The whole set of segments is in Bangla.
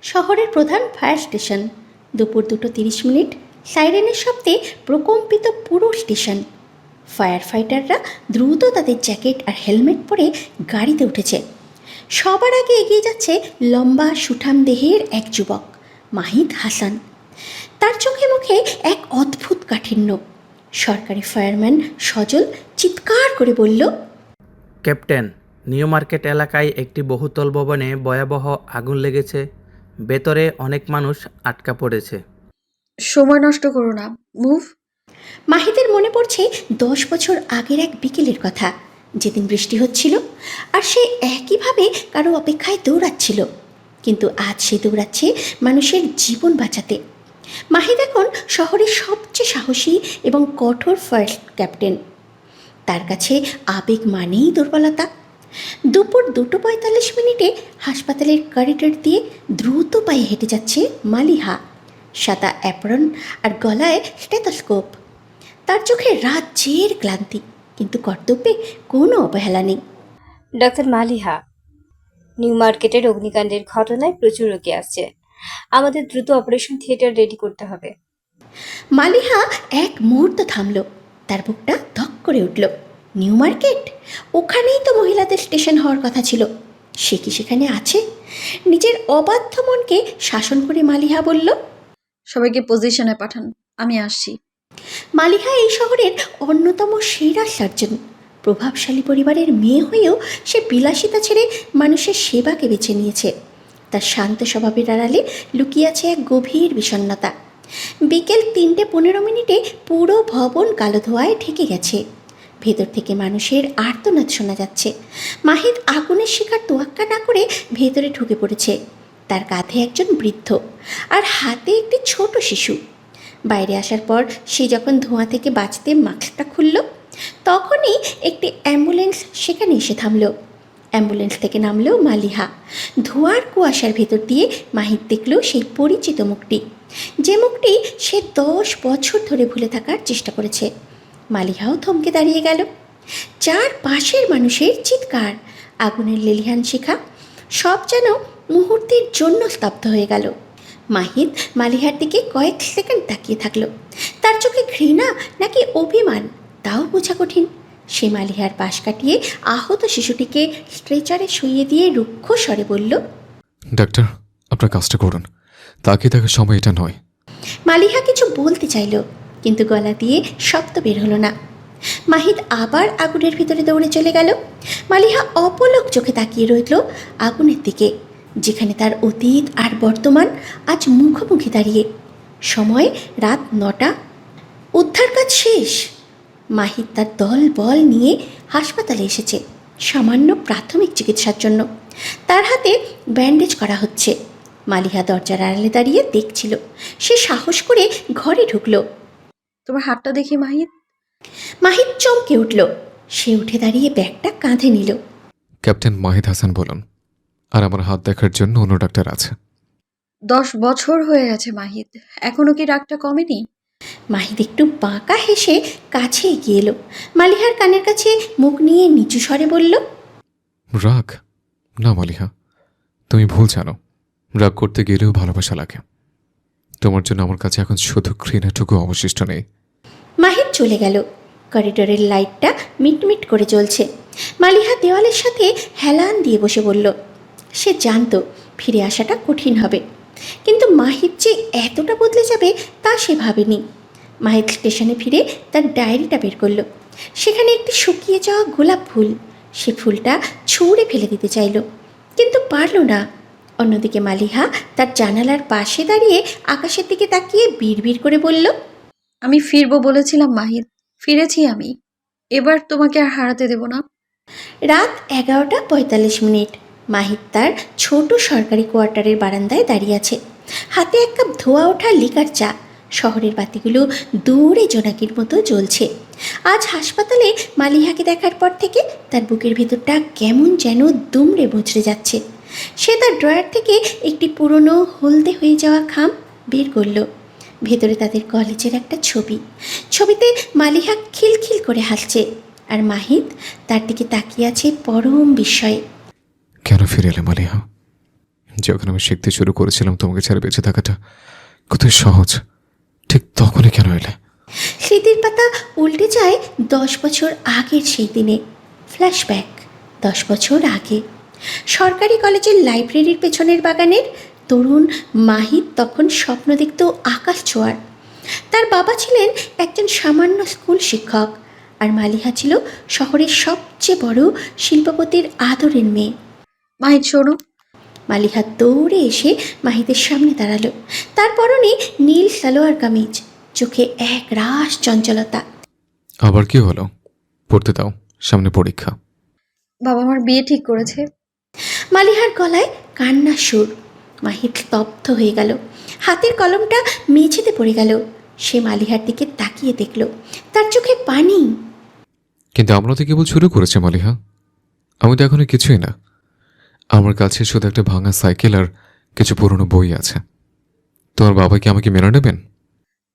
শহরের প্রধান ফায়ার স্টেশন। দুপুর 2:30, সাইরেনের শব্দে প্রকম্পিত পুরো স্টেশন। ফায়ার ফাইটাররা দ্রুত তাদের জ্যাকেট আর হেলমেট পরে গাড়িতে উঠেছে। সবার আগে এগিয়ে যাচ্ছে লম্বা সুঠাম দেহের এক যুবক, মাহিদ হাসান। তার চোখে মুখে এক অদ্ভুত কাঠিন্য। সরকারি ফায়ারম্যান সজল চিৎকার করে বলল, ক্যাপ্টেন, নিউ মার্কেট এলাকায় একটি বহুতল ভবনে ভয়াবহ আগুন লেগেছে। ভেতরে অনেক মানুষ আটকা পড়েছে। সময় নষ্ট করো না, মুভ। মাহিদের মনে পড়ছে 10 বছর আগের এক বিকেলের কথা, যেদিন বৃষ্টি হচ্ছিল আর সে একইভাবে কারো অপেক্ষায় দৌড়াচ্ছিল। কিন্তু আজ সে দৌড়াচ্ছে মানুষের জীবন বাঁচাতে। মাহিদ এখন শহরের সবচেয়ে সাহসী এবং কঠোর ফায়ার ক্যাপ্টেন। তার কাছে আবেগ মানেই দুর্বলতা। দুপুর 2:45 হাসপাতালের করিডর দিয়ে দ্রুত পায়ে হেঁটে যাচ্ছে মালিহা, সাদা অ্যাপ্রন আর গলায় স্টেথোস্কোপ। তার চোখে রাজ্যের ক্লান্তি, কিন্তু কর্তব্যে কোনো অবহেলা নেই। ডাক্তার মালিহা, নিউ মার্কেটের অগ্নিকাণ্ডের ঘটনায় প্রচুর রোগী আসছে। আমাদের দ্রুত অপারেশন থিয়েটার রেডি করতে হবে। মালিহা এক মুহূর্ত থামল, তার বুকটা ধক করে উঠল। নিউ মার্কেট, ওখানেই তো মহিলাদের স্টেশন হওয়ার কথা ছিল। সে কি সেখানে আছে? নিজের অবাধ্য মনকে শাসন করে মালিহা বলল, সবাইকে পজিশনে পাঠান, আমি আসছি। মালিহা এই শহরের অন্যতম সেরা সার্জন। প্রভাবশালী পরিবারের মেয়ে হয়েও সে বিলাসিতা ছেড়ে মানুষের সেবাকে বেছে নিয়েছে। তার শান্ত স্বভাবের আড়ালে লুকিয়ে আছে এক গভীর বিষণ্ণতা। বিকেল 3:15 পুরো ভবন কালো ধোঁয়ায় ঢেকে গেছে। ভেতর থেকে মানুষের আর্তনাদ শোনা যাচ্ছে। মাহিদ আগুনের শিকার তোয়াক্কা না করে ভেতরে ঢুকে পড়েছে। তার কাঁধে একজন বৃদ্ধ আর হাতে একটি ছোট শিশু। বাইরে আসার পর সে যখন ধোঁয়া থেকে বাঁচতে মাস্কটা খুলল, তখনই একটি অ্যাম্বুলেন্স সেখানে এসে থামল। অ্যাম্বুলেন্স থেকে নামল মালিহা। ধোঁয়ার কুয়াশার ভেতর দিয়ে মাহিদ দেখল সেই পরিচিত মুখটি, যে মুখটি সে 10 বছর ধরে ভুলে থাকার চেষ্টা করেছে। মালিহাও থমকে দাঁড়িয়ে গেল। চার পাশের মানুষের চিৎকার, আগুনের লেলিহান শিখা, সব যেন মুহূর্তের জন্য স্তব্ধ হয়ে গেল। মাহিদ মালিহার দিকে কয়েক সেকেন্ড তাকিয়ে থাকলো। তার চোখে ঘৃণা নাকি অভিমান তাও বোঝা কঠিন। সে মালিহার পাশ কাটিয়ে আহত শিশুটিকে স্ট্রেচারে শুইয়ে দিয়ে রুক্ষ স্বরে বলল, ডাক্তার, আপনার কাজটা করুন, তাকিয়ে থাকার সময় এটা নয়। মালিহা কিছু বলতে চাইল, কিন্তু গলা দিয়ে শব্দ বের হলো না। মাহিদ আবার আগুনের ভিতরে দৌড়ে চলে গেল। মালিহা অপলক চোখে তাকিয়ে রইল আগুনের দিকে, যেখানে তার অতীত আর বর্তমান আজ মুখোমুখি দাঁড়িয়ে। সময় রাত 9টা। উদ্ধার কাজ শেষ। মাহিদ তার দল বল নিয়ে হাসপাতালে এসেছে সামান্য প্রাথমিক চিকিৎসার জন্য। তার হাতে ব্যান্ডেজ করা হচ্ছে। মালিহা দরজার আড়ালে দাঁড়িয়ে দেখছিল। সে সাহস করে ঘরে ঢুকলো। তোমার হাতটা দেখি মাহিদ। মাহিদ চমকে উঠল। সে উঠে দাঁড়িয়ে ব্যাগটা কাঁধে নিল। ক্যাপ্টেন মাহিদ হাসান বলুন, আর আমার হাত দেখার জন্য অন্য ডাক্তার আছে। 10 বছর হয়ে গেছে মাহিদ, এখনো কি রাগটা কমেনি? মাহিদ একটু বাঁকা হেসে কাছে এগিয়ে এলো। মালিহার কানের কাছে মুখ নিয়ে নিচু স্বরে বলল, রাগ না মালিহা, তুমি ভুল জানো। রাগ করতে গেলেও ভালোবাসা লাগে। তোমার জন্য আমার কাছে এখন শুধু ঘৃণাটুকু অবশিষ্ট নেই। মাহিদ চলে গেল। করিডোরের লাইটটা মিটমিট করে জ্বলছে। মালিহা দেওয়ালের সাথে হেলান দিয়ে বসে বলল। সে জানতো ফিরে আসাটা কঠিন হবে, কিন্তু মাহিদ যে এতটা বদলে যাবে তা সে ভাবেনি। মাহিদ স্টেশনে ফিরে তার ডায়েরিটা বের করল। সেখানে একটি শুকিয়ে যাওয়া গোলাপ ফুল। সে ফুলটা ছুঁড়ে ফেলে দিতে চাইল, কিন্তু পারল না। অন্যদিকে মালিহা তার জানালার পাশে দাঁড়িয়ে আকাশের দিকে তাকিয়ে বিড়বিড় করে বলল, আমি ফিরবো বলেছিলাম মাহিদ, ফিরেছি আমি। এবার তোমাকে আর হারাতে দেব না। রাত 11:45। মাহিদ তার ছোট সরকারি কোয়ার্টারের বারান্দায় দাঁড়িয়ে আছে। হাতে এক কাপ ধোয়া ওঠা লিকার চা। শহরের বাতিগুলো দূরে জোনাকির মতো জ্বলছে। আজ হাসপাতালে মালিহাকে দেখার পর থেকে তার বুকের ভেতরটা কেমন যেন দুমড়ে মুচড়ে যাচ্ছে। সে তার ড্রয়ার থেকে একটি পুরনো হলদে হয়ে যাওয়া খাম বের করল। ভেতরে তাদের কলেজের একটা ছবি। ছবিতে মালিহা খিলখিল করে হাসছে। আর মাহিদ তার দিকে তাকিয়ে আছে পরম বিস্ময়ে। কেন ফিরে এলে মালিহা? যখন আমি শিখতে শুরু করেছিলাম তোমাকে ছাড়া বেঁচে থাকাটা কত সহজ, ঠিক তখনই কেন এলে? স্মৃতির পাতা উল্টে যায় 10 বছর আগের সেই দিনে। ফ্ল্যাশব্যাক 10 বছর আগে। সরকারি কলেজের লাইব্রেরির পেছনের বাগানের তরুণ মাহিদ তখন স্বপ্ন দেখত আকাশ ছোঁয়ার। তার বাবা ছিলেন একজন সামান্য স্কুল শিক্ষক, আর মালিহা ছিল শহরের সবচেয়ে বড় শিল্পপতির আদরের মেয়ে। মাহিদ শোনো। মালিহা দৌড়ে এসে মাহিদের সামনে দাঁড়ালো। তার পরনে নীল সালোয়ার কামিজ, চোখে এক রাশ চঞ্চলতা। আবার কি হলো? পড়তে দাও, সামনে পরীক্ষা। বাবা আমার বিয়ে ঠিক করেছে। মালিহার গলায় কান্নার সুর। মাহিদ স্তব্ধ হয়ে গেল। হাতের কলমটা মেঝেতে পড়ে গেল। সে মালিহার দিকে তাকিয়ে দেখল, তার চোখে পানি। কিন্তু আমরা তো কেবল শুরু করেছি মালিহা, আমি তো এখনো কিছুই না। আমার কাছে শুধু একটা ভাঙা সাইকেল আর কিছু পুরনো বই আছে। তোমার বাবা কি আমাকে মেনে নেবেন?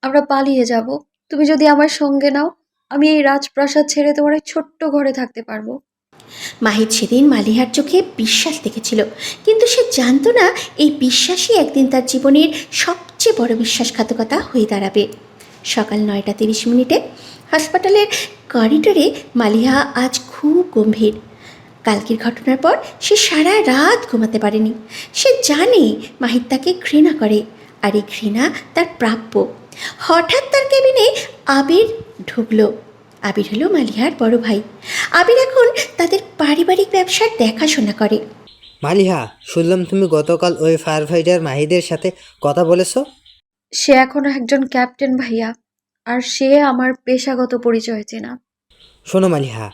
আমরা পালিয়ে যাব। তুমি যদি আমার সঙ্গে নাও, আমি এই রাজপ্রাসাদ ছেড়ে তোমার এক ছোট্ট ঘরে থাকতে পারবো। মাহিদ সেদিন মালিহার চোখে বিশ্বাস দেখেছিল, কিন্তু সে জানতো না এই বিশ্বাসই একদিন তার জীবনের সবচেয়ে বড় বিশ্বাসঘাতকতা হয়ে দাঁড়াবে। সকাল 9:30 হাসপাতালের করিডোরে মালিহা আজ খুব গম্ভীর। কালকের ঘটনার পর সে সারা রাত ঘুমাতে পারেনি। সে জানে মাহিদ তাকে ঘৃণা করে, আর এই ঘৃণা তার প্রাপ্য। হঠাৎ তার কেবিনে আবির ঢুকলো। আবির হলো মালিহার বড় ভাই। আবির এখন তাদের পারিবারিক ব্যবসার দেখাশোনা করে। মালিহা, শুনলাম তুমি গতকাল ওই ফায়ার ফাইটার মাহিদের সাথে কথা বলেছো। সে এখন একজন ক্যাপ্টেন ভাইয়া, আর সে আমার পেশাগত পরিচয় চেনা। শোনো মালিহা,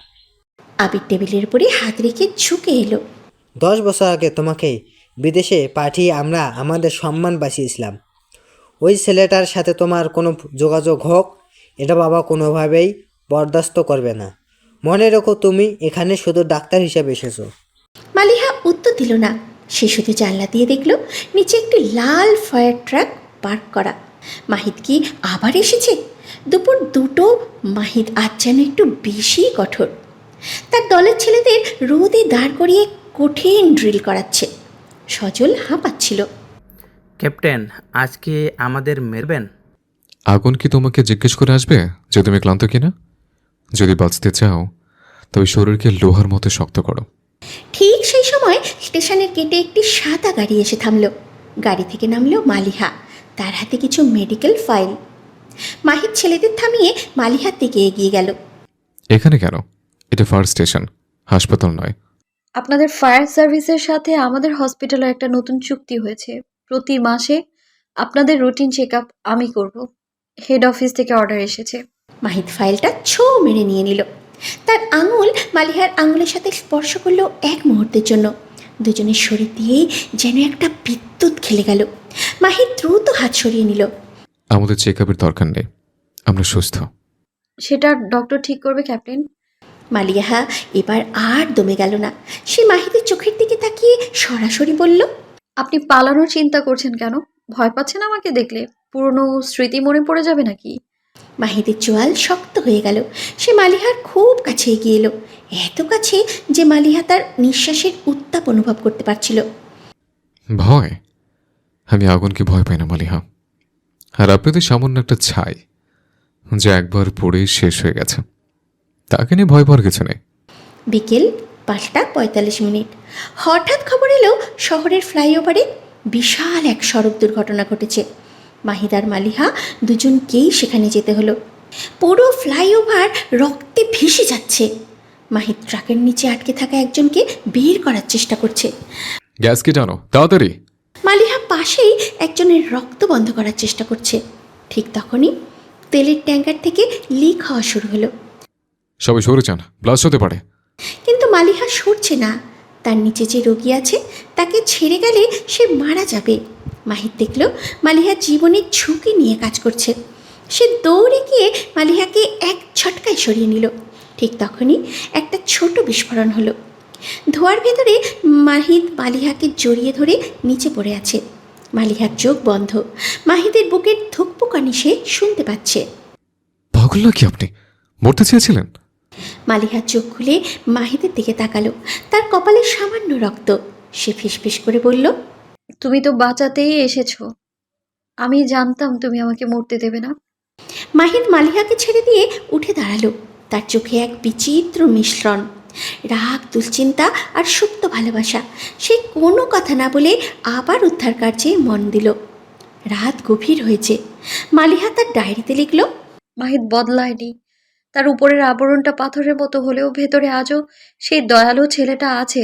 আবির টেবিলের উপরে হাত রেখে ঝুঁকে এলো। 10 বছর আগে তোমাকে বিদেশে পাঠিয়ে আমরা আমাদের সম্মান বাঁচিয়েছিলাম। ওই ছেলেটার সাথে তোমার কোনো যোগাযোগ হোক, এটা বাবা কোনোভাবেই বরদাস্ত করবে না। মনে রেখো, তুমি এখানে শুধু ডাক্তার হিসেবে এসেছো। মালিহা উত্তর দিল না। সে শুধু জানলা দিয়ে দেখল নিচে একটি লাল ফায়ার ট্রাক পার্ক করা। মাহিদ কি আবার এসেছে? দুপুর 2টো। মাহিদ আজ যেন একটু বেশি কঠোর। তার দলের ছেলেদের রোদে দাঁড় করিয়ে কঠিন ড্রিল করাচ্ছে। সজল হাঁপাচ্ছিল। ক্যাপ্টেন, আজকে আমাদের মেরবেন? আগুন কি তোমাকে জিজ্ঞেস করে আসবে যে তুমি ক্লান্ত কিনা? যদি বাঁচতে চাও তবে শরীরকে লোহার মতো শক্ত করো। ঠিক সেই সময় স্টেশনের গেটে একটি সাদা গাড়ি এসে থামল। গাড়ি থেকে নামলো মালিহা, তার হাতে কিছু মেডিকেল ফাইল। মাহিদ ছেলেদের থামিয়ে মালিহার দিকে এগিয়ে গেল। এখানে কেন? এটা ফায়ার স্টেশন, হাসপাতাল নয়। আপনাদের ফায়ার সার্ভিসের সাথে আমাদের হসপিটালের একটা নতুন চুক্তি হয়েছে। প্রতি মাসে আপনাদের রুটিন চেক আপ আমি করব। হেড অফিস থেকে অর্ডার এসেছে। মাহিদ ফাইলটা ছো মেরে নিয়ে নিল। তার আঙুল মালিহার আঙুলের সাথে স্পর্শ করলো এক মুহূর্তের জন্য। দুজনের শরীর দিয়েই যেন একটা বিদ্যুৎ খেলে গেল। মাহিদ দ্রুত হাত সরিয়ে নিল। আমাদের চেক আপের দরকার নেই, আমরা সুস্থ। সেটা ডক্টর ঠিক করবে ক্যাপ্টেন। মালিহা এবার আর দমে গেল না। সে মাহিদের চোখের দিকে তাকিয়ে সরাসরি বলল, আপনি পালানোর চিন্তা করছেন কেন? ভয় পাচ্ছেন আমাকে দেখলে? পুরনো স্মৃতি মনে পড়ে যাবে নাকি? মাহিদের চোয়াল শক্ত হয়ে গেল। সে মালিহার খুব কাছে এগিয়ে এলো, এত কাছে যে মালিহা তার নিঃশ্বাসের উত্তাপ অনুভব করতে পারছিল। ভয়? আমি আগুনকে ভয় পাই না মালিহা। আর আপনাদের সামান্য একটা ছাই যা একবার পড়েই শেষ হয়ে গেছে, তাকে নিয়ে ভয় পাওয়ার কিছু নেই। বিকেল 5:45। হঠাৎ খবর এলো শহরের ফ্লাইওভারে বিশাল এক সড়ক দুর্ঘটনা ঘটেছে। মাহিদ আর মালিহা দুজনকেই সেখানে যেতে হলো। পুরো ফ্লাইওভার রক্তে ভেসে যাচ্ছে। মাহিদ ট্রাকের নিচে আটকে থাকা একজনকে বের করার চেষ্টা করছে। গ্যাস কি টানো তাড়াতাড়ি। মালিহা পাশেই একজনের রক্ত বন্ধ করার চেষ্টা করছে। ঠিক তখনই তেলের ট্যাঙ্কার থেকে লিক হওয়া শুরু হলো। সবাই সরে যান, ব্লাস্ট হতে পারে। কিন্তু মালিহা সরছে না। তার নিচে যে রোগী আছে তাকে ছেড়ে গেলে সে মারা যাবে। মাহিদ দেখল মালিহা জীবনের ঝুঁকি নিয়ে কাজ করছে। সে দৌড়ে গিয়ে মালিহাকে এক ঝটকায় সরিয়ে নিল। ঠিক তখনই একটা ছোট বিস্ফোরণ হলো। ধোঁয়ার ভেতরে মাহিদ মালিহাকে জড়িয়ে ধরে নিচে পড়ে আছে। মালিহার চোখ বন্ধ। মাহিদের বুকের ধুকপুকানি সে শুনতে পাচ্ছে। পাগল নাকি আপনি? মরতে চেয়েছিলেন? মালিহা চোখ খুলে মাহিদের দিকে তাকালো। তার কপালে সামান্য রক্ত। সে ফিসফিস করে বলল, তুমি তো বাঁচাতেই এসেছো। আমি জানতাম তুমি আমাকে মরতে দেবে না। মাহিদ মালিহাকে ছেড়ে দিয়ে উঠে দাঁড়ালো। তার চোখে এক বিচিত্র মিশ্রণ, রাগ, দুশ্চিন্তা আর সুপ্ত ভালোবাসা। সে কোনো কথা না বলে আবার উদ্ধার কার্যে মন দিল। রাত গভীর হয়েছে। মালিহা তার ডায়েরিতে লিখল, মাহিদ বদলায়নি। তার উপরের আবরণটা পাথরের মতো হলেও ভেতরে আজও সেই দয়ালু ছেলেটা আছে,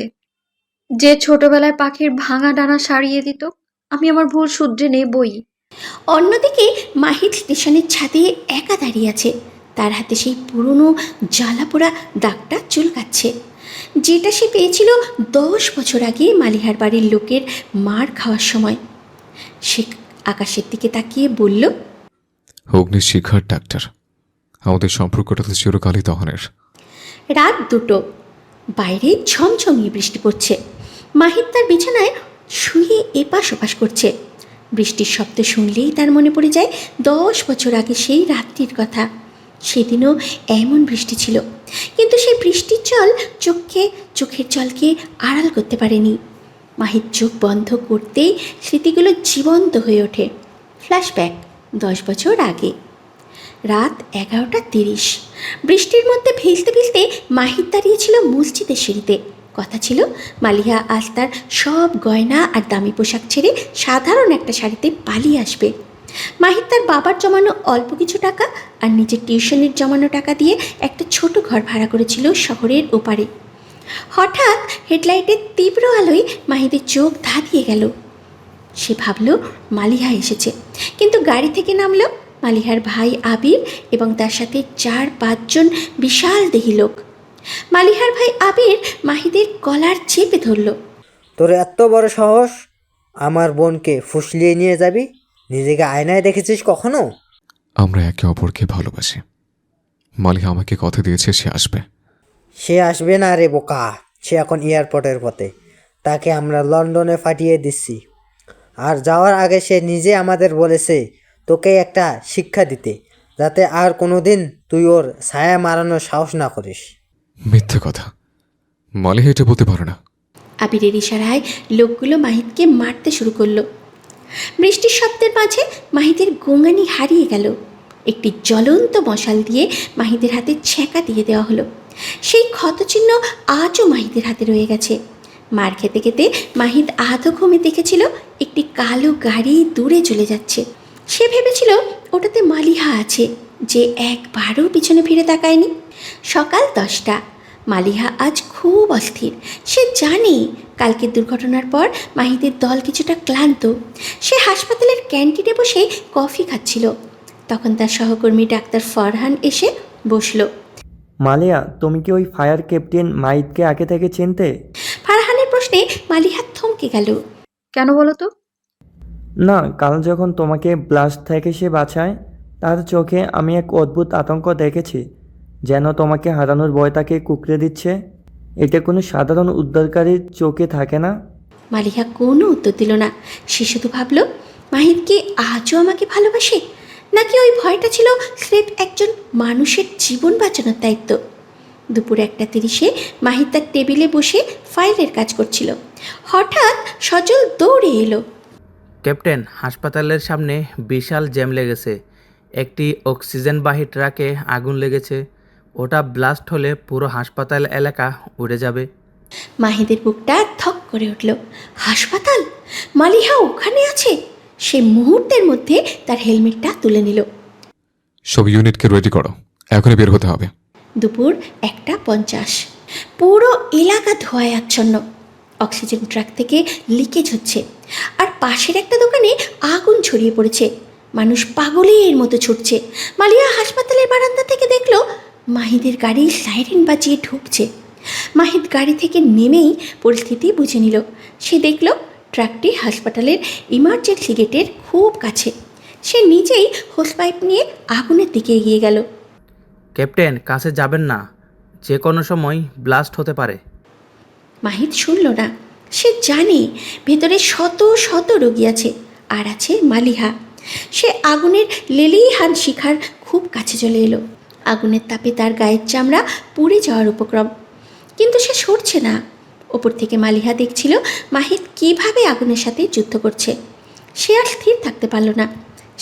যে ছোটবেলায় পাখির ভাঙা ডানা সারিয়ে দিত। আমি আমার ভুল শুধরে নেবই। অন্যদিকে মাহিদ স্টেশনের ছাদে একা দাঁড়িয়ে আছে। তার হাতে সেই পুরনো জ্বালাপোড়া দাগটা চুলকাচ্ছে, যেটা সে পেয়েছিল 10 বছর আগে মালিহার বাড়ির লোকের মার খাওয়ার সময়। সে আকাশের দিকে তাকিয়ে বলল, অগ্নিশিখার ডাক্তার, আমাদের সম্পর্কটা তো চিরকালই দহনের। রাত 2টো। বাইরে ঝমঝমিয়ে বৃষ্টি পড়ছে। মাহিদ তার বিছানায় শুয়ে এপাশ ওপাশ করছে। বৃষ্টির শব্দ শুনলেই তার মনে পড়ে যায় 10 বছর আগে সেই রাত্রির কথা। সেদিনও এমন বৃষ্টি ছিল, কিন্তু সেই বৃষ্টির জল চোখের জলকে আড়াল করতে পারেনি। মাহিদ চোখ বন্ধ করতেই স্মৃতিগুলো জীবন্ত হয়ে ওঠে। ফ্ল্যাশব্যাক 10 বছর আগে। রাত 11:30। বৃষ্টির মধ্যে ভিজতে ভিজতে মাহিদ দাঁড়িয়েছিল মসজিদের সিঁড়িতে। কথা ছিল মালিহা আজ তার সব গয়না আর দামি পোশাক ছেড়ে সাধারণ একটা শাড়িতে পালিয়ে আসবে। মাহিদ তার বাবার জমানো অল্প কিছু টাকা আর নিজের টিউশনের জমানো টাকা দিয়ে একটা ছোট ঘর ভাড়া করেছিল শহরের ওপারে। হঠাৎ হেডলাইটের তীব্র আলোয় মাহিদের চোখ ধাঁধিয়ে গেল। সে ভাবল মালিহা এসেছে, কিন্তু গাড়ি থেকে নামলো মালিহার ভাই আবির এবং তার সাথে 4-5 জন বিশাল দেহী লোক। মালিহার ভাই আবির মাহিদের কলার চেপে ধরল। তোর এত বড় সাহস, আমার বোনকে ফুসলিয়ে নিয়ে যাবি? নিজেকে আয়নায় দেখেছিস কখনো? আমরা একে অপরকে ভালোবাসি। মালিহা আমাকে কথা দিয়েছে সে আসবে। সে আসবে না রে বোকা, সে এখন এয়ারপোর্টের পথে। তাকে আমরা লন্ডনে পাঠিয়ে দিচ্ছি। আর যাওয়ার আগে সে নিজে আমাদের বলেছে তোকে একটা শিক্ষা দিতে, যাতে আর কোনোদিন তুই ওর ছায়া মারানোর সাহস না করিস। মিথ্যে কথা, মালিহা এটা বলতে পারে না। আবিরের ইশারায় লোকগুলো মাহিদকে মারতে শুরু করলো। বৃষ্টির শব্দের মাঝে মাহিদের গোঙানি হারিয়ে গেল। একটি জ্বলন্ত মশাল দিয়ে মাহিদের হাতে ছ্যাঁকা দিয়ে দেওয়া হলো। সেই ক্ষতচিহ্ন আজও মাহিদের হাতে রয়ে গেছে। মার খেতে খেতে মাহিদ আধো ঘুমে দেখেছিল একটি কালো গাড়ি দূরে চলে যাচ্ছে। সে ভেবেছিল ওটাতে মালিহা আছে, যে একবারও পিছনে ফিরে তাকায়নি। সকাল 10টা। মালিহা আজ খুব অস্থির। সে জানে কালকের দুর্ঘটনার পর মাহিদের দল কিছুটা ক্লান্ত। সে হাসপাতালের ক্যান্টিনে বসে কফি খাচ্ছিল। তখন তার সহকর্মী ডাক্তার ফরহান এসে বসলো। মালিয়া, তুমি কি ওই ফায়ার ক্যাপ্টেন মাইদকে আগে থেকে চিনতে? ফারহানের প্রশ্নে মালিহা থমকে গেল। কেন বলো তো? না, কাল যখন তোমাকে ব্লাস্ট থেকে সে বাঁচায়, তার চোখে আমি এক অদ্ভুত আতঙ্ক দেখেছি, যেন তোমাকে হারানোর ভয় তাকে কুঁকড়ে দিচ্ছে। এটা কোনো সাধারণ উদ্ধারকারীর চোখে থাকে না। মালিহা কোনো উত্তর দিল না। সে শুধু ভাবল, মাহিদ কি আজও আমাকে ভালোবাসে, নাকি ওই ভয়টা ছিল স্রেফ একজন মানুষের জীবন বাঁচানোর দায়িত্ব। দুপুর 1:30 মাহিদ তার টেবিলে বসে ফাইলের কাজ করছিল। হঠাৎ সজল দৌড়ে এলো। ক্যাপ্টেন, হাসপাতালের সামনে বিশাল জ্যাম লেগেছে। একটি অক্সিজেনবাহী ট্রাকে আগুন লেগেছে। ওটা ব্লাস্ট হলে পুরো হাসপাতাল এলাকা উড়ে যাবে। মাহিদের বুকটা থক করে উঠল। হাসপাতাল? মালিহা ওখানে আছে? সে মুহূর্তের মধ্যে তার হেলমেটটা তুলে নিল। সব ইউনিটকে রেডি করো, এখনই বের হতে হবে। দুপুর 1:50। পুরো এলাকা ধোঁয়ায় আচ্ছন্ন। অক্সিজেন ট্রাক থেকে লিকেজ হচ্ছে, আর পাশের একটা দোকানে আগুন ছড়িয়ে পড়েছে। মানুষ পাগলের মতো ছুটছে। মালিহা হাসপাতালের বারান্দা থেকে দেখল মাহিদের গাড়ি সাইরেন বাজিয়ে ঢুকছে। মাহিদ গাড়ি থেকে নেমেই পরিস্থিতি বুঝে নিল। সে দেখল ট্রাকটি হাসপাতালের ইমার্জেন্সি গেটের খুব কাছে। সে নিজেই হোস পাইপ নিয়ে আগুনের দিকে এগিয়ে গেল। ক্যাপ্টেন, কাছে যাবেন না, যে কোনো সময় ব্লাস্ট হতে পারে। মাহিদ শুনল না। সে জানে ভেতরে শত শত রোগী আছে, আর আছে মালিহা। সে আগুনের লেলিহান শিখার খুব কাছে চলে এলো। আগুনের তাপে তার গায়ের চামড়া পুড়ে যাওয়ার উপক্রম, কিন্তু সে সরছে না। ওপর থেকে মালিহা দেখছিল মাহিদ কিভাবে আগুনের সাথে যুদ্ধ করছে। সে আর স্থির থাকতে পারল না।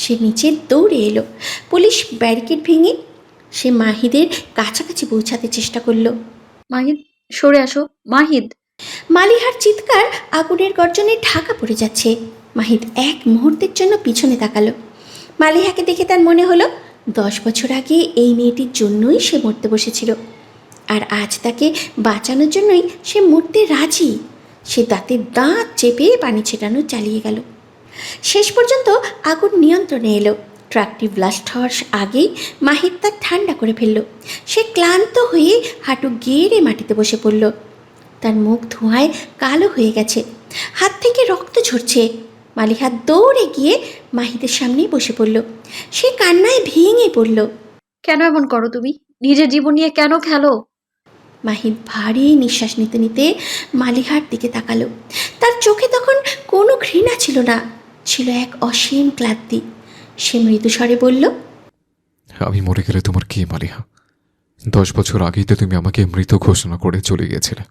সে নিচে দৌড়ে এলো। পুলিশ ব্যারিকেড ভেঙে সে মাহিদের কাছাকাছি পৌঁছাতে চেষ্টা করলো। মাহিদ, সরে আসো মাহিদ। মালিহার চিৎকার আগুনের গর্জনে ঢাকা পড়ে যাচ্ছে। মাহিদ এক মুহূর্তের জন্য পিছনে তাকালো। মালিহাকে দেখে তার মনে হলো 10 বছর আগে এই মেয়েটির জন্যই সে মরতে বসেছিল, আর আজ তাকে বাঁচানোর জন্যই সে মরতে রাজি। সে দাঁতের দাঁত চেপে পানি ছেটানো চালিয়ে গেল। শেষ পর্যন্ত আগুন নিয়ন্ত্রণে এলো। ট্রাকটি ব্লাস্ট হওয়ার আগেই মাহিদ তার ঠান্ডা করে ফেলল। সে ক্লান্ত হয়ে হাঁটু গেড়ে মাটিতে বসে পড়ল। তার মুখ ধোঁয়ায় কালো হয়ে গেছে, হাত থেকে রক্ত ঝরছে। মালিহা দৌড়ে গিয়ে মাহিদের সামনেই বসে পড়ল। সে কান্নায় ভেঙে পড়ল। কেন এমন করো তুমি? নিজের জীবন নিয়ে কেন খেলো? মাহিদ ভারী নিঃশ্বাস নিতে নিতে মালিহার দিকে তাকালো। তার চোখে তখন কোনো ঘৃণা ছিল না, ছিল এক অসীম ক্লান্তি। সে মৃদু স্বরে বলল, আমি মরে গেলে তোমার কি মালিহা? 10 বছর আগেই তো তুমি আমাকে মৃত ঘোষণা করে চলে গিয়েছিলে।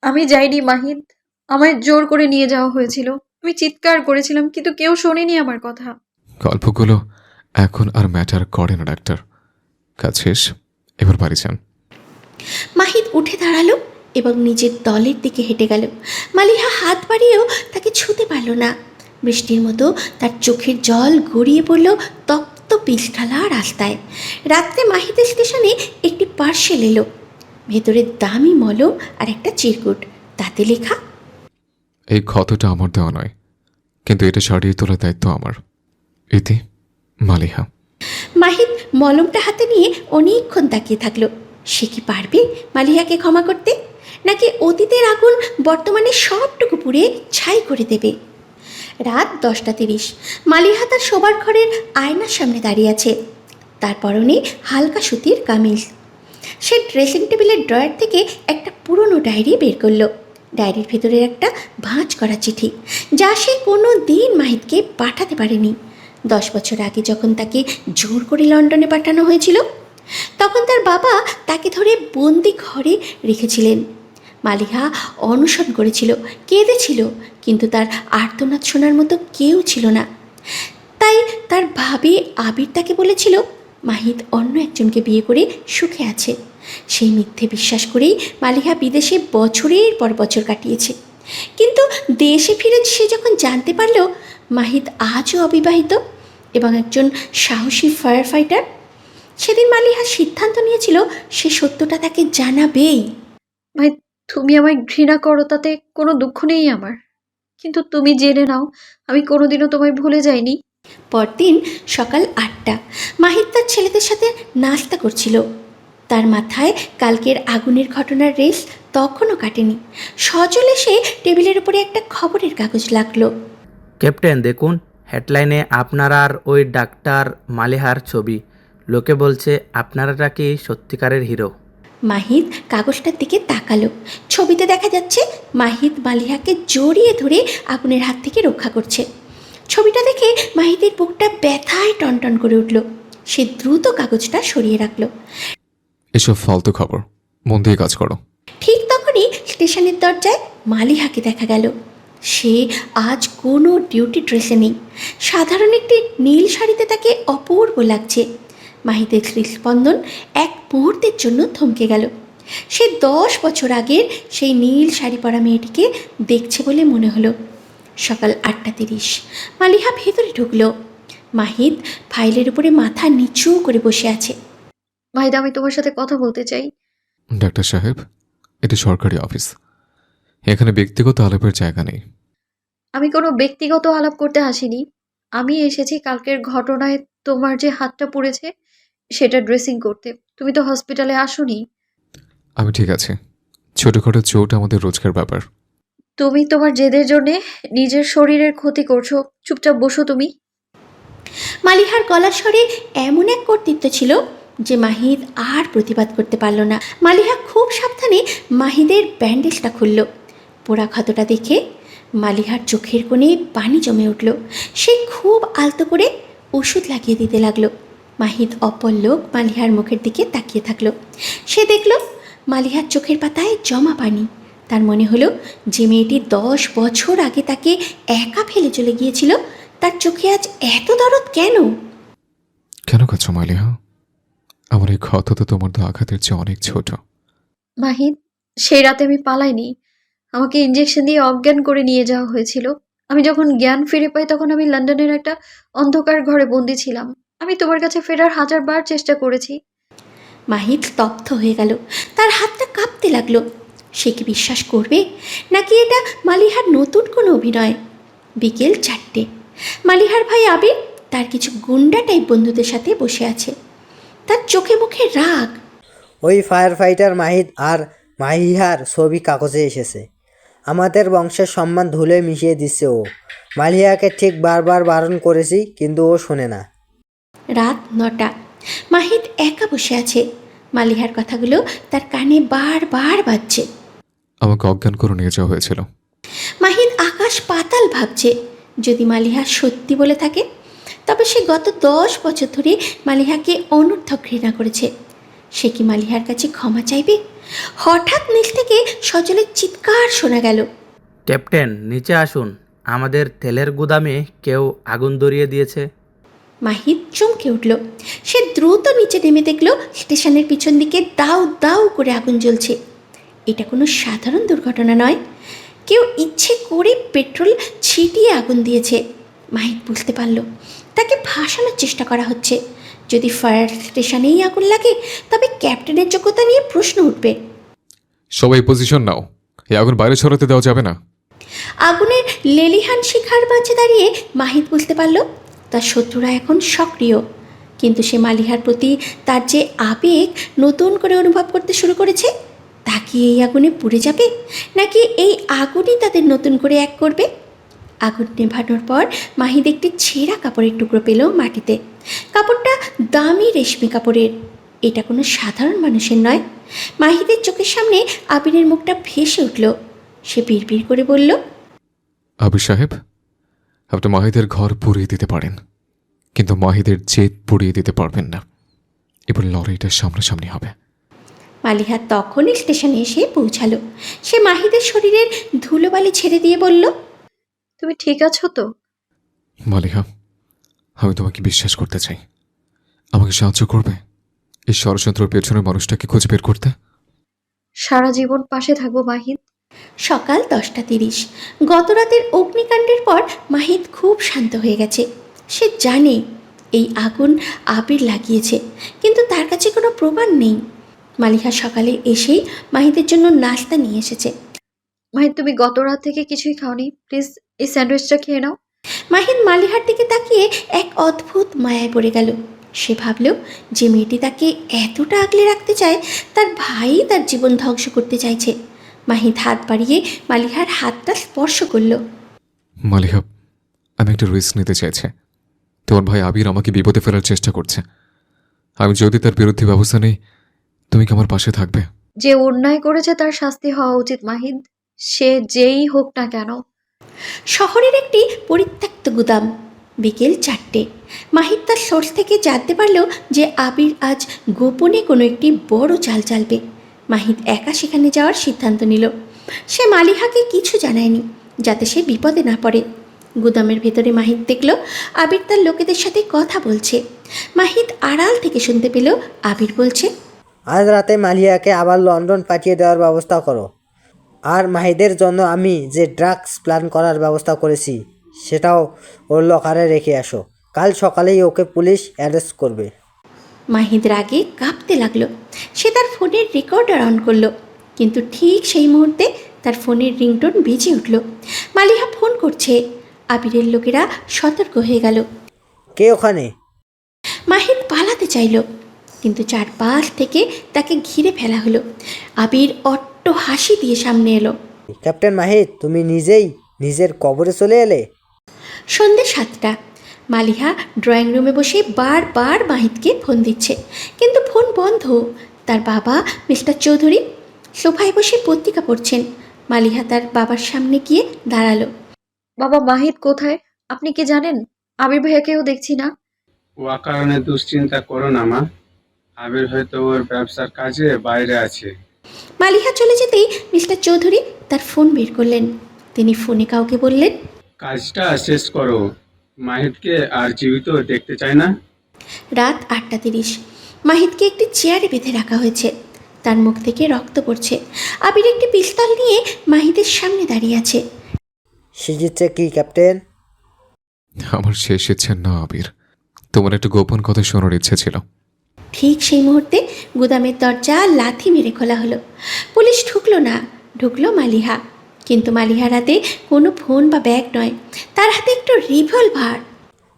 আমি যাইনি মাহিদ, আমায় জোর করে নিয়ে যাওয়া হয়েছিল। আমি চিৎকার করেছিলাম, কিন্তু কেউ শোনেনি আমার কথা। গল্পগুলো এখন আর ম্যাটার করে না ডাক্তার। কাজ শেষ, এবার বাড়ি যান। মাহিদ উঠে দাঁড়ালো এবং নিজের দলের দিকে হেঁটে গেল। মালিহা হাত বাড়িয়েও তাকে ছুঁতে পারল না। বৃষ্টির মতো তার চোখের জল গড়িয়ে পড়ল তপ্ত পিচঢালা রাস্তায়। রাত্রে মাহিদের স্টেশনে একটি পার্সেল এলো। ভেতরে দামি মলম আর একটা চিরকুট, তাতে লেখা, এই ক্ষতটা আমার দেওয়া নয়, কিন্তু এটা সারিয়ে তোলার দায়িত্ব আমার। ইতি, মালিহা। মাহিদ মলমটা হাতে নিয়ে অনেকক্ষণ তাকিয়ে থাকলো। সে কি পারবে মালিহাকে ক্ষমা করতে, নাকি অতীতের আগুন বর্তমানে সবটুকু পুড়ে ছাই করে দেবে? রাত 10:30। মালিহা তার শোবার ঘরের আয়নার সামনে দাঁড়িয়ে আছে। তার পরনে হালকা সুতির কামিজ। সে ড্রেসিং টেবিলের ড্রয়ার থেকে একটা পুরনো ডায়েরি বের করলো। ডায়েরির ভেতরে একটা ভাঁজ করা চিঠি, যা সে কোনো দিন মাহিদকে পাঠাতে পারেনি। 10 বছর আগে যখন তাকে জোর করে লন্ডনে পাঠানো হয়েছিল, তখন তার বাবা তাকে ধরে বন্দি ঘরে রেখেছিলেন। মালিহা অনশন করেছিল, কেঁদেছিল, কিন্তু তার আর্তনাদ শোনার মতো কেউ ছিল না। তাই তার ভাবি আবির তাকে বলেছিল মাহিদ অন্য একজনকে বিয়ে করে সুখে আছে। সেই মিথ্যে বিশ্বাস করেই মালিহা বিদেশে বছরের পর বছর কাটিয়েছে। কিন্তু দেশে ফিরে সে যখন জানতে পারল মাহিদ আজও অবিবাহিত এবং একজন সাহসী ফায়ার ফাইটার, সেদিন মালিহা সিদ্ধান্ত নিয়েছিল সে সত্যটা তাকে জানাবেই। মাহিদ, তুমি আমায় ঘৃণা করো, তাতে কোনো দুঃখ নেই আমার, কিন্তু তুমি জেনে নাও আমি কোনোদিনও তোমায় ভুলে যাইনি। পরদিন সকাল 8টা। মাহিদ তার ছেলেদের সাথে নাস্তা করছিল। তার মাথায় কালকের আগুনের ঘটনার রেশ তখনও কাটেনি। সজল এসে টেবিলের উপরে একটা খবরের কাগজ লাগলো। ক্যাপ্টেন দেখুন, হেডলাইনে আপনার আর ওই ডাক্তার মালিহার ছবি। লোকে বলছে আপনারা কি সত্যিকারের হিরো। মাহিদ কাগজটার দিকে তাকালো। ছবিতে দেখা যাচ্ছে মাহিদ মালিহাকে জড়িয়ে ধরে আগুনের হাত থেকে রক্ষা করছে। ছবিটা দেখে মাহিদের বুকটা ব্যথায় টনটন করে উঠল। সে দ্রুত কাগজটা সরিয়ে রাখলো। এসব ফালতু খবর, মন দিয়ে কাজ করো। ঠিক তখনই স্টেশনের দরজায় মালিহাকে দেখা গেল। সে আজ কোনো ডিউটি ড্রেসে নেই। সাধারণ একটি নীল শাড়িতে তাকে অপূর্ব লাগছে। মাহিদের হৃদস্পন্দন এক মুহূর্তের জন্য থমকে গেল। সে 10 বছর আগের সেই নীল শাড়ি পরা মেয়েটিকে দেখছে বলে মনে হলো। সকাল 8:30। মালিহা ভেতরে ঢুকলো। মাহিদ ফাইলের উপরে মাথা নিচু করে বসে আছে। মাহিদ, আমি তোমার সাথে কথা বলতে চাই। ডাক্তার সাহেব, এটি সরকারি অফিস, এখানে ব্যক্তিগত আলাপের জায়গা নেই। আমি কোনো ব্যক্তিগত আলাপ করতে আসিনি। আমি এসেছি কালকের ঘটনায় তোমার যে হাতটা পুড়েছে সেটা ড্রেসিং করতে। তুমি তো হসপিটালে আসোনি। আমি ঠিক আছে, ছোটখাটো চোট আমাদের রোজকার ব্যাপার। তুমি তোমার জেদের জন্যে নিজের শরীরের ক্ষতি করছো। চুপচাপ বসো তুমি। মালিহার গলার স্বরে এমন এক কর্তৃত্ব ছিল যে মাহিদ আর প্রতিবাদ করতে পারল না। মালিহা খুব সাবধানে মাহিদের ব্যান্ডেজটা খুলল। পোড়া ক্ষতটা দেখে মালিহার চোখের কোণে পানি জমে উঠল। সে খুব আলতো করে ওষুধ লাগিয়ে দিতে লাগলো। মাহিদ অপলক মালিহার মুখের দিকে তাকিয়ে থাকলো। সে দেখল মালিহার চোখের পাতায় জমা পানি। তার মনে হলো যে মেয়েটি 10 বছর আগে তাকে একা ফেলে চলে গিয়েছিল, তার চোখে আজ এত দরদ কেন? কেন কাছো মালিহা? আমার এই ক্ষত তো তোমার তো আঘাতের চেয়ে অনেক ছোট। মাহিদ, সেই রাতে আমি পালাইনি। আমাকে ইঞ্জেকশন দিয়ে অজ্ঞান করে নিয়ে যাওয়া হয়েছিল। আমি যখন জ্ঞান ফিরে পাই তখন আমি লন্ডনের একটা অন্ধকার ঘরে বন্দি ছিলাম। আমি তোমার কাছে ফেরার 1000 বার চেষ্টা করেছি। মাহিদ স্তব্ধ হয়ে গেল। তার হাতটা কাঁপতে লাগলো। সে কি বিশ্বাস করবে, নাকি এটা মালিহার নতুন কোনো অভিনয়? বিকেল 4টে। মালিহার ভাই আবির তার কিছু গুন্ডা টাইপ বন্ধুদের সাথে বসে আছে। তার চোখে মুখে রাগ। ওই ফায়ার ফাইটার মাহিদ আর মাহিহার ছবি কাগজে এসেছে। আমাদের বংশের সম্মান ধুলে মিশিয়ে দিচ্ছে ও। মালিহাকে ঠিক বারবার বারণ করেছি, কিন্তু ও শোনে না। রাত 9টা। মাহিদ একা বসে আছে। মালিহার কথাগুলো তার কানে বারবার বাজছে। আমাকে অজ্ঞান করে নিয়ে যাওয়া হয়েছিল। মাহিদ আকাশ পাতাল ভাবছে। যদি মালিহা সত্যি বলে থাকে, তবে সে গত 10 বছর ধরে মালিহাকে অনর্থক ঘৃণা করেছে। সে কি মালিহার কাছে ক্ষমা চাইবে? হঠাৎ নিচ থেকে সজলের চিৎকার শোনা গেল। ক্যাপ্টেন, নিচে আসুন, আমাদের তেলের গুদামে কেউ আগুন ধরিয়ে দিয়েছে। মাহিদ চমকে উঠল। সে দ্রুত নিচে নেমে দেখল স্টেশনের পিছন দিকে দাউ দাউ করে আগুন জ্বলছে। এটা কোনো সাধারণ দুর্ঘটনা নয়। কেউ ইচ্ছে করে পেট্রোল ছিটিয়ে আগুন দিয়েছে। মাহিদ বুঝতে পারল তাকে ভাসানোর চেষ্টা করা হচ্ছে। যদি ফায়ার স্টেশনেই আগুন লাগে, তবে ক্যাপ্টেনের যোগ্যতা নিয়ে প্রশ্ন উঠবে। সবাই পজিশন নাও, এই আগুন বাইরে ছড়াতে দেওয়া যাবে না। আগুনের লেলিহান শিখার মাঝে দাঁড়িয়ে মাহিদ বুঝতে পারল তার শত্রুরা এখন সক্রিয়। কিন্তু সে মালিহার প্রতি তার যে আবেগ নতুন করে অনুভব করতে শুরু করেছে, তা কি এই আগুনে পুড়ে যাবে, নাকি এই আগুনই তাদের নতুন করে এক করবে? আগুন নেভানোর পর মাহিদ একটি ছেঁড়া কাপড়ের টুকরো পেল মাটিতে। কাপড়টা দামি রেশমি কাপড়ের। এটা কোনো সাধারণ মানুষের নয়। মাহিদের চোখের সামনে আবিরের মুখটা ভেসে উঠল। সে বিড়বিড় করে বলল, আবির সাহেব, আপনি মাহিদের ঘর পুড়িয়ে দিতে পারেন, কিন্তু মাহিদের জেদ পুড়িয়ে দিতে পারবেন না। এবার লড়াইটা সামনাসামনি হবে। মালিহা তখনই স্টেশনে এসে পৌঁছালো। সে মাহিদের শরীরের ধুলোবালি ছেড়ে দিয়ে বলল, তুমি ঠিক আছো তো? মালিহা, আমি তোমাকে বিশ্বাস করতে চাই। আমাকে সাহায্য করবে এই ষড়যন্ত্রের পেছনের মানুষটাকে খুঁজে বের করতে? সারা জীবন পাশে থাকবো মাহিদ। সকাল 10টা 30। গত রাতের অগ্নিকাণ্ডের পর মাহিদ খুব শান্ত হয়ে গেছে। সে জানে এই আগুন আবির লাগিয়েছে, কিন্তু তার কাছে কোনো প্রমাণ নেই। মালিহা সকালে এসেই মাহিদের জন্য নাস্তা নিয়ে এসেছে। মাহিদ, তুমি গত রাত থেকে কিছুই খাওনি। প্লিজ এই স্যান্ডউইচটা খেয়ে নাও। মাহিদ মালিহার দিকে তাকিয়ে এক অদ্ভুত মায়ায় পড়ে গেল। সে ভাবল যে মেয়েটি তাকে এতটা আগলে রাখতে চায়, তার ভাই তার জীবন ধ্বংস করতে চাইছে। মাহিদ হাত বাড়িয়ে মালিহার হাতটা স্পর্শ করল। মালিহা, আমি একটা রিস্ক নিতে চাইছি। তোমার ভাই আবির আমাকে বিপদে ফেলার চেষ্টা করছে। আমি যদি তার বিরুদ্ধে ব্যবস্থা নেই, তুমি কি আমার পাশে থাকবে? যে অন্যায় করেছে তার শাস্তি হওয়া উচিত মাহিদ, সে যেই হোক না কেন। শহরের একটি পরিত্যক্ত গুদাম। বিকেল 4টে। মাহিদ তার সোর্স থেকে জানতে পারল যে আবির আজ গোপনে কোনো একটি বড় চাল চালবে। মাহিদ একা সেখানে যাওয়ার সিদ্ধান্ত নিল। সে মালিহাকে কিছু জানায়নি, যাতে সে বিপদে না পড়ে। গুদামের ভেতরে মাহিদ দেখল আবির তার লোকেদের সাথে কথা বলছে। মাহিদ আড়াল থেকে শুনতে পেল আবির বলছে, আজ রাতে মালিহাকে আবার লন্ডন পাঠিয়ে দেওয়ার ব্যবস্থা করো। আর মাহিদের জন্য আমি যে ড্রাগস প্ল্যান করার ব্যবস্থা করেছি, সেটাও ওর লকারে রেখে আসো। কাল সকালেই ওকে পুলিশ অ্যারেস্ট করবে। মাহিদ রাগে কাঁপতে লাগলো। সে তার ফোনের রেকর্ডার অন করলো, কিন্তু ঠিক সেই মুহূর্তে তার ফোনের রিংটোন বেজে উঠল। মালিহা ফোন করছে। আবিরের লোকেরা সতর্ক হয়ে গেল। কে ওখানে? মাহিদ পালাতে চাইল, কিন্তু চারপাশ থেকে তাকে ঘিরে ফেলা হলো। আবির অট্ট হাসি দিয়ে সামনে এলো। ক্যাপ্টেন মাহিদ, তুমি নিজেই নিজের কবরে চলে এলে। সন্ধ্যে 7টা। মালিহা ড্রয়িং রুমে বসে বারবার মাহিদকে ফোন দিচ্ছে, কিন্তু ফোন বন্ধ। তার বাবা মিস্টার চৌধুরী সোফায় বসে পত্রিকা পড়ছেন। মালিহা তার বাবার সামনে গিয়ে দাঁড়ালো। বাবা, মাহিদ কোথায়? আপনি কি জানেন? আবির ভাইয়াকেও দেখছি না। ও কারণে দুশ্চিন্তা করো না মা। আবির হয়তো ওর ব্যবসার কাজে বাইরে আছে। মালিহা চলে যেতেই মিস্টার চৌধুরী তার ফোন বের করলেন। তিনি ফোনে কাউকে বললেন, কাজটা শেষ করো, মাহিদকে আর জীবিত দেখতে চাই না। রাত 8:30। মাহিদকে একটি চেয়ারে বেঁধে রাখা হয়েছে। তার মুখ থেকে রক্ত পড়ছে। আবির একটি পিস্তল নিয়ে মাহিদের সামনে দাঁড়িয়ে আছে। সেজেছে কি ক্যাপ্টেন? আমার শেষ ইচ্ছে না আবির, তোমার একটা গোপন কথা শোনার ইচ্ছে ছিল। ঠিক সেই মুহূর্তে গুদামের দরজা লাথি মেরে খোলা হলো। পুলিশ ঢুকলো না, ঢুকলো মালিহা। কিন্তু মালিহার হাতে কোনো ফোন বা ব্যাগ নয়, তার হাতে একটু রিভলভার।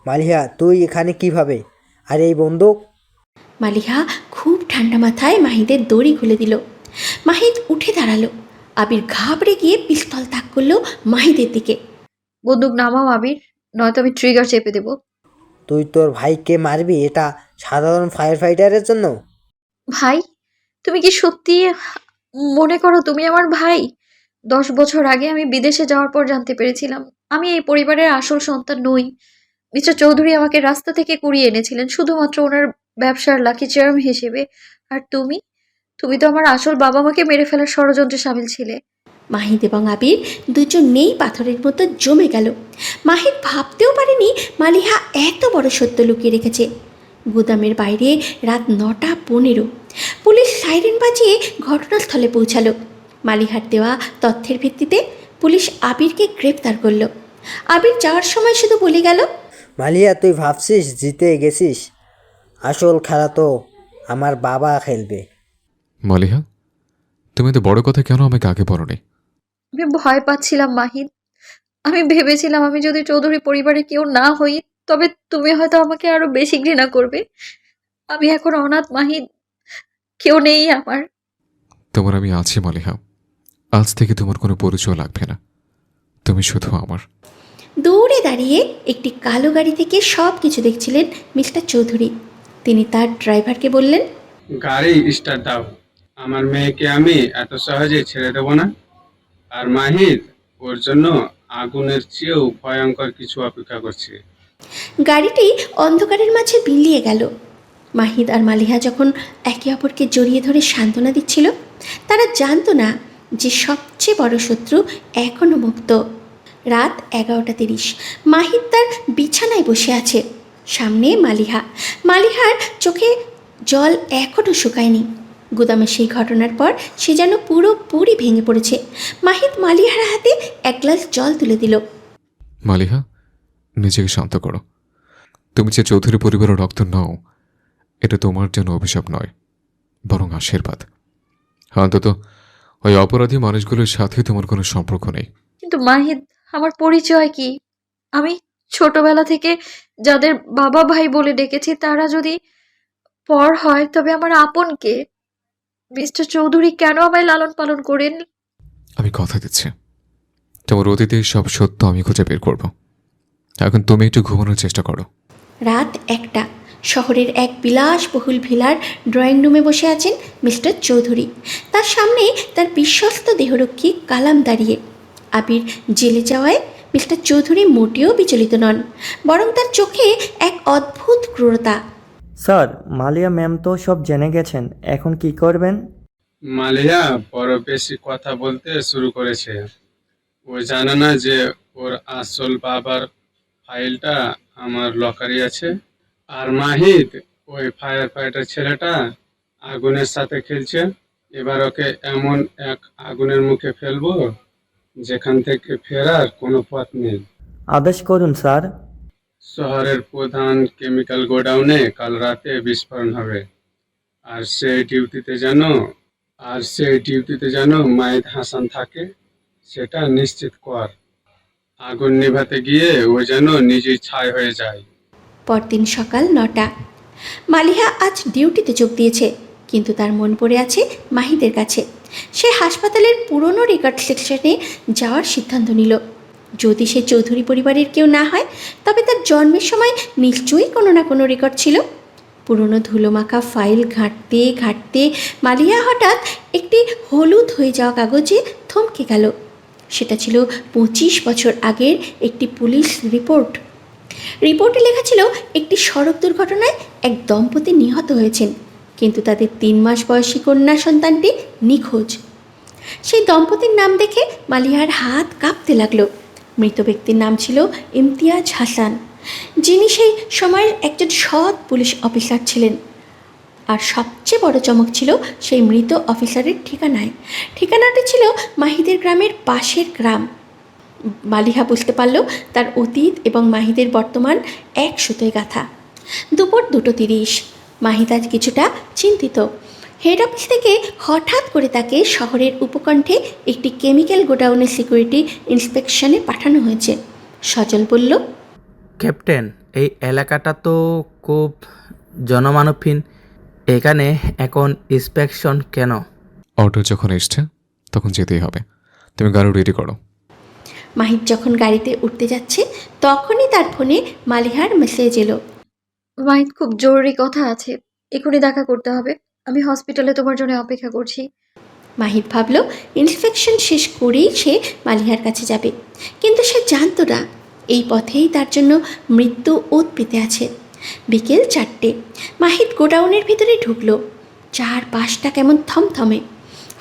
মালিহা, তুই এখানে কিভাবে? আর এই বন্দুক? মালিহা খুব ঠান্ডা মাথায় মাহিদের দড়ি খুলে দিল। মাহিদ উঠে দাঁড়ালো। আবির ঘাবড়ে গিয়ে পিস্তল তাক করলো মাহিদের দিকে। বন্দুক নামাও আবির, নয়তো আমি ট্রিগার চেপে দেব। তুই তোর ভাইকে মারবি? এটা সাধারণ ফায়ার ফাইটারের জন্য। ভাই, তুমি কি সত্যি মনে করো তুমি আমার ভাই? 10 বছর আগে আমি বিদেশে যাওয়ার পর জানতে পেরেছিলাম আমি এই পরিবারের আসল সন্তান নই। মিস্টার চৌধুরী আমাকে রাস্তা থেকে কুড়িয়ে এনেছিলেন শুধুমাত্র ওনার ব্যবসার লাকি চার্ম হিসেবে। আর তুমি তুমি তো আমার আসল বাবা মাকে মেরে ফেলার ষড়যন্ত্রে সামিল ছিলে। মাহিদ এবং আবির দুজনেই পাথরের মতো জমে গেল। মাহিদ ভাবতেও পারেনি মালিহা এত বড় সত্য লুকিয়ে রেখেছে। গুদামের বাইরে রাত 9:15। পুলিশ সাইরেন বাজিয়ে ঘটনাস্থলে পৌঁছালো। মালিহার দেওয়া তথ্যের ভিত্তিতে পুলিশ আবিরকে গ্রেপ্তার করলো। আবির যাওয়ার সময় শুধু বলে গেল, মালিহা, তুই ভাবছিস জিতে গেছিস? আসল খেলা তো আমার বাবা খেলবে। মালিহা, তুমি তো বড় কথা কেন আমাকে আগে বলোনি? আমি ভয় পাচ্ছিলাম মাহিদ। আমি ভেবেছিলাম আমি যদি চৌধুরী পরিবারে কেউ না হই তবে তুমি হয়তো আমাকে আরো বেশি ঘৃণা করবে। আমি এখন অনাথ মাহিদ, কেউ নেই আমার। তোমার আমি আছি মালিহা, আজ থেকে তোমার কোনো পরিচয় লাগবে না, তুমি শুধু আমার। দৌড়ে দাঁড়িয়ে একটি কালো গাড়ি থেকে সব কিছু দেখছিলেন মিস্টার চৌধুরী। তিনি তার ড্রাইভারকে বললেন, গাড়ি স্টার্ট দাও, আমার মেয়েকে আমি এত সহজে ছেড়ে দেব না। আর মাহিদ, ওর জন্য আগুনের চেয়েও ভয়ঙ্কর কিছু অপেক্ষা করছে। গাড়িটি অন্ধকারের মাঝে বিলিয়ে গেল। মাহিদ আর মালিহা যখন একে অপরকে জড়িয়ে ধরে সান্ত্বনা দিচ্ছিল, তারা জানতো না যে সবচেয়ে বড় শত্রু এখনও মুক্ত। রাত 11:30। মাহিদ তার বিছানায় বসে আছে, সামনে মালিহা। মালিহার চোখে জল এখনও শুকায়নি। গুদামে সেই ঘটনার পর সে যেন পুরোপুরি ভেঙে পড়েছে। মাহিদ মালিহার হাতে এক গ্লাস জল তুলে দিল। মালিহা, নিজেকে শান্ত করো। তুমি যে চৌধুরী পরিবারের রক্ত নও, এটা তোমার জন্য অভিশাপ নয়, বরং আশীর্বাদ। অন্তত ওই অপরাধী মানুষগুলোর সাথে তোমার কোনো সম্পর্ক নেই। কিন্তু মাহিদ, আমার পরিচয় কি? আমি ছোটবেলা থেকে যাদের বাবা ভাই বলে ডেকেছি তারা যদি পর হয় তবে আমার আপন কে? মিস্টার চৌধুরী কেন আমায় লালন পালন করেন? আমি কথা দিচ্ছি, তোমার অতীতের সব সত্য আমি খুঁজে বের করব। এখন তুমি একটু ঘুমানোর চেষ্টা করো। রাত 1টা। শহরের এক বিলাসবহুল ভিলার ড্রয়িং রুমে বসে আছেন মিস্টার চৌধুরী। তার সামনে তার বিশ্বস্ত দেহরক্ষী কালাম দাঁড়িয়ে। আবির জেলে যাওয়ায় মিস্টার চৌধুরী মোটেও বিচলিত নন, বরং তার চোখে এক অদ্ভুত ক্রূরতা। স্যার, মালিয়া ম্যাম তো সব জেনে গেছেন, এখন কি করবেন? মালিয়া বড় বেশি কথা বলতে শুরু করেছে। ও জানে না যে ওর আসল বাবার ফাইলটা আমার লকারে আছে। আর মাহিদ, ওই ফায়ার ফাইটার ছেলেটা আগুনের সাথে খেলছে। এবার ওকে এমন এক আগুনের মুখে ফেলবো যেখান থেকে ফেরার কোনো পথ নেই। আদেশ করুন স্যার। শহরের প্রধান কেমিক্যাল গোডাউনে কাল রাতে বিস্ফোরণ হবে। আর সেই ডিউটিতে যেন মাহিদ হাসান থাকে, সেটা নিশ্চিত কর। আগুন নেভাতে গিয়ে ও যেন নিজেই ছাই হয়ে যায়। পরদিন সকাল 9টা। মালিহা আজ ডিউটিতে যোগ দিয়েছে, কিন্তু তার মন পড়ে আছে মাহিদের কাছে। সে হাসপাতালের পুরনো রেকর্ড সেকশনে যাওয়ার সিদ্ধান্ত নিল। যদি সে চৌধুরী পরিবারের কেউ না হয়, তবে তার জন্মের সময় নিশ্চয়ই কোনো না কোনো রেকর্ড ছিল। পুরনো ধুলোমাখা ফাইল ঘাঁটতে ঘাঁটতে মালিহা হঠাৎ একটি হলুদ হয়ে যাওয়া কাগজে থমকে গেল। সেটা ছিল 25 বছর আগের একটি পুলিশ রিপোর্ট। রিপোর্টে লেখা ছিল একটি সড়ক দুর্ঘটনায় এক দম্পতি নিহত হয়েছেন, কিন্তু তাদের 3 মাস বয়সী কন্যা সন্তানটি নিখোঁজ। সেই দম্পতির নাম দেখে মালিহার হাত কাঁপতে লাগলো। মৃত ব্যক্তির নাম ছিল ইমতিয়াজ হাসান, যিনি সেই সময়ের একজন সৎ পুলিশ অফিসার ছিলেন। আর সবচেয়ে বড় চমক ছিল সেই মৃত অফিসারের ঠিকানাটি ছিল মাহিদের গ্রামের পাশের গ্রাম। মালিহা বুঝতে পারল তার অতীত এবং মাহিদের বর্তমান এক সুতোয় গাথা। দুপুর 2:30। মাহিদা কিছুটা চিন্তিত। হেড অফিস থেকে হঠাৎ করে তাকে শহরের উপকণ্ঠে একটি কেমিক্যাল গোডাউনের সিকিউরিটি ইন্সপেকশনে পাঠানো হয়েছে। সজল বলল, ক্যাপ্টেন, এই এলাকাটা তো খুব জনমানবহীন, এখানে এখন ইন্সপেকশন কেন? অর্ডার যখন এসছে তখন যেতেই হবে। তুমি গাড়ি রেডি করো। মাহিদ যখন গাড়িতে উঠতে যাচ্ছে তখনই তার ফোনে মালিহার মেসেজ এলো। মাহিদ, খুব জরুরি কথা আছে, এখনই দেখা করতে হবে। আমি হসপিটালে তোমার জন্য অপেক্ষা করছি। মাহিদ ভাবল ইন্সপেকশন শেষ করেই সে মালিহার কাছে যাবে, কিন্তু সে জানতো না এই পথেই তার জন্য মৃত্যু ওত পেতে আছে। বিকেল 4টে। মাহিদ গোডাউনের ভিতরে ঢুকলো। চারপাশটা কেমন থমথমে।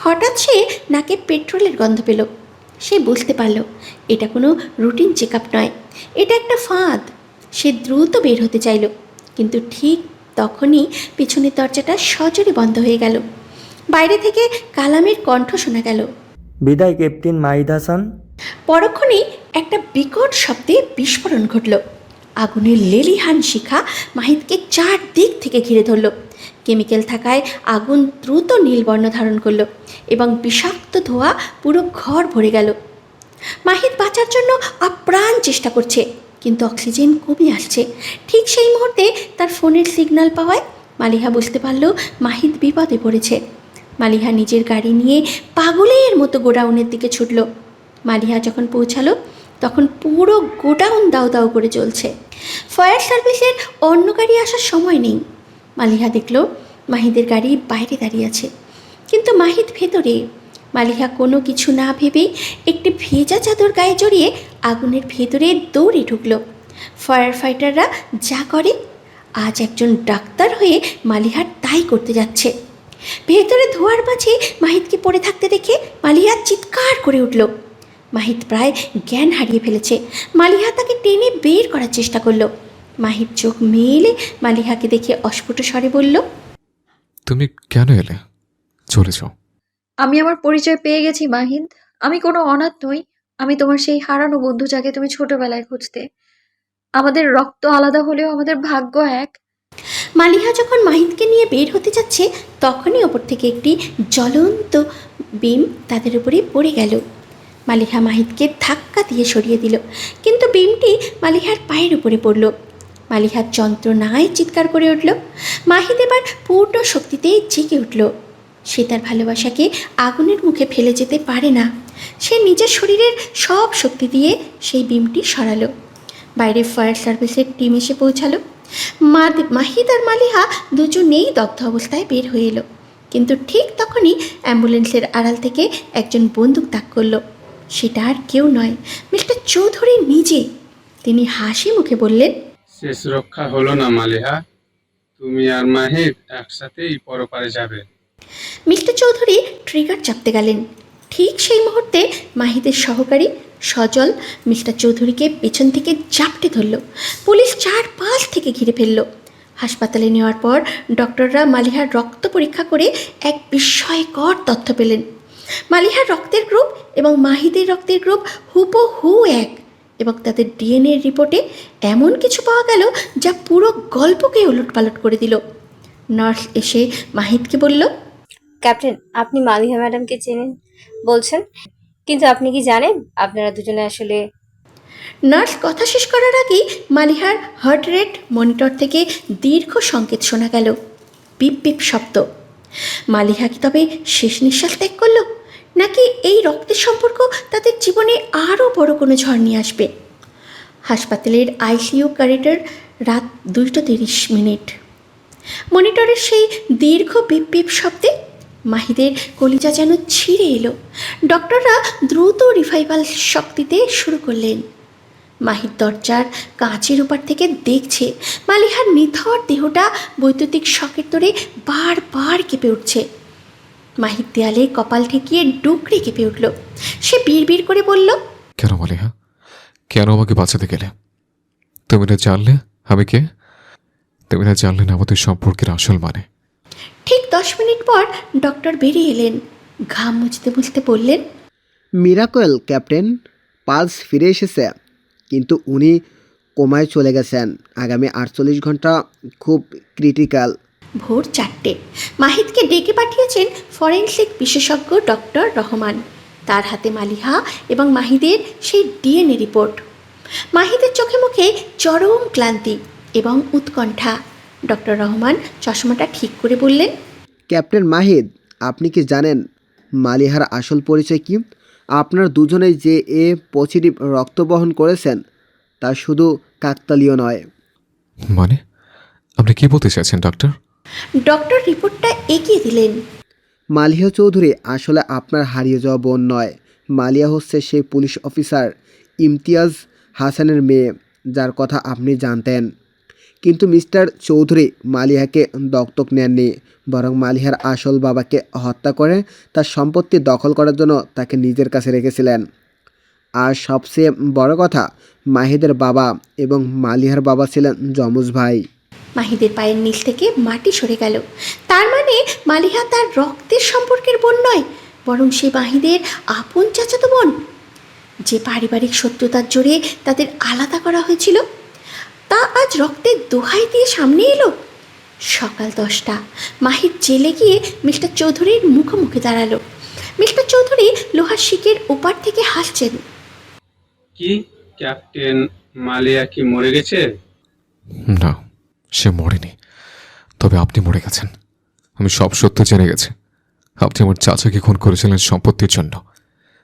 হঠাৎ সে নাকে পেট্রোলের গন্ধ পেল। সে বুঝতে পারল এটা কোনো রুটিন চেক আপ নয়, এটা একটা ফাঁদ। সে দ্রুত বের হতে চাইল, কিন্তু ঠিক তখনই পিছনের দরজাটা সজোরে বন্ধ হয়ে গেল। বাইরে থেকে কালামের কণ্ঠ শোনা গেল। বিদায় ক্যাপ্টেন মাহিদ হাসান। পরক্ষণেই একটা বিকট শব্দে বিস্ফোরণ ঘটল। আগুনের লেলিহান শিখা মাহিদকে চারদিক থেকে ঘিরে ধরল। কেমিক্যাল থাকায় আগুন দ্রুত নীলবর্ণ ধারণ করল এবং বিষাক্ত ধোঁয়া পুরো ঘর ভরে গেল। মাহিদ বাঁচার জন্য আপ্রাণ চেষ্টা করছে, কিন্তু অক্সিজেন কমে আসছে। ঠিক সেই মুহূর্তে তার ফোনের সিগন্যাল পাওয়ায় মালিহা বুঝতে পারল মাহিদ বিপদে পড়েছে। মালিহা নিজের গাড়ি নিয়ে পাগলের মতো গোডাউনের দিকে ছুটল। মালিহা যখন পৌঁছালো তখন পুরো গোডাউন দাউ দাউ করে চলছে। ফায়ার সার্ভিসের অন্য গাড়ি আসার সময় নেই। মালিহা দেখল মাহিদের গাড়ি বাইরে দাঁড়িয়ে আছে, কিন্তু মাহিদ ভেতরে। মালিহা কোনো কিছু না ভেবেই একটি ভেজা চাদর গায়ে জড়িয়ে আগুনের ভেতরে দৌড়ে ঢুকল। ফায়ার ফাইটাররা যা করে, আজ একজন ডাক্তার হয়ে মালিহার তাই করতে যাচ্ছে। ভেতরে ধোয়ার মাঝে মাহিদকে পড়ে থাকতে দেখে মালিহা চিৎকার করে উঠল। মাহিদ প্রায় জ্ঞান হারিয়ে ফেলেছে। মালিহা তাকে টেনে বের করার চেষ্টা করলো। মাহিদ চোখ মেলে মালিহাকে দেখে অস্ফুট স্বরে বলল, তুমি কেন এলে? চলে যাও। আমি আমার পরিচয় পেয়ে গেছি মাহিদ। আমি কোনো অনাথ নই। আমি তোমার সেই হারানো বন্ধু, যাকে তুমি ছোটবেলায় খুঁজতে। আমাদের রক্ত আলাদা হলেও আমাদের ভাগ্য এক। মালিহা যখন মাহিদকে নিয়ে বের হতে যাচ্ছে তখনই ওপর থেকে একটি জ্বলন্ত বিম তাদের উপরে পড়ে গেল। মালিহা মাহিদকে ধাক্কা দিয়ে সরিয়ে দিল, কিন্তু বিমটি মালিহার পায়ের উপরে পড়ল। মালিহার যন্ত্রণায় চিৎকার করে উঠল। মাহিদ এবার পূর্ণ শক্তিতে জেগে উঠল। সে তার ভালোবাসাকে আগুনের মুখে ফেলে যেতে পারে না। সে নিজের শরীরের সব শক্তি দিয়ে সেই বিমটি সরালো। বাইরে ফায়ার সার্ভিসের টিম এসে পৌঁছালো। মাহিদ আর মালিহা দুজনেই দগ্ধ অবস্থায় বের হয়ে এলো, কিন্তু ঠিক তখনই অ্যাম্বুলেন্সের আড়াল থেকে একজন বন্দুক তাক করলো। সেটা আর কেউ নয়, মিস্টার চৌধুরী নিজে। তিনি হাসি মুখে বললেন, শেষ রক্ষা হলো না মালিহা, তুমি আর মাহিদ একসাথেই পরপারে যাবে। মিস্টার চৌধুরী ট্রিগার চাপতে গেলেন। ঠিক সেই মুহূর্তে মাহিদের সহকারী সজল মিস্টার চৌধুরীকে পেছন থেকে জাপটে ধরল। পুলিশ চারপাশ থেকে ঘিরে ফেলল। হাসপাতালে নেওয়ার পর ডক্টররা মালিহার রক্ত পরীক্ষা করে এক বিস্ময়কর তথ্য পেলেন। মালিহার রক্তের গ্রুপ এবং মাহিদের রক্তের গ্রুপ হুবহু এক, এবং তাদের ডিএনএ রিপোর্টে এমন কিছু পাওয়া গেল যা পুরো গল্পকে ওলটপালট করে দিল। নার্স এসে মাহিদকে বলল, ক্যাপ্টেন, আপনি মালিহা ম্যাডামকে চেনেন বলছেন, কিন্তু আপনি কি জানেন আপনারা দুজনে আসলে? নার্স কথা শেষ করার আগেই মালিহার হার্ট রেট মনিটর থেকে দীর্ঘ সংকেত শোনা গেল, পিপ পিপ শব্দ। মালিহা কি তবে শেষ নিঃশ্বাস ত্যাগ করলো, নাকি এই রক্তের সম্পর্ক তাদের জীবনে আরও বড় কোনো ঝড় নিয়ে আসবে? হাসপাতালের আইসিইউ করিডর, রাত 2:30। মনিটরের সেই দীর্ঘ পিপ পিপ শব্দে মাহিদের কলিজা যেন ছিঁড়ে এলো। ডক্টররা দ্রুত রিভাইভাল শক্তিতে শুরু করলেন। মাহির দরজার কাঁচের ওপার থেকে দেখছে মালিহার নিথর দেহটা বৈদ্যুতিক শকের তোড়ে বারবার কেঁপে উঠছে। মাহির দেয়ালে কপাল ঠেকিয়ে ডুকরে কেঁপে উঠল। সে বিড়বিড় করে বলল, কেন মালিহা, কেন আমাকে বাঁচাতে গেলে? তুমি না জানলে আমি কে? তুমি না জানলে না আমাদের সম্পর্কের আসল মানে? ঠিক 10 মিনিট পর ডক্টর বেরিয়ে এলেন। ঘাম মুছতে মুছতে বললেন, মিরাকল ক্যাপ্টেন, পালস ফিরে এসেছে, কিন্তু উনি কোমায় চলে গেছেন। আগামী 48 ঘন্টা খুব ক্রিটিক্যাল। ভোর 4টে। মাহিদকে ডেকে পাঠিয়েছেন ফরেনসিক বিশেষজ্ঞ ডক্টর রহমান। তার হাতে মালিহা এবং মাহিদের সেই ডিএনএ রিপোর্ট। মাহিদের চোখে মুখে চরম ক্লান্তি এবং উৎকণ্ঠা। ডক্টর রহমান চশমাটা ঠিক করে বললেন, ক্যাপ্টেন মাহিদ, আপনি কি জানেন মালিহার আসল পরিচয় কি? আপনার দুজনেই যে পজিটিভ রক্ত বহন করেছেন তা শুধু কাকতালীয় নয়। মানে আপনি কি বলতে চাইছেন ডাক্তার? ডক্টর রিপোর্টটা এগিয়ে দিলেন। মালিহা চৌধুরী আসলে আপনার হারিয়ে যাওয়া বোন নয়। মালিয়া হচ্ছে সেই পুলিশ অফিসার ইমতিয়াজ হাসানের মেয়ে, যার কথা আপনি জানতেন। কিন্তু মিস্টার চৌধুরী মালিহাকে দত্তক নেননি, বরং মালিহার আসল বাবাকে হত্যা করে তার সম্পত্তি দখল করার জন্য তাকে নিজের কাছে রেখেছিলেন। আর সবচেয়ে বড় কথা, মাহিদের বাবা এবং মালিহার বাবা ছিলেন যমজ ভাই। মাহিদের পায়ের নিচ থেকে মাটি সরে গেল। তার মানে মালিহা তার রক্তের সম্পর্কের বোন নয়, বরং সে মাহিদের আপন চাচাতো বোন। যে পারিবারিক শত্রুতার জোরে তাদের আলাদা করা হয়েছিল, তা আজ রক্তের দোহাই দিয়ে সামনে এলো। সকাল 10টা। মাহিদ জেলে গিয়ে মিস্টার চৌধুরীর মুখোমুখি দাঁড়ালো। মিস্টার চৌধুরী লোহার শিকের ওপার থেকে হাসছেন। কি ক্যাপ্টেন, মালিয়া কি মরে গেছে? না, সে মরেনি, তবে আপনি মরে গেছেন। আমি সব সত্য জেনে গেছি। আপনি আমার চাচাকে খুন করেছিলেন সম্পত্তির জন্য,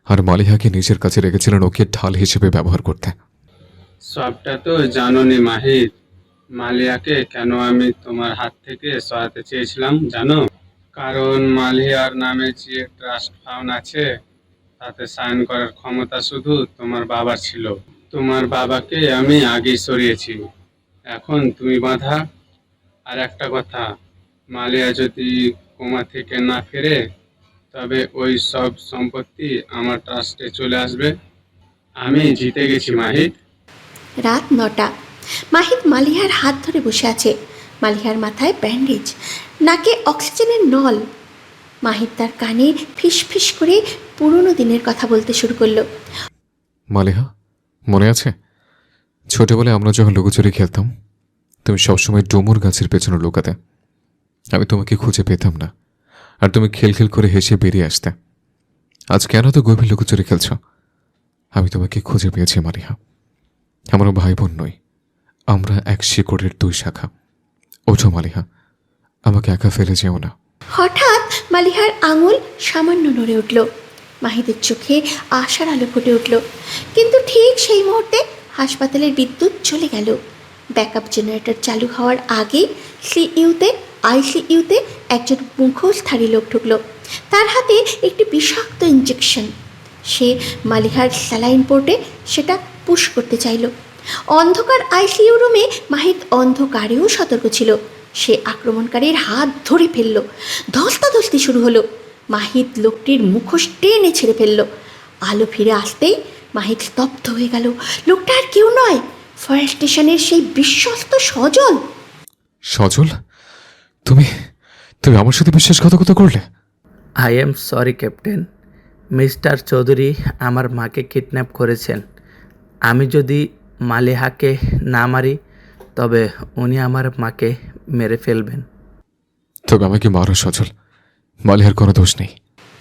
আর মালিহাকে নিজের কাছে রেখেছিলেন ওকে ঢাল হিসেবে ব্যবহার করতে। সবটা তো জানোনি মাহিদ। মালিয়াকে কেন আমি তোমার হাত থেকে সরাতে চেয়েছিলাম জানো? কারণ মালিয়ার নামে যে ট্রাস্ট ফান্ড আছে তাতে সাইন করার ক্ষমতা শুধু তোমার বাবার ছিল। তোমার বাবাকে আমি আগেই সরিয়েছি, এখন তুমি বাঁধা। আর একটা কথা, মালিয়া যদি কোমা থেকে না ফেরে তবে ওই সব সম্পত্তি আমার ট্রাস্টে চলে আসবে। আমি জিতে গেছি মাহিদ। রাত 9টা। মাহিদ মালিহার হাত ধরে বসে আছে। মালিহার মাথায় ব্যান্ডেজ, নাকে অক্সিজেনের নল। মাহিদ তার কানে ফিস ফিস করে পুরনো দিনের কথা বলতে শুরু করলো। মালিহা, মনে আছে ছোটবেলায় আমরা যখন লুকোচুরি খেলতাম, তুমি সবসময় ডুমুর গাছের পেছনে লুকাতে। আমি তোমাকে খুঁজে পেতাম না, আর তুমি খেল করে হেসে বেরিয়ে আসতে। আজ কেন তো গভীর লুকোচুরি খেলছ? আমি তোমাকে খুঁজে পেয়েছি মালিহা। আমরা ভাই বোন নই, আমরা এক শিকড়ের 2 শাখা। ওঠো মালিহা, আমাকে একা ফেলে যেও না। হঠাৎ মালিহার আঙুল সামান্য নড়ে উঠল। মাহিদের চোখে আশার আলো ফুটে উঠল। কিন্তু ঠিক সেই মুহূর্তে হাসপাতালের বিদ্যুৎ চলে গেল। ব্যাকআপ জেনারেটর চালু হওয়ার আগেই আইসিইউতে একজন মুখোশধারী লোক ঢুকলো। তার হাতে একটি বিষাক্ত ইঞ্জেকশন। সে মালিহার স্যালাইন পোর্টে সেটা পুশ করতে চাইল। অন্ধকার আইসিইউ রুমে মাহিদ অন্ধকারেও সতর্ক ছিল। সে আক্রমণকারীর হাত ধরে ফেলল। ধস্তাধস্তি শুরু হলো। মাহিদ লোকটির মুখোশ টেনে ছেড়ে ফেলল। আলো ফিরে আসতেই মাহিদ স্তব্ধ হয়ে গেল। লোকটা আর কেউ নয়, ফায়ার স্টেশনের সেই বিশ্বস্ত সজল। সজল, তুমি তুমি আমার সাথে বিশ্বাসঘাতকতা করলে? I am sorry captain. Mister Chowdhury আমার মাকে কিডন্যাপ করেছেন। আমি যদি মালিহাকে না মারি তবে উনি আমার মাকে মেরে ফেলবেন। তবে আমাকে মারো সজল, মালিহার কোনো দোষ নেই।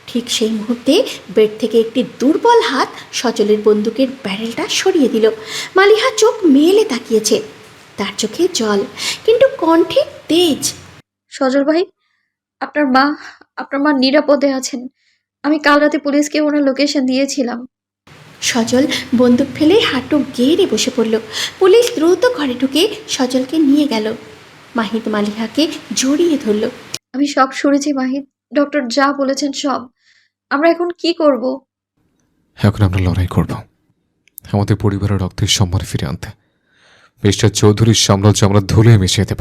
ঠিক সেই মুহূর্তে বেড থেকে একটি দুর্বল হাত সজলের বন্দুকের ব্যারেলটা সরিয়ে দিল। মালিহা চোখ মেলে তাকিয়েছে। তার চোখে জল, কিন্তু কণ্ঠে তেজ। সজল ভাই, আপনার মা নিরাপদে আছেন। আমি কাল রাতে পুলিশকে ওনার লোকেশন দিয়েছিলাম। সজল বন্দুক ফেলে হাঁটু গেড়ে বসে পড়ল। পুলিশ দ্রুত ঘরে ঢুকে সজলকে নিয়ে গেল। মাহিদ মালিহাকে জড়িয়ে ধরল। আমি সব শুনেছি মাহিদ, ডক্টর যা বলেছেন সব। আমরা এখন কি করব? এখন আমরা লড়াই করব। আমাদের পরিবারের রক্তের সম্মান ফিরে আনতে। মিস্টার চৌধুরীর সাম্রাজ্য আমরা ধুলে মিশিয়ে দেব।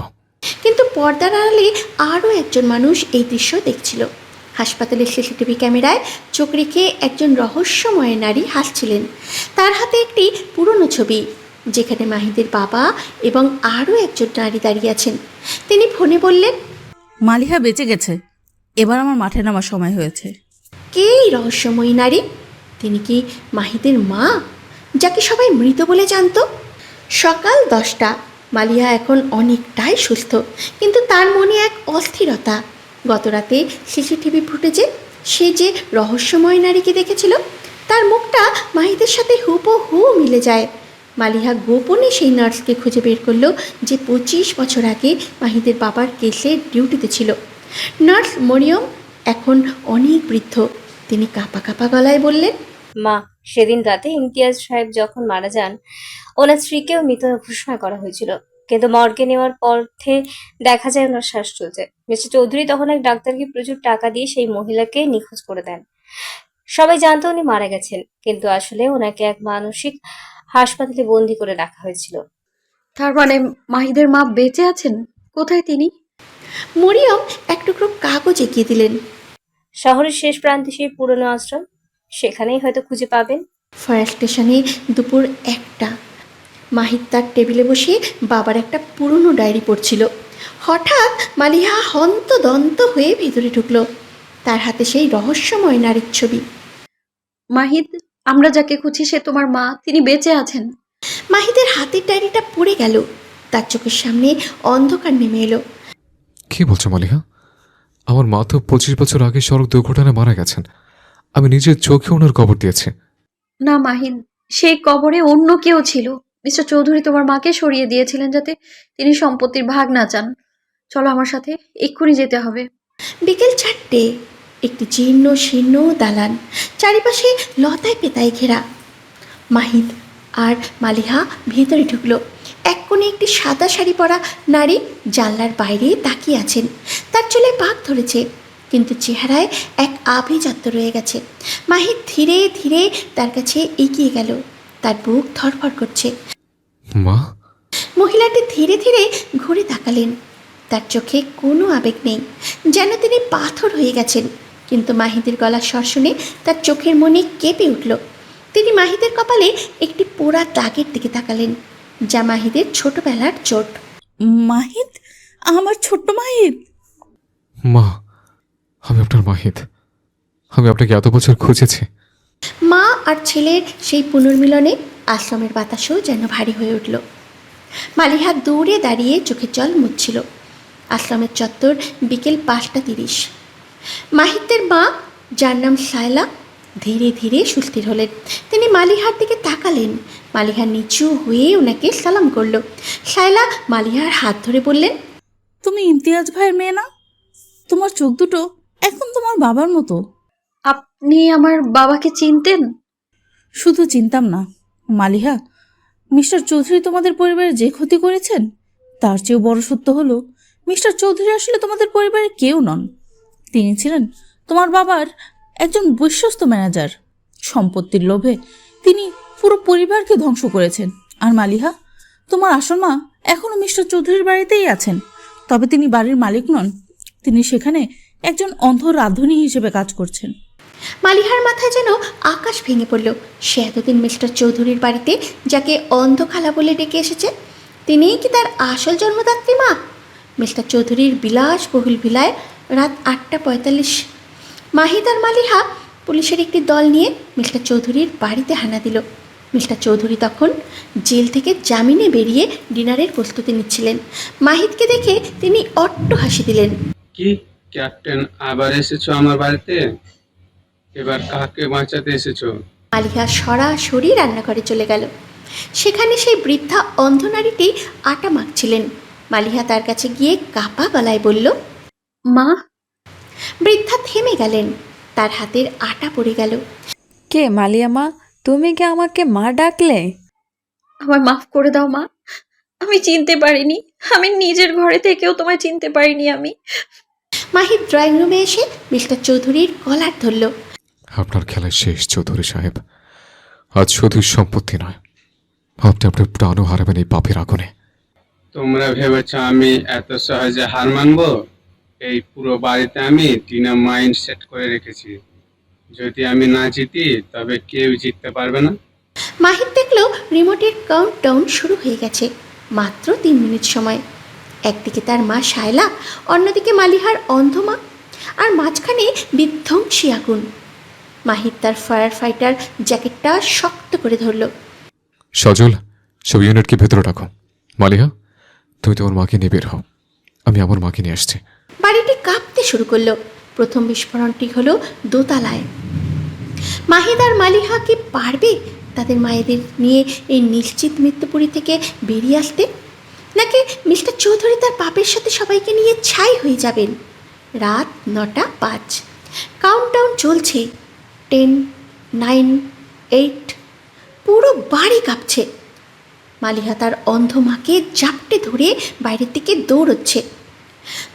কিন্তু পর্দার আড়ালে আরও একজন মানুষ এই দৃশ্য দেখছিল। হাসপাতালের সিসিটিভি ক্যামেরায় চোখ রেখে একজন রহস্যময় নারী হাসছিলেন। তার হাতে একটি পুরনো ছবি, যেখানে মাহিদের বাবা এবং আরও একজন নারী দাঁড়িয়ে আছেন। তিনি ফোনে বললেন, মালিহা বেঁচে গেছে, এবার আমার মাঠে নামার সময় হয়েছে। কে এই রহস্যময়ী নারী? তিনি কি মাহিদের মা, যাকে সবাই মৃত বলে জানত? সকাল 10টা। মালিহা এখন অনেকটাই সুস্থ, কিন্তু তার মনে এক অস্থিরতা। গতরাতে সিসিটিভি ফুটেজে সে যে রহস্যময় নারীকে দেখেছিল, তার মুখটা মাহিদের সাথে হুবহু মিলে যায়। মালিহা গোপনে সেই নার্সকে খুঁজে বের করলো, যে 25 বছর আগে মাহিদের বাবার কেসে ডিউটিতে ছিল। নার্স মরিয়ম এখন অনেক বৃদ্ধ। তিনি কাঁপা কাঁপা গলায় বললেন, মা, সেদিন রাতে ইমতিয়াজ সাহেব যখন মারা যান, ওনার স্ত্রীকেও মৃত ঘোষণা করা হয়েছিল, কিন্তু মর্গে নেওয়ার পথে দেখা যায় ওনার শ্বাস চলছে। মিস্টার চৌধুরী তখন এক ডাক্তারকে প্রচুর টাকা দিয়ে সেই মহিলাকে নিখোঁজ করে দেন। সবাই জানতো উনি মারা গেছেন, কিন্তু আসলে ওনাকে এক মানসিক হাসপাতালে বন্দি করে রাখা হয়েছিল। তার মানে মাহিদের মা বেঁচে আছেন? কোথায় তিনি? মরিয়ম এক টুকরো কাগজ এগিয়ে দিলেন। শহরের শেষ প্রান্তে সেই পুরনো আশ্রম, সেখানেই হয়তো খুঁজে পাবেন। ফায়ার স্টেশনে দুপুর 1টা। মাহিদ তার টেবিলে বসে বাবার একটা পুরনো ডায়েরি পড়ছিল। হঠাৎ মালিহা হন্তদন্ত হয়ে ভেতরে ঢুকলো। তার হাতে সেই রহস্যময় নারীর ছবি। মাহিদ, আমরা যাকে খুঁজি সে তোমার মা, তিনি বেঁচে আছেন। মাহিদের হাতের ডায়েরিটা পড়ে গেল। তার চোখের সামনে অন্ধকার নেমে এলো। কি বলছো মালিহা? আমার মা তো 25 বছর আগে সড়ক দুর্ঘটনায় মারা গেছেন। আমি নিজের চোখে ওনার কবর দিয়েছি। না মাহিদ, সেই কবরে অন্য কেউ ছিল। মিস্টার চৌধুরী তোমার মাকে সরিয়ে দিয়েছিলেন যাতে তিনি সম্পত্তির ভাগ না চান। চলো আমার সাথে, এক্ষুনি যেতে হবে। বিকেল 4টে। একটি জীর্ণ শীর্ণ দালান, চারিপাশে লতায় পেতায় ঘেরা। মাহিদ আর মালিহা ভেতরে ঢুকলো। এক কোণে একটি সাদা শাড়ি পরা নারী জানলার বাইরে তাকিয়ে আছেন। তার চুলে পাক ধরেছে, কিন্তু চেহারায় এক আভিজাত্য রয়ে গেছে। মাহিদ ধীরে ধীরে তার কাছে এগিয়ে গেল। তার বুক ধড়ফড় করছে। মা? মহিলাটি ধীরে ধীরে ঘুরে তাকালেন। তার চোখে কোনো আবেগ নেই, যেন তিনি পাথর হয়ে গেছেন। কিন্তু মাহিদের গলার স্বর শুনে তার চোখের মনে কেঁপে উঠল। তিনি মাহিদের কপালে একটি পোড়া দাগের দিকে তাকালেন, যা মাহিদের ছোটবেলার চোট। মাহিদ, আমার ছোট্ট মাহিদ। মা, আমি আপনার মাহিদ। আমি আপনাকে এত বছর খুঁজেছি। মা আর ছেলের সেই পুনর্মিলনে আশ্রমের বাতাসও যেন ভারী হয়ে উঠল। মালিহা দূরে দাঁড়িয়ে চোখের জল মুছছিল। আশ্রমের চত্বর, বিকেল 5টা 30। মাহিদের মা, যার নাম সায়লা, ধীরে ধীরে সুস্থির হলেন। তিনি মালিহার দিকে তাকালেন। মালিহা নিচু হয়ে ওনাকে সালাম করল। সায়লা মালিহার হাত ধরে বললেন, তুমি ইমতিয়াজ ভাইয়ের মেয়ে না? তোমার চোখ দুটো এখন তোমার বাবার মতো। আপনি আমার বাবাকে চিনতেন? শুধু চিনতাম না মালিহা, মিস্টার চৌধুরী তোমাদের পরিবারে যে ক্ষতি করেছেন, তার চেয়েও বড় সত্য হলো মিস্টার চৌধুরী আসলে তোমাদের পরিবারের কেউ নন। তিনি ছিলেন তোমার বাবার একজন বিশ্বস্ত ম্যানেজার। সম্পত্তির লোভে তিনি পুরো পরিবারকে ধ্বংস করেছেন। আর মালিহা, তোমার আসল মা এখনও মিস্টার চৌধুরীর বাড়িতেই আছেন, তবে তিনি বাড়ির মালিক নন। তিনি সেখানে একজন অন্ধ রাঁধুনি হিসেবে কাজ করছেন। মালিহার মাথায় যেন আকাশ ভেঙে পড়ল। সে এতদিন মিস্টার চৌধুরীর বাড়িতে যাকে অন্ধখালা বলে ডেকে এসেছে, তিনিই কি তার আসল জন্মদাত্রী মা? মিস্টার চৌধুরীর বিলাসবহুল ভিলায় রাত 8টা 45। মাহিদ আর মালিহা পুলিশের একটি দল নিয়ে মিস্টার চৌধুরীর বাড়িতে হানা দিল। মিস্টার চৌধুরী তখন জেল থেকে জামিনে বেরিয়ে ডিনারের প্রস্তুতি নিচ্ছিলেন। মাহিদকে দেখে তিনি অট্ট হাসি দিলেন। কি ক্যাপ্টেন, আবার এসেছো আমার বাড়িতে? এবার কাকে বাঁচাতে এসেছো? মালিহা সরাসরি রান্নাঘরে চলে গেল। সেখানে সেই বৃদ্ধা অন্ধ নারীটি আটা মাখছিলেন। মালিহা তার কাছে গিয়ে কাঁপা গলায় বলল, মা? বৃদ্ধা থেমে গেলেন। তার হাতের আটা পড়ে গেল। কে মালিয়া মা? তুমি কি আমাকে মা ডাকলে? আমায় মাফ করে দাও মা, আমি চিনতে পারিনি। আমি নিজের ঘরে থেকেও তোমায় চিনতে পারিনি আমি। মাহিদ ড্রয়িং রুমে এসে মিস্টার চৌধুরীর কলার ধরল। আপনার খেলা শেষ চৌধুরী সাহেব। আজ শুধু সম্পত্তি নয়, আপনি আপনার প্রাণও হারাবেন এই পাপের আগুনে। তোমরা ভেবেছ আমি এত সহজে হার মানবো? এই পুরো বাড়িতে আমি ডিনামাইট সেট করে রেখেছি। যদি আমি না জিতি তবে কেউ জিততে পারবে না। মাহিদ দেখলো রিমোটের কাউন্টডাউন শুরু হয়ে গেছে। মাত্র 3 মিনিট সময়। একদিকে তার মা শায়লা, অন্যদিকে মালিহার অন্ধ মা, আর মাঝখানে বিধ্বংসী আগুন। মাহিদ তার ফায়ার ফাইটার জ্যাকেটটা শক্ত করে ধরল। সজল, সব ইউনিটকে ভেতরে রাখো। মালিহা, তুমি তোমার মাকে নিয়ে বের হও, আমি আমার মাকে নিয়ে আসছি। বাড়িটি কাঁপতে শুরু করলো। প্রথম বিস্ফোরণটি হলো দোতলায়। মাহিদ আর মালিহা কি পারবে তাদের মায়েদের নিয়ে এই নিশ্চিত মৃত্যুপুরী থেকে বেরিয়ে আসতে, নাকি মিস্টার চৌধুরী তার পাপের সাথে সবাইকে নিয়ে ছাই হয়ে যাবেন? রাত 9:05। কাউন্টডাউন চলছে। 10, 9, 8। পুরো বাড়ি কাঁপছে। মালিহা তার অন্ধ মাকে জাপটে ধরে বাইরের দিকে দৌড়চ্ছে।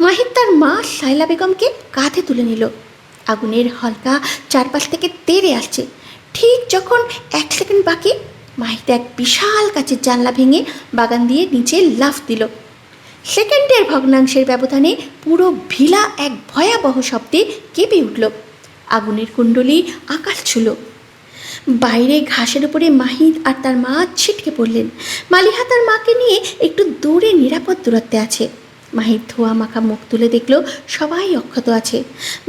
মাহিদ তার মা শায়লা বেগমকে কাঁধে তুলে নিল। আগুনের হালকা চারপাশ থেকে তেড়ে আসছে। ঠিক যখন 1 সেকেন্ড বাকি, মাহিদ এক বিশাল কাচের জানলা ভেঙে বাগান দিয়ে নিচে লাফ দিল। সেকেন্ডের ভগ্নাংশের ব্যবধানে পুরো ভিলা এক ভয়াবহ শব্দে কেঁপে উঠল। আগুনের কুণ্ডলী আকাশ ছুঁল। বাইরে ঘাসের উপরে মাহিদ আর তার মা ছিটকে পড়লেন। মালিহা তার মাকে নিয়ে একটু দূরে নিরাপদ দূরত্বে আছে। মাহিদ ধোয়া মাখা মুখ তুলে দেখল সবাই অক্ষত আছে।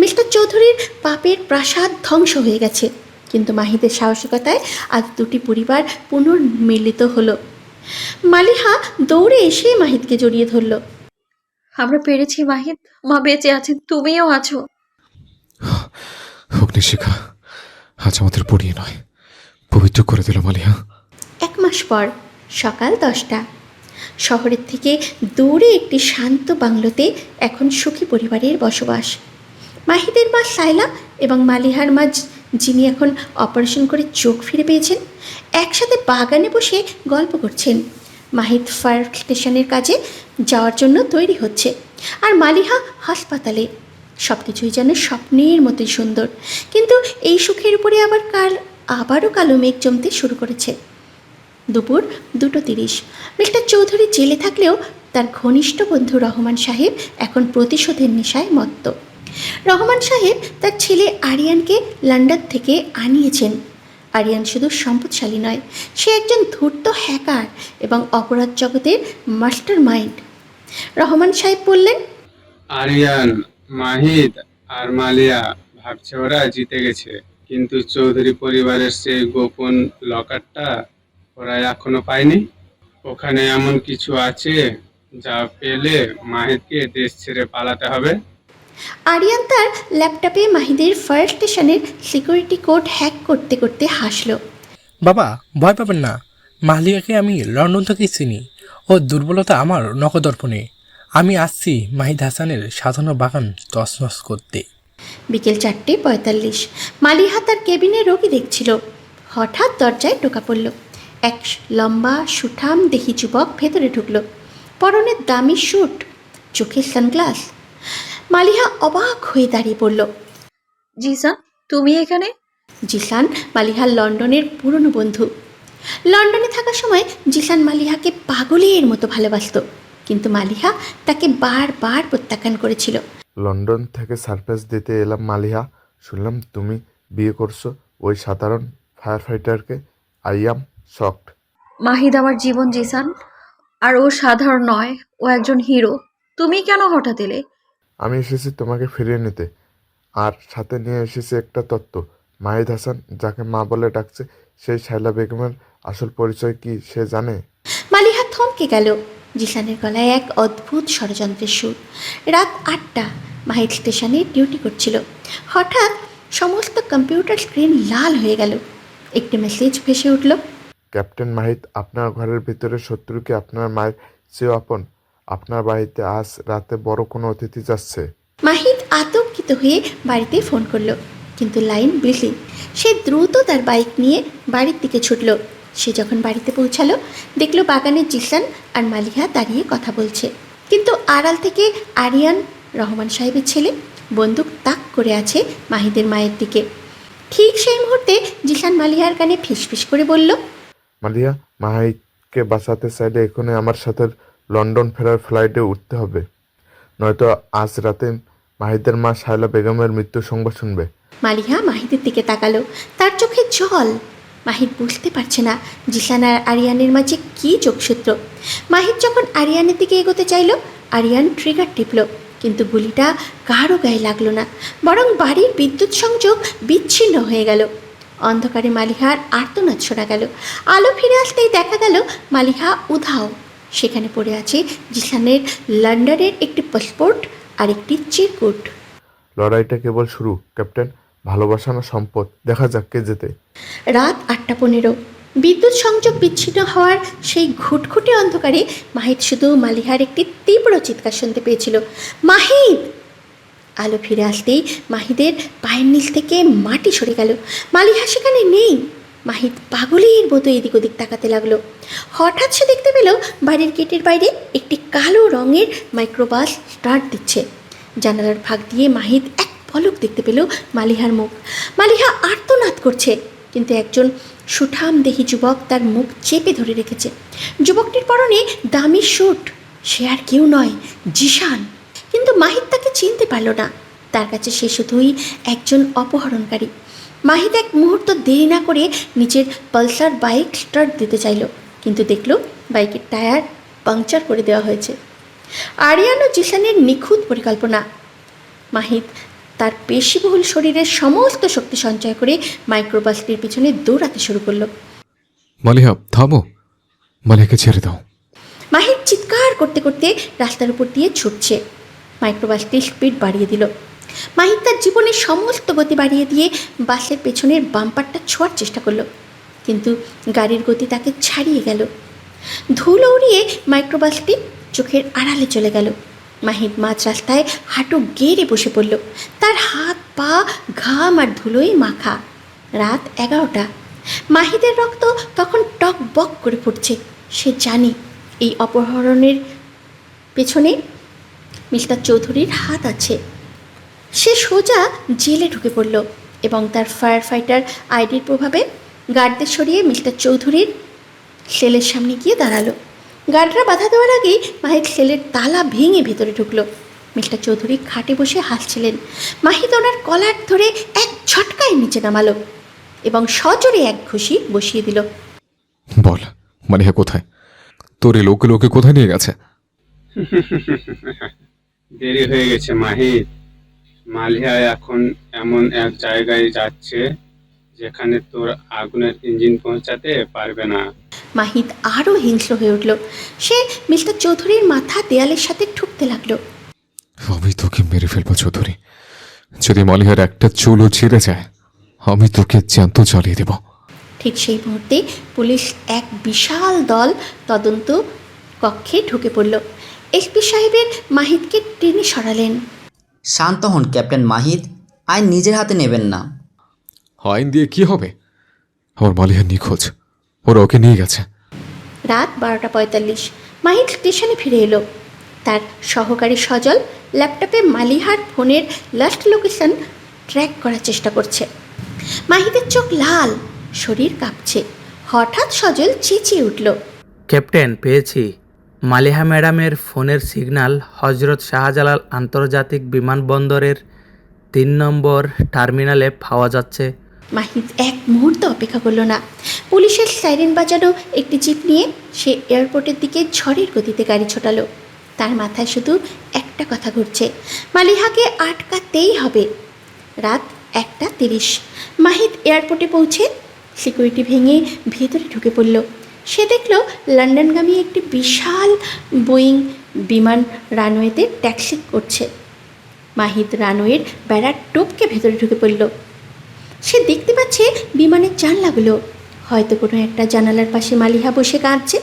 মিস্টার চৌধুরীর পাপের প্রাসাদ ধ্বংস হয়ে গেছে। কিন্তু মাহিদের সাহসিকতায় আজ 2টি পরিবার পুনর্মিলিত হলো। মালিহা দৌড়ে এসে মাহিদকে জড়িয়ে ধরল। আমরা পেরেছি মাহিদ, মা বেঁচে আছেন, তুমিও আছো। অগ্নিশিখা আজ আমাদের পড়িয়ে নয়, পবিত্র করে দিল মালিহা। 1 মাস পর সকাল 10টা। শহরের থেকে দূরে একটি শান্ত বাংলোতে এখন সুখী পরিবারের বসবাস। মাহিদের মা শায়লা এবং মালিহার মা, যিনি এখন অপারেশন করে চোখ ফিরে পেয়েছেন, একসাথে বাগানে বসে গল্প করছেন। মাহিদ ফায়ার স্টেশনের কাজে যাওয়ার জন্য তৈরি হচ্ছে, আর মালিহা হাসপাতালে। সব কিছুই যেন স্বপ্নের মতোই সুন্দর। কিন্তু এই সুখের উপরে আবারও কালো মেঘ জমতে শুরু করেছে। দুপুর 2:30। মিস্টার চৌধুরী জেলে থাকলেও তার ঘনিষ্ঠ বন্ধু রহমান সাহেব এখন প্রতিশোধের নেশায় মত্ত। রহমান সাহেব তার ছেলে আরিয়ানকে লন্ডন থেকে আনিয়েছেন। আরিয়ান শুধু সম্পদশালী নয়, সে একজন ধূর্ত হ্যাকার এবং অপরাধ জগতের মাস্টার মাইন্ড। রহমান সাহেব বললেন, আরিয়ান, মাহিদ আর মালিয়া ভাবছে ওরা জিতে গেছে, কিন্তু চৌধুরী পরিবারের সেই গোপন লকারটা ওরা এখনো পায়নি। ওখানে এমন কিছু আছে যা পেলে মাহিদকে দেশ ছেড়ে পালাতে হবে। আরিয়ান তার ল্যাপটপে মাহিদের ফায়ার স্টেশনের সিকিউরিটি কোড হ্যাক করতে করতে হাসল। বাবা, ভয় পাবেন না। মালিয়াকে আমি লন্ডন থেকেই চিনি। ওর দুর্বলতা আমার নখদর্পণে। আমি আসছি মাহিদ হাসানের সাজানো বাগান তছনছ করতে। বিকেল 4:45। মালিহা তার কেবিনে রোগী দেখছিল। হঠাৎ দরজায় টোকা পড়ল। এক লম্বা সুঠাম দেহি যুবক ভেতরে ঢুকল। পরনে দামি স্যুট, চোখে সানগ্লাস। মালিহা অবাক হয়ে দাঁড়িয়ে পড়ল। জিসান, তুমি এখানে? জিসান মালিহার লন্ডনের পুরনো বন্ধু। লন্ডনে থাকার সময় জিসান মালিহাকে পাগলের মতো ভালোবাসত, কিন্তু মালিহা তাকে বারবার প্রত্যাখ্যান করেছিল। লন্ডন থেকে সারপ্রাইজ দিতে এলাম মালিহা। শুনলাম তুমি বিয়ে করছো ওই সাধারণ ফায়ার ফাইটারকে। I am shocked. মাহিদ আমার জীবন জিসান, আর ও সাধারণ নয়, ও একজন হিরো। তুমি কেন হঠাৎ এলে? আমি এসেছি তোমাকে ফিরিয়ে নিতে, আর সাথে নিয়ে এসেছি একটা তত্ত্ব। মাহিদ হাসান, যাকে মা বলে ডাকছে, সেই শায়লা বেগমের আসল পরিচয় কি সে জানে? মালিহা থমকে গেল। জিসানের গলায় এক অদ্ভুত ষড়যন্ত্রের সুর। রাত 8টা। মাহিদ স্টেশনে ডিউটি করছিল। হঠাৎ সমস্ত কম্পিউটার স্ক্রিন লাল হয়ে গেল। একটি মেসেজ ভেসে উঠল। ক্যাপ্টেন মাহিদ, আপনার ঘরের ভিতরে শত্রুকে আপনার মায়ের চেয়ে আপন। আপনার বাড়িতে আজ রাতে বড় কোনো অতিথি যাচ্ছে। মাহিদ আতঙ্কিত হয়ে বাড়িতে ফোন করলো, কিন্তু লাইন বিজি। সে দ্রুত তার বাইক নিয়ে বাড়ির দিকে ছুটল। সে যখন বাড়িতে পৌঁছালো, দেখলো বাগানে জিসান আর মালিহা দাঁড়িয়ে কথা বলছে, কিন্তু আড়াল থেকে আরিয়ান, রহমান সাহেবের ছেলে, বন্দুক তাক করে আছে মাহিদের মায়ের দিকে। ঠিক সেই মুহূর্তে জিসান মালিহার কানে ফিসফিস করে বলল, মালিয়া, মাহিকে বাঁচাতে চাইলে এখনই আমার সাথে লন্ডন ফেরার ফ্লাইটে উঠতে হবে, নয়তো আজ রাতে মাহিদের মা শায়লা বেগমের মৃত্যুর সংবাদ শুনবে। মালিহা মাহিদের দিকে তাকালো, তার চোখে জল। মাহিদ বুঝতে পারছে না জিসান আর আরিয়ানের মাঝে কী যোগসূত্র। মাহিদ যখন আরিয়ানের দিকে এগোতে চাইল, আরিয়ান ট্রিগার টিপল, কিন্তু গুলিটা কারও গায়ে লাগলো না, বরং বাড়ির বিদ্যুৎ সংযোগ বিচ্ছিন্ন হয়ে গেল। অন্ধকারে মালিহার আর্তনাদ শোনা গেল। আলো ফিরে আসতেই দেখা গেল মালিহা উধাও। সেখানে পড়ে আছে জিসানের লন্ডনের একটি পাসপোর্ট আর একটি চিরকুট। লড়াইটা কেবল শুরু ক্যাপ্টেন, ভালোবাসা না সম্পদ, দেখা যাক কে জেতে। রাত 8:15। বিদ্যুৎ সংযোগ বিচ্ছিন্ন হওয়ার সেই ঘুটঘুটে অন্ধকারে মাহিদ শুধু মালিহার একটি তীব্র চিৎকার শুনতে পেয়েছিল, মাহিদ! আলো ফিরে আসতেই মাহিদের পায়ের নিচ থেকে মাটি সরে গেল। মালিহা সেখানে নেই। মাহিদ পাগলের মতো এদিক ওদিক তাকাতে লাগলো। হঠাৎ সে দেখতে পেল বাড়ির গেটের বাইরে একটি কালো রঙের মাইক্রোবাস স্টার্ট দিচ্ছে। জানালার ফাঁক দিয়ে মাহিদ এক পলক দেখতে পেল মালিহার মুখ। মালিহা আর্তনাদ করছে, কিন্তু একজন সুঠামদেহী যুবক তার মুখ চেপে ধরে রেখেছে। যুবকটির পরনে দামি স্যুট। সে আর কেউ নয়, জিসান। কিন্তু মাহিদ তাকে চিনতে পারল না। তার কাছে সে শুধুই একজন অপহরণকারী। মাহিদ এক মুহূর্ত দেরি না করে নিজের পালসার বাইক স্টার্ট দিতে চাইল, কিন্তু দেখল বাইকের টায়ার পাংচার করে দেওয়া হয়েছে। আরিয়ান ও জিসানের নিখুঁত পরিকল্পনা। মাহিদ তার পেশিবহুল শরীরের সমস্ত শক্তি সঞ্চয় করে মাইক্রোবাসটির পিছনে দৌড়াতে শুরু করলো। মালিহা থামো, মালিহাকে ছেড়ে দাও। মাহিদ চিৎকার করতে করতে রাস্তার উপর দিয়ে ছুটছে। মাইক্রোবাসটির স্পিড বাড়িয়ে দিল। মাহিদ তার জীবনের সমস্ত গতি বাড়িয়ে দিয়ে বাসের পেছনের বাম্পারটা ছোঁয়ার চেষ্টা করলো, কিন্তু গাড়ির গতি তাকে ছাড়িয়ে গেল। ধুলো উড়িয়ে মাইক্রোবাসটি চোখের আড়ালে চলে গেল। মাহিদ মাঝ রাস্তায় হাঁটু গেড়ে বসে পড়ল। তার হাত পা ঘাম আর ধুলোয় মাখা। রাত 11টা। মাহিদের রক্ত তখন টক বক করে ফুটছে। সে জানে এই অপহরণের পেছনে মিস্টার চৌধুরীর হাত আছে। সে সোজা জেলে ঢুকে পড়ল এবং তার ফায়ার ফাইটার আইডির প্রভাবে গার্ডদের সরিয়ে মিস্টার চৌধুরীর সেলের সামনে গিয়ে দাঁড়ালো। গার্ডরা বাধা দেওয়ার আগেই মাহিদ সেলের তালা ভেঙে ভেতরে ঢুকলো। মিস্টার চৌধুরী খাটে বসে হাসছিলেন। মাহিদ ওনার কলার ধরে এক ঝটকায় নিচে নামালো এবং সজোরে এক ঘুষি বসিয়ে দিল। বল মালিহা কোথায়? তোর এই লোকে লোকে কোথায় নিয়ে গেছে? দেরি হয়ে গেছে মাহিদ। মালিহা এখন এমন এক জায়গায় যাচ্ছে যেখানে তোর আগুনের ইঞ্জিন পৌঁছাতে পারবে না। মাহিদ আরও হিংস্র হয়ে উঠল। সে মিস্টার চৌধুরীর মাথা দেয়ালের সাথে ঠুকতে লাগলো। আমি তোকে মেরে ফেলবো চৌধুরী। যদি মালিহার একটা চুলও ছিঁড়ে যায়, আমি তোকে জ্যান্ত জ্বালিয়ে দেব। ঠিক সেই মুহূর্তে পুলিশ এক বিশাল দল তদন্ত কক্ষে ঢুকে পড়ল। এসপি সাহেবের মাহিদকে টেনে সরালেন। শান্ত হন ক্যাপ্টেন মাহিদ, আইন নিজের হাতে নেবেন না। আইন দিয়ে কি হবে? আমার মালিহা নিখোঁজ, ওরা ওকে নিয়ে গেছে। রাত 12:45। মাহিদ স্টেশনে ফিরে এলো। তার সহকারী সজল ল্যাপটপে মালিহার ফোনের লাস্ট লোকেশন ট্র্যাক করার চেষ্টা করছে। মাহিদের চোখ লাল, শরীর কাঁপছে। হঠাৎ সজল চেঁচিয়ে উঠল, ক্যাপ্টেন, পেয়েছি। মালিহা ম্যাডামের ফোনের সিগন্যাল হজরত শাহজালাল আন্তর্জাতিক বিমানবন্দরের 3 নম্বর টার্মিনালে পাওয়া যাচ্ছে। মাহিদ এক মুহূর্ত অপেক্ষা করল না। পুলিশের সাইরেন বাজানো একটি জিপ নিয়ে সে এয়ারপোর্টের দিকে ঝড়ের গতিতে গাড়ি ছোটালো। তার মাথায় শুধু একটা কথা ঘুরছে, মালিহাকে আটকাতেই হবে। রাত 1:30। মাহিদ এয়ারপোর্টে পৌঁছে সিকিউরিটি ভেঙে ভেতরে ঢুকে পড়ল। সে দেখল লন্ডনগামী একটি বিশাল বোয়িং বিমান রানওয়েতে ট্যাক্সি করছে। মাহিদ রানওয়ের বেড়ার টোপকে ভেতরে ঢুকে পড়ল। সে দেখতে পাচ্ছে বিমানের জানলাগুলো। হয়তো কোনো একটা জানালার পাশে মালিহা বসে কাঁদছে।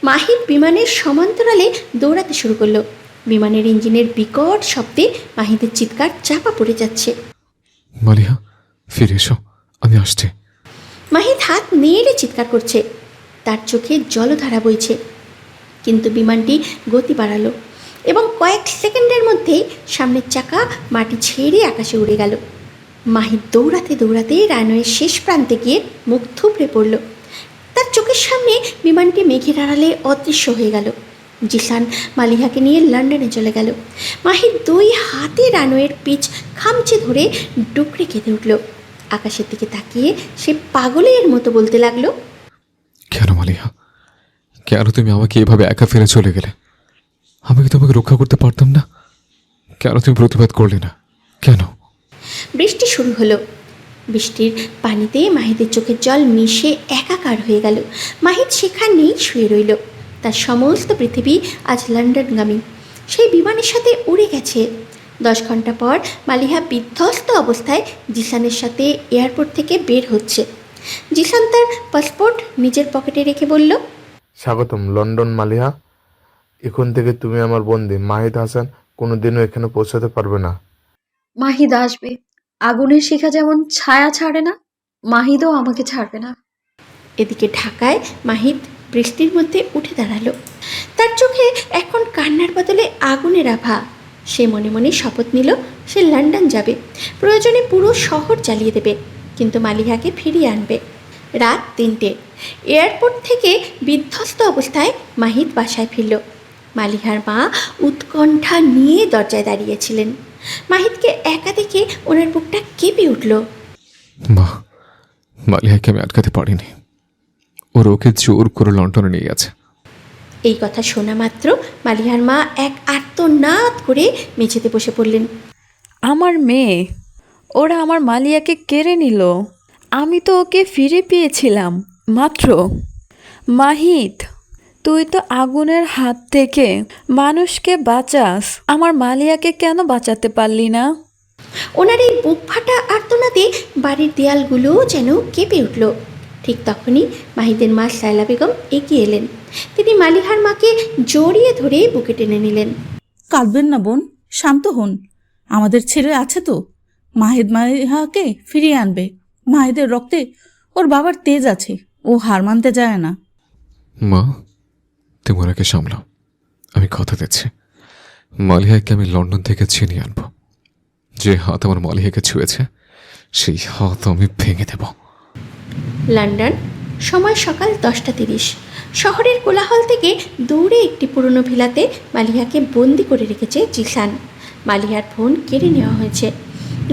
মাহিদ বিমানের সমান্তরালে দৌড়াতে শুরু করলো। বিমানের ইঞ্জিনের বিকট শব্দে মাহিদের চিৎকার চাপা পড়ে যাচ্ছে। মালিহা ফিরে এসো, আমি আসছি। মাহিদ হাত নেড়ে চিৎকার করছে। তার চোখে জলধারা বইছে। কিন্তু বিমানটি গতি বাড়ালো। এবং কয়েক সেকেন্ডের মধ্যেই সামনের চাকা মাটি ছেড়ে আকাশে উড়ে গেল। মাহিত দৌড়াতে দৌড়াতে রানওয়ের শেষ প্রান্তে গিয়ে মুখ থুবড়ে পড়ল। তার চোখের সামনে বিমানটি মেঘের আড়ালে অদৃশ্য হয়ে গেল। জিসান মালিহাকে নিয়ে লন্ডনে চলে গেল। মাহিত 2 হাতে রানওয়ের পিচ খামচে ধরে ডুকরে কেঁদে উঠল। আকাশের দিকে তাকিয়ে সে পাগলের মতো বলতে লাগলো, কেন মালিহা, কেন তুমি আমাকে এভাবে একা ফেলে চলে গেলে? আমি কি তোমাকে রক্ষা করতে পারতাম না? কেন তুমি প্রতিবাদ করলে না? কেন? বৃষ্টি শুরু হলো। বৃষ্টির পানিতে মাহিদের চোখের জল মিশে একাকার হয়ে গেল। মাহিদ সেখানেই শুয়ে রইল। তার সমস্ত পৃথিবী আজ লন্ডনগামী। সেই বিমানের সাথে উড়ে গেছে। 10 ঘন্টা পর মালিহা বিধ্বস্ত অবস্থায় জিসানের সাথে এয়ারপোর্ট থেকে বের হচ্ছে। জিসান তার পাসপোর্ট নিজের পকেটে রেখে বলল, স্বাগতম লন্ডন মালিহা। এখন থেকে তুমি আমার বন্দি। মাহিদ হাসান কোনোদিনও এখানে পৌঁছাতে পারবে না। মাহিদ আসবে। আগুনের শিখা যেমন ছায়া ছাড়ে না, মাহিদও আমাকে ছাড়বে না। এদিকে ঢাকায় মাহিদ বৃষ্টির মধ্যে উঠে দাঁড়ালো। তার চোখে এখন কান্নার বদলে আগুনের আভা। সে মনে মনে শপথ নিল সে লন্ডন যাবে, প্রয়োজনে পুরো শহর জ্বালিয়ে দেবে, কিন্তু মালিহাকে ফিরিয়ে আনবে। রাত 3টে। এয়ারপোর্ট থেকে বিধ্বস্ত অবস্থায় মাহিদ বাসায় ফিরল। মালিহার মা উৎকণ্ঠা নিয়ে দরজায় দাঁড়িয়েছিলেন। মাহিদকে একা দেখে ওনার বুকটা কেঁপে উঠল। মা, মালিহাকে আমি আটকাতে পারিনি। ওর ওকে জোর করে লন্ডনে নিয়ে গেছে। এই কথা শোনা মাত্র মালিহার মা এক আর্তনাদ করে মেঝেতে বসে পড়লেন। আমার মেয়ে, ওরা আমার মালিয়াকে কেড়ে নিল। আমি তো ওকে ফিরে পেয়েছিলাম মাত্র। মাহিদ, তুই তো আগুনের হাত থেকে মানুষকে বাঁচাস, আমার মালিয়াকে কেন বাঁচাতে পারলি না? ওনার এই বুক ফাটা আর্তনাদে বাড়ির দেয়ালগুলো যেন কেঁপে উঠল। ঠিক তখনই মাহিদের মা সায়লা বেগম এগিয়ে এলেন। তিনি মালিহার মাকে জড়িয়ে ধরে বুকে টেনে নিলেন। কাঁদবেন না বোন, শান্ত হন। আমাদের ছেলে আছে তো, মাহিদ মালিহাকে ফিরিয়ে আনবে। মাহিদের রক্তে ওর বাবার তেজ আছে, ও হার মানতে যায় না। মা, তুমি ওনাকে সামলাও। আমি কথা দিচ্ছি, মালিহাকে আমি লন্ডন থেকে ছিনিয়ে আনবো। যে হাত আমার মালিহাকে ছুঁয়েছে সেই হাত আমি ভেঙে দেব। লন্ডন, সময় সকাল 10:30। শহরের কোলাহল থেকে দূরে একটি পুরনো ভিলাতে মালিহাকে বন্দি করে রেখেছে জিসান। মালিহার ফোন কেড়ে নেওয়া হয়েছে।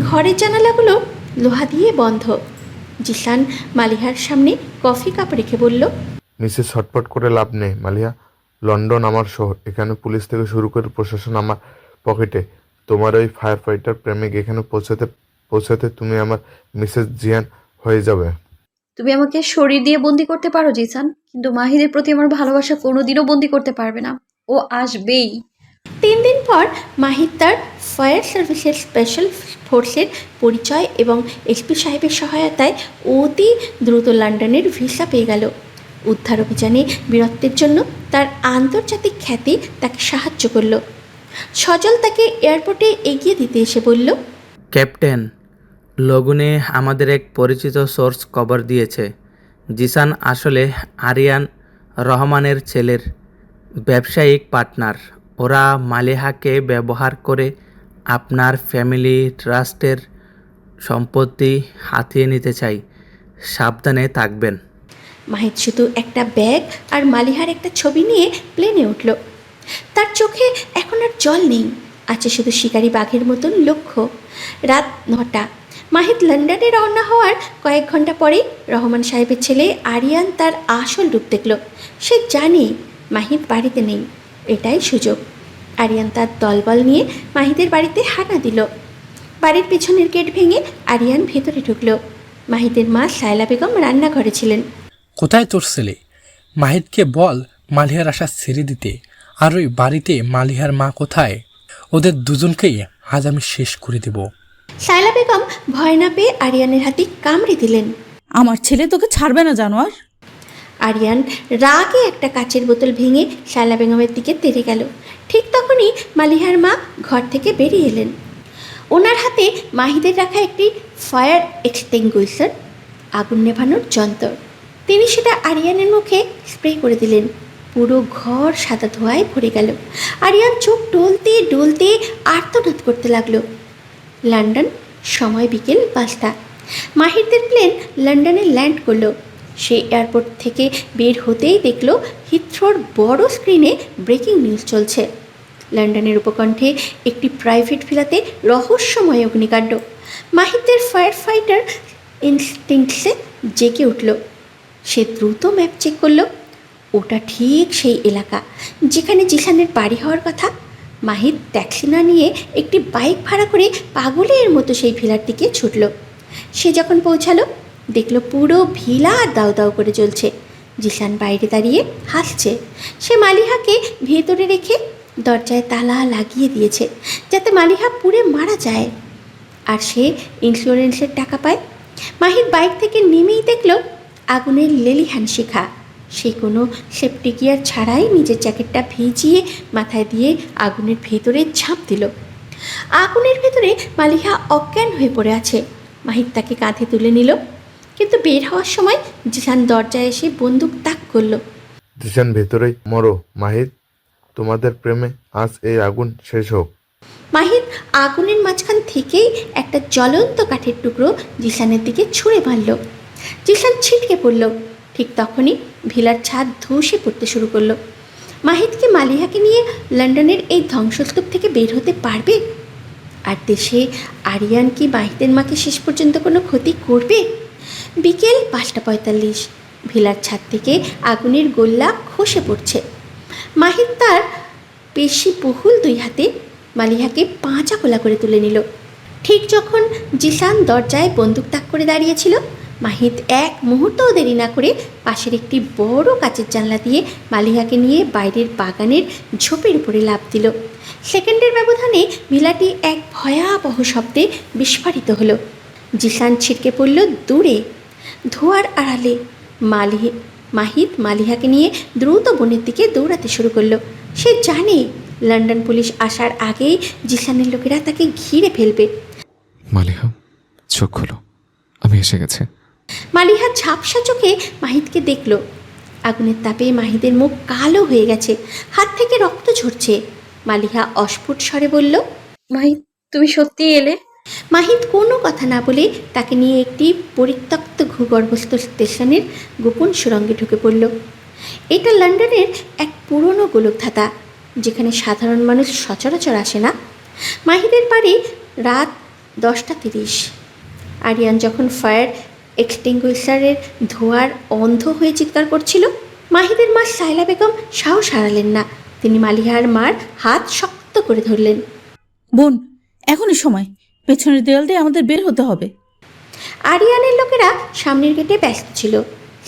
ঘরের জানালাগুলো লোহা দিয়ে বন্ধ। জিসান মালিহার সামনে কফি কাপ রেখে বলল, নিচে ছটফট করে লাভ নেই মালিহা। লন্ডন আমার শহর। এখানে পুলিশ থেকে শুরু করে প্রশাসন আমার পকেটে। তোমার ওই ফায়ার ফাইটার প্রেমিক এখানে পৌঁছাতে তুমি আমার মিসেস জিয়ান হয়ে যাবে। তুমি আমাকে শরীর দিয়ে বন্দি করতে পারো জিসান, কিন্তু মাহিদের প্রতি আমার ভালোবাসা কোনোদিনও বন্দি করতে পারবে না। ও আসবেই। 3 দিন পর মাহিদ তার ফায়ার সার্ভিসের স্পেশাল ফোর্সের পরিচয় এবং এসপি সাহেবের সহায়তায় অতি দ্রুত লন্ডনের ভিসা পেয়ে গেল। উদ্ধার অভিযানে বীরত্বের জন্য তার আন্তর্জাতিক খ্যাতি তাকে সাহায্য করল। সজল তাকে এয়ারপোর্টে এগিয়ে দিতে এসে বলল, ক্যাপ্টেন, লগুনে আমাদের এক পরিচিত সোর্স খবর দিয়েছে জিসান আসলে আরিয়ান রহমানের ছেলের ব্যবসায়িক পার্টনার। ওরা মালিহাকে ব্যবহার করে আপনার ফ্যামিলি ট্রাস্টের সম্পত্তি হাতিয়ে নিতে চাই। সাবধানে থাকবেন। মাহিদ শুধু একটা ব্যাগ আর মালিহার একটা ছবি নিয়ে প্লেনে উঠল। তার চোখে এখন আর জল নেই, আছে শুধু শিকারি বাঘের মতন লক্ষ্য। রাত 9টা। মাহিদ লন্ডনে রওনা হওয়ার কয়েক ঘন্টা পরেই রহমান সাহেবের ছেলে আরিয়ান তার আসল রূপ দেখল। সে জানে মাহিদ বাড়িতে নেই, এটাই সুযোগ। আরিয়ান তার দলবল নিয়ে মাহিদের বাড়িতে হানা দিল। বাড়ির পেছনের গেট ভেঙে আরিয়ান ভেতরে ঢুকল। মাহিদের মা সায়লা বেগম রান্নাঘরে ছিলেন। কোথায় তোর ছেলে? মাহিদকে বল মালিহার আশা ছেড়ে দিতে। আর ওই বাড়িতে মালিহার মা কোথায়? ওদের দুজনকেই আজ আমি শেষ করে দেব। সায়লা বেগম ভয় না পেয়ে আরিয়ানের হাতে কামড়ে দিলেন। আমার ছেলে তোকে ছাড়বে না জানোয়ার। আরিয়ান রাগে একটা কাচের বোতল ভেঙে সায়লা বেগমের দিকে তেড়ে গেল। ঠিক তখনই মালিহার মা ঘর থেকে বেরিয়ে এলেন। ওনার হাতে মাহিদের রাখা একটি ফায়ার এক্সটিংগুইশার, আগুন নেভানোর যন্ত্র। তিনি সেটা আরিয়ানের মুখে স্প্রে করে দিলেন। পুরো ঘর সাদা ধোঁয়ায় ভরে গেল। আরিয়ান চোখ ডলতে ডলতে আর্তনাদ করতে লাগলো। লন্ডন, সময় বিকেল 5টা। মাহিরদের প্লেন লন্ডনে ল্যান্ড করলো। সে এয়ারপোর্ট থেকে বের হতেই দেখলো হিথ্রোর বড় স্ক্রিনে ব্রেকিং নিউজ চলছে। লন্ডনের উপকণ্ঠে একটি প্রাইভেট ভিলাতে রহস্যময় অগ্নিকাণ্ড। মাহিরদের ফায়ার ফাইটার ইনস্টিংক্টসে জেগে উঠল। সে দ্রুত ম্যাপ চেক করলো। ওটা ঠিক সেই এলাকা যেখানে জিসানের বাড়ি হওয়ার কথা। মাহিদ ট্যাক্সি না নিয়ে একটি বাইক ভাড়া করে পাগলের মতো সেই ভিলার দিকে ছুটল। সে যখন পৌঁছালো দেখলো পুরো ভিলা দাউ দাউ করে জ্বলছে। জিসান বাইরে দাঁড়িয়ে হাসছে। সে মালিহাকে ভেতরে রেখে দরজায় তালা লাগিয়ে দিয়েছে যাতে মালিহা পুড়ে মারা যায় আর সে ইন্স্যুরেন্সের টাকা পায়। মাহিদ বাইক থেকে নেমেই দেখলো আগুনের লেলিহান শিখা। সে কোনো সেফটি গিয়ার ছাড়াই নিজের জ্যাকেটটা ভিজিয়ে মাথায় দিয়ে আগুনের ভেতরে ঝাঁপ দিল। আগুনের ভেতরে মালিহা অজ্ঞান হয়ে পড়ে আছে। মাহিদ তাকে কাঁধে তুলে নিল, কিন্তু বের হওয়ার সময় জিসান দরজায় এসে বন্দুক তাক করলো। জিসান, ভেতরেই মরো। মাহিদ, তোমাদের প্রেমে আজ এই আগুন শেষ হোক। মাহিদ আগুনের মাঝখান থেকেই একটা জ্বলন্ত কাঠের টুকরো জিসানের দিকে ছুঁড়ে মারল। জিসান ছিটকে পড়ল। ঠিক তখনই ভিলার ছাদ ধসে পড়তে শুরু করলো। মাহিদ কি মালিহাকে নিয়ে লন্ডনের এই ধ্বংসস্তূপ থেকে বের হতে পারবে? আর দেশে আরিয়ান কি মাহিদের মাকে শেষ পর্যন্ত কোনো ক্ষতি করবে? বিকেল 5:45। ভিলার ছাদ থেকে আগুনের গোল্লা খসে পড়ছে। মাহিদ তার পেশি বহুল 2 হাতে মালিহাকে পাঁচা কোলা করে তুলে নিল। ঠিক যখন জিসান দরজায় বন্দুক তাক করে দাঁড়িয়েছিল, মাহিদ এক মুহূর্তও দেরি না করে পাশের একটি বড় কাচের জানলা দিয়ে মালিহাকে নিয়ে বাইরের বাগানের ঝোপের উপরে লাফ দিল। সেকেন্ডের ব্যবধানে ভিলাটি এক ভয়াবহ শব্দে বিস্ফোরিত হলো। জিসান ছিটকে পড়ল দূরে, ধোঁয়ার আড়ালে। মাহিদ মালিহাকে নিয়ে দ্রুত বনের দিকে দৌড়াতে শুরু করলো। সে জানে লন্ডন পুলিশ আসার আগেই জিসানের লোকেরা তাকে ঘিরে ফেলবে। মালিহা, চোখ খোলো, আমি এসে গেছি। মালিহা ঝাপসা চোখে মাহিদকে দেখল। আগুনের তাপে মাহিদের মুখ কালো হয়ে গেছে, হাত থেকে রক্ত ঝরছে। মালিহা অস্ফুট স্বরে বলল, মাহিদ, তুমি সত্যি এলে? মাহিদ কোনো কথা না বলে তাকে নিয়ে একটি পরিত্যক্ত ভূগর্ভস্থ স্টেশনের গোপন সুড়ঙ্গে ঢুকে পড়ল। এটা লন্ডনের এক পুরনো গোলকধাতা, যেখানে সাধারণ মানুষ সচরাচর আসে না। মাহিদের বাড়ি রাত 10:30। আরিয়ান যখন ফায়ার এক্সটিংগুইশারের ধোঁয়ার অন্ধ হয়ে চিৎকার করছিল, মাহিদের মা সাইলা বেগম সাহস হারালেন না। তিনি মালিহার মার হাত শক্ত করে ধরলেন। বোন, এখনই সময়, পেছনের দেয়াল দিয়ে আমাদের বের হতে হবে। আরিয়ানের লোকেরা সামনের গেটে ব্যস্ত ছিল।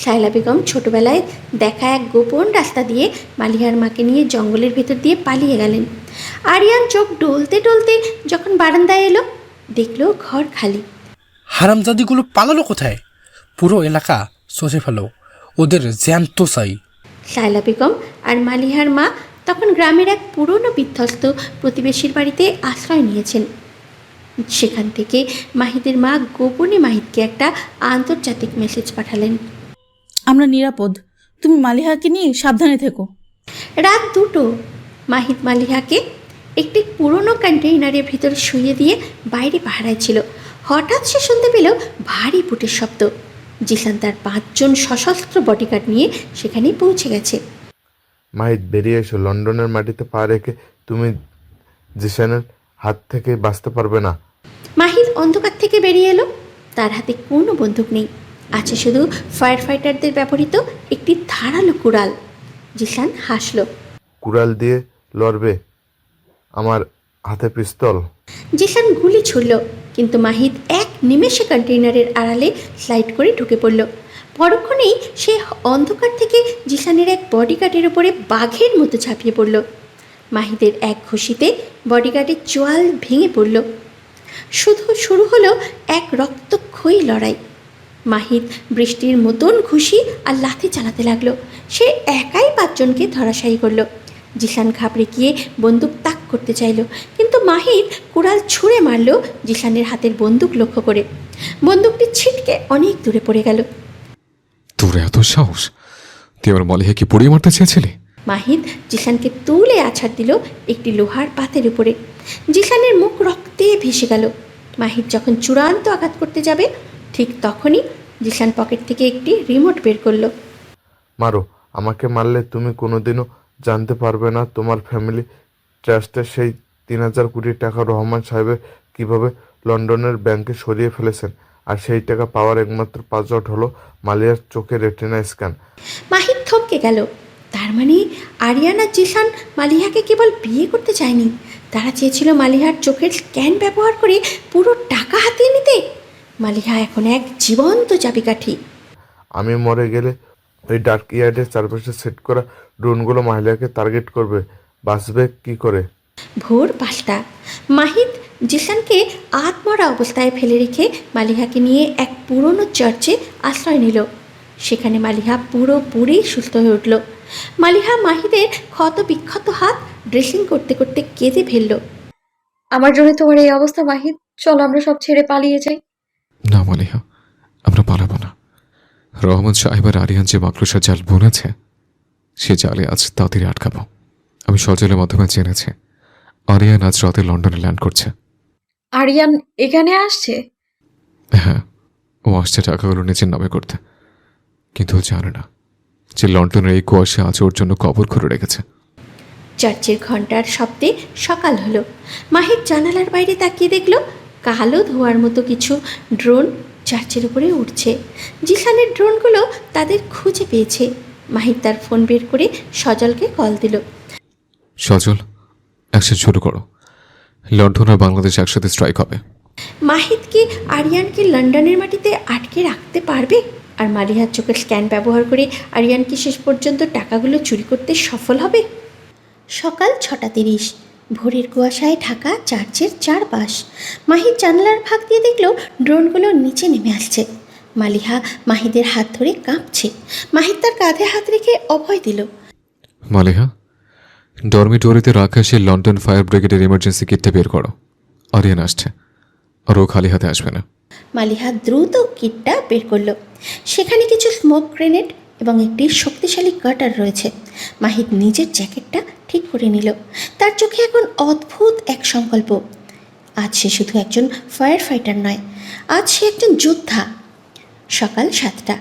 সাইলা বেগম ছোটবেলায় দেখা এক গোপন রাস্তা দিয়ে মালিহার মাকে নিয়ে জঙ্গলের ভেতর দিয়ে পালিয়ে গেলেন। আরিয়ান চোখ ডলতে ডলতে যখন বারান্দায় এলো, দেখলো ঘর খালি। হারামজাদিগুলো পালালো কোথায়? পুরো এলাকা সচে ফেলো, ওদের জ্যান্ত চাই। সাইলা বেগম আর মালিহার মা তখন গ্রামের এক পুরনো বিধ্বস্ত প্রতিবেশীর বাড়িতে আশ্রয় নিয়েছেন। সেখান থেকে মাহিদের মা গোপনে মাহিদকে একটা আন্তর্জাতিক মেসেজ পাঠালেন। আমরা নিরাপদ, তুমি মালিহাকে নিয়ে সাবধানে থেকো। রাত 2টো। মাহিদ মালিহাকে একটি পুরনো কন্টেইনারের ভিতরে শুইয়ে দিয়ে বাইরে পাহারায় ছিল। হঠাৎ সে শুনতে পেল ভারী বুটের শব্দ। জিসান তার 5 জন সশস্ত্র বডিগার্ড নিয়ে সেখানেই পৌঁছে গেছে। মাহিদ, বেরিয়ে এসো। লন্ডনের মাটিতে পা রেখে তুমি জিসানের হাত থেকে বাঁচতে পারবে না। মাহিদ অন্ধকার থেকে বেরিয়ে এলো। তার হাতে কোনো বন্দুক নেই, আছে শুধু ফায়ার ফাইটারদের ব্যবহৃত একটি ধারালো কুড়াল। জিসান হাসল। কুড়াল দিয়ে লড়বে? আমার হাতে পিস্তল। জিসান গুলি ছুড়ল, কিন্তু মাহিদ এক নিমেষে কন্টেইনারের আড়ালে স্লাইড করে ঢুকে পড়ল। পরক্ষণেই সে অন্ধকার থেকে জিসানের এক বডিগার্ডের উপরে বাঘের মতো ঝাঁপিয়ে পড়ল। মাহিদের এক ঘুষিতে বডিগার্ডের চোয়াল ভেঙে পড়ল। শুরু হলো এক রক্তক্ষয়ী লড়াই। মাহিদ বৃষ্টির মতন ঘুষি আর লাথি চালাতে লাগলো। সে একাই 5 জনকে ধরাশায়ী করলো। জিসান ঘাবড়ে গিয়ে বন্দুক তাক করতে চাইল, কিন্তু মাহিদ কুড়াল ছুঁড়ে মারল জিসানের হাতের বন্দুক লক্ষ্য করে। বন্দুকটি ছিটকে অনেক দূরে পড়ে গেল। তোর এত সাহস? তুই আমার মালিহাকে পুড়িয়ে মারতে চেয়েছিলি? মাহিদ জিসানকে তুলে আছাড় দিল একটি লোহার পাতের উপরে। জিসানের মুখ রক্তে ভেসে গেল। মাহিদ যখন চূড়ান্ত আঘাত করতে যাবে ঠিক তখনই জিসান পকেট থেকে একটি রিমোট বের করলো। মারো, আমাকে মারলে তুমি কোনোদিনও জানতে পারবে না তোমার ফ্যামিলি ট্রাস্টের সেই 3,000 কোটি টাকা রহমান সাহেবের কিভাবে লন্ডনের ব্যাংকে সরিয়ে ফেলেছেন। আর সেই টাকা পাওয়ার একমাত্র পাসওয়ার্ড হলো মালিয়ার চোখের রেটিনা স্ক্যান। মাহিদ থমকে গেল। তার মানে আরিয়ান আর জিসান মালিহাকে কেবল বিয়ে করতে চায়নি, তারা চেয়েছিল মালিহার চোখের স্ক্যান ব্যবহার করে পুরো টাকা হাতিয়ে নিতে। মালিহা এখন এক জীবন্ত চাবিকাঠি। আমি মরে গেলে ওই ডার্ক ইয়ার্ডের চারপাশে সেট করা ড্রোনগুলো মালিয়াকে টার্গেট করবে। বাঁচবে কি করে? ভোর 5টা। মাহিদ জিসানকে আত্মরা অবস্থায় ফেলে রেখে মালিহাকে নিয়ে এক পুরনো চার্চে আশ্রয় নিল। সেখানে মালিহা পুরোপুরি সুস্থ হয়ে উঠল। মালিহা মাহিদের ক্ষত বিক্ষত হাত ড্রেসিং করতে করতে কেঁদে ফেলল। আমার জন্য তোমার এই অবস্থা মাহিদ, চলো আমরা সব ছেড়ে পালিয়ে যাই। না মালিহা, আমরা পালাবো না। রহমান সাহেব আর আরিয়ান যে মাকড়সার জাল বুনেছে সে জালে আজ তাদের আটকাবো। আমি সজলের মাধ্যমে জেনেছি আরিয়ান আজ রাতে লন্ডনে ল্যান্ড করছে। আরিয়ান এখানে আসছে? হ্যাঁ, ও আসছে টাকাগুলো নিজের নামে করতে, কিন্তু ও জানে না যে লন্ডনের এই কুয়াশা আজ ওর জন্য কবর করে রেখেছে। চার্চের ঘন্টার শব্দে সকাল হলো। মাহিদ জানালার বাইরে তাকিয়ে দেখল কালো ধোঁয়ার মতো কিছু ড্রোন চার্চের উপরে উঠছে। জিসানের ড্রোনগুলো তাদের খুঁজে পেয়েছে। মাহিদ তার ফোন বের করে সজলকে কল দিল। সজল, অ্যাকশন শুরু করো। লন্ডন আর বাংলাদেশ একসাথে স্ট্রাইক হবে। মাহিদ কি আরিয়ানকে লন্ডনের মাটিতে আটকে রাখতে পারবে? আর মালিহার চোখের স্ক্যান ব্যবহার করে আরিয়ান কি শেষ পর্যন্ত টাকাগুলো চুরি করতে সফল হবে? সকাল 6:30। ভোরের কুয়াশায় ঢাকা চার্চের চারপাশ। মাহিদ জানালার ফাঁক দিয়ে দেখল ড্রোনগুলো নিচে নেমে আসছে। মালিহা মাহিদের হাত ধরে কাঁপছে। মাহিদ তার কাঁধে হাত রেখে অভয় দিল। মালিহা, ডরমিটরিতে রাখা সেই লন্ডন ফায়ার ব্রিগেডের ইমার্জেন্সি কিটটা বের করো। আরিয়ান আসছে, আর ও খালি হাতে আসবে না। মালিহা দ্রুত কিটটা বের করল। সেখানে কিছু স্মোক গ্রেনেড এবং একটি শক্তিশালী কাটার রয়েছে। মাহিদ নিজের জ্যাকেটটা ঠিক করে নিল। তার চোখে এখন অদ্ভুত এক সংকল্প। আজ সে শুধু একজন ফায়ার ফাইটার নয়, আজ সে একজন যোদ্ধা। সকাল 7টা।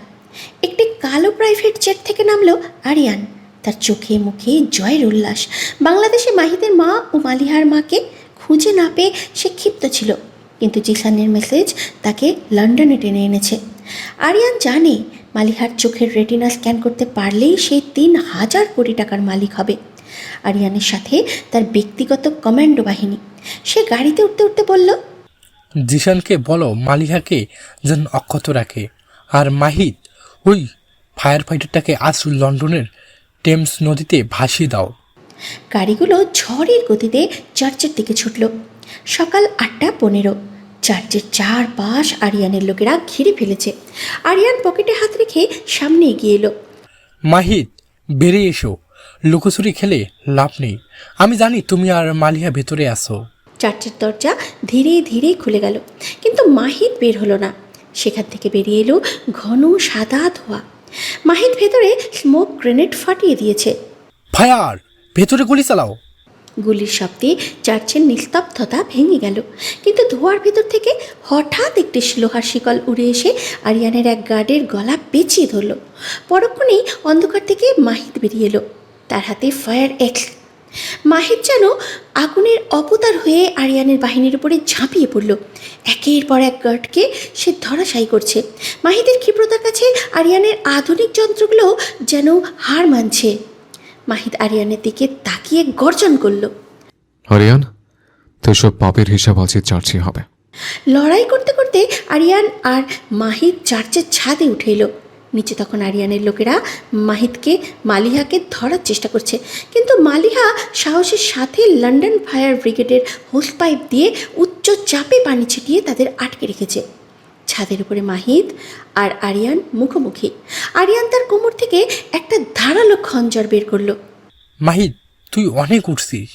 একটি কালো প্রাইভেট জেট থেকে নামলো আরিয়ান। তার চোখে মুখে জয়ের উল্লাস। বাংলাদেশে মাহিদের মা ও মালিহার মাকে খুঁজে না পেয়ে সে ক্ষিপ্ত ছিল, কিন্তু জিসানের মেসেজ তাকে লন্ডনে টেনে এনেছে। আরিয়ান জানে মালিহার চোখের রেটিনা স্ক্যান করতে পারলেই সে 3,000 কোটি টাকার মালিক হবে। আরিয়ানের সাথে তার ব্যক্তিগত কমান্ডো বাহিনী। সে গাড়িতে উঠতে উঠতে বলল, জিসানকে বলো মালিহাকে যেন অক্ষত রাখে। আর মাহিদ, ওই ফায়ার ফাইটারটাকে আজ লন্ডনের টেমস নদীতে ভাসিয়ে দাও। গাড়িগুলো ঝড়ের গতিতে চার্চের দিকে ছুটল। সকাল 8:15। চার্চের চারপাশ আরিয়ানের লোকেরা ঘিরে ফেলেছে। আরিয়ান পকেটে হাত রেখে সামনে এগিয়ে এলো। মাহিদ, বেরিয়ে এসো, লুকোচুরি খেলে লাভ নেই। আমি জানি তুমি আর মালিহা ভেতরে আসো। চার্চের দরজা ধীরে ধীরে খুলে গেল, কিন্তু মাহিদ বের হলো না। সেখান থেকে বেরিয়ে এলো ঘন সাদা ধোঁয়া। মাহিদ ভেতরে স্মোক গ্রেনেড ফাটিয়ে দিয়েছে। ফায়ার, ভেতরে গুলি চালাও। গুলির শব্দে চার্চের নিস্তব্ধতা ভেঙে গেল, কিন্তু ধোঁয়ার ভেতর থেকে হঠাৎ একটি লোহার শিকল উড়ে এসে আরিয়ানের এক গার্ডের গলা পেঁচিয়ে ধরল। পরক্ষণেই অন্ধকার থেকে মাহিদ বেরিয়ে এলো, তার হাতে ফায়ার এক্স। মাহিদ যেন আগুনের অবতার হয়ে আরিয়ানের বাহিনীর উপরে ঝাঁপিয়ে পড়ল। একের পর এক গার্ডকে সে ধরাশায়ী করছে। মাহিদের ক্ষিপ্রতার কাছে আরিয়ানের আধুনিক যন্ত্রগুলো যেন হার মানছে। মাহিদ আরিয়ানের দিকে তাকিয়ে গর্জন করল, আরিয়ান, তো সব পাপের হিসাব আজকে চার্চে হবে। লড়াই করতে করতে আরিয়ান আর মাহিদ চার্চের ছাদে উঠে এলো। নিচে তখন আরিয়ানের লোকেরা মালিহাকে ধরার চেষ্টা করছে, কিন্তু মালিহা সাহসের সাথে লন্ডন ফায়ার ব্রিগেডের হোস পাইপ দিয়ে উচ্চ চাপে পানি ছিটিয়ে তাদের আটকে রেখেছে। ছাদের উপরে মাহিদ আর আরিয়ান মুখোমুখি। আরিয়ান তার কোমর থেকে একটা ধারালো খঞ্জর বের করলো। মাহিদ, তুই অনেক উঠছিস,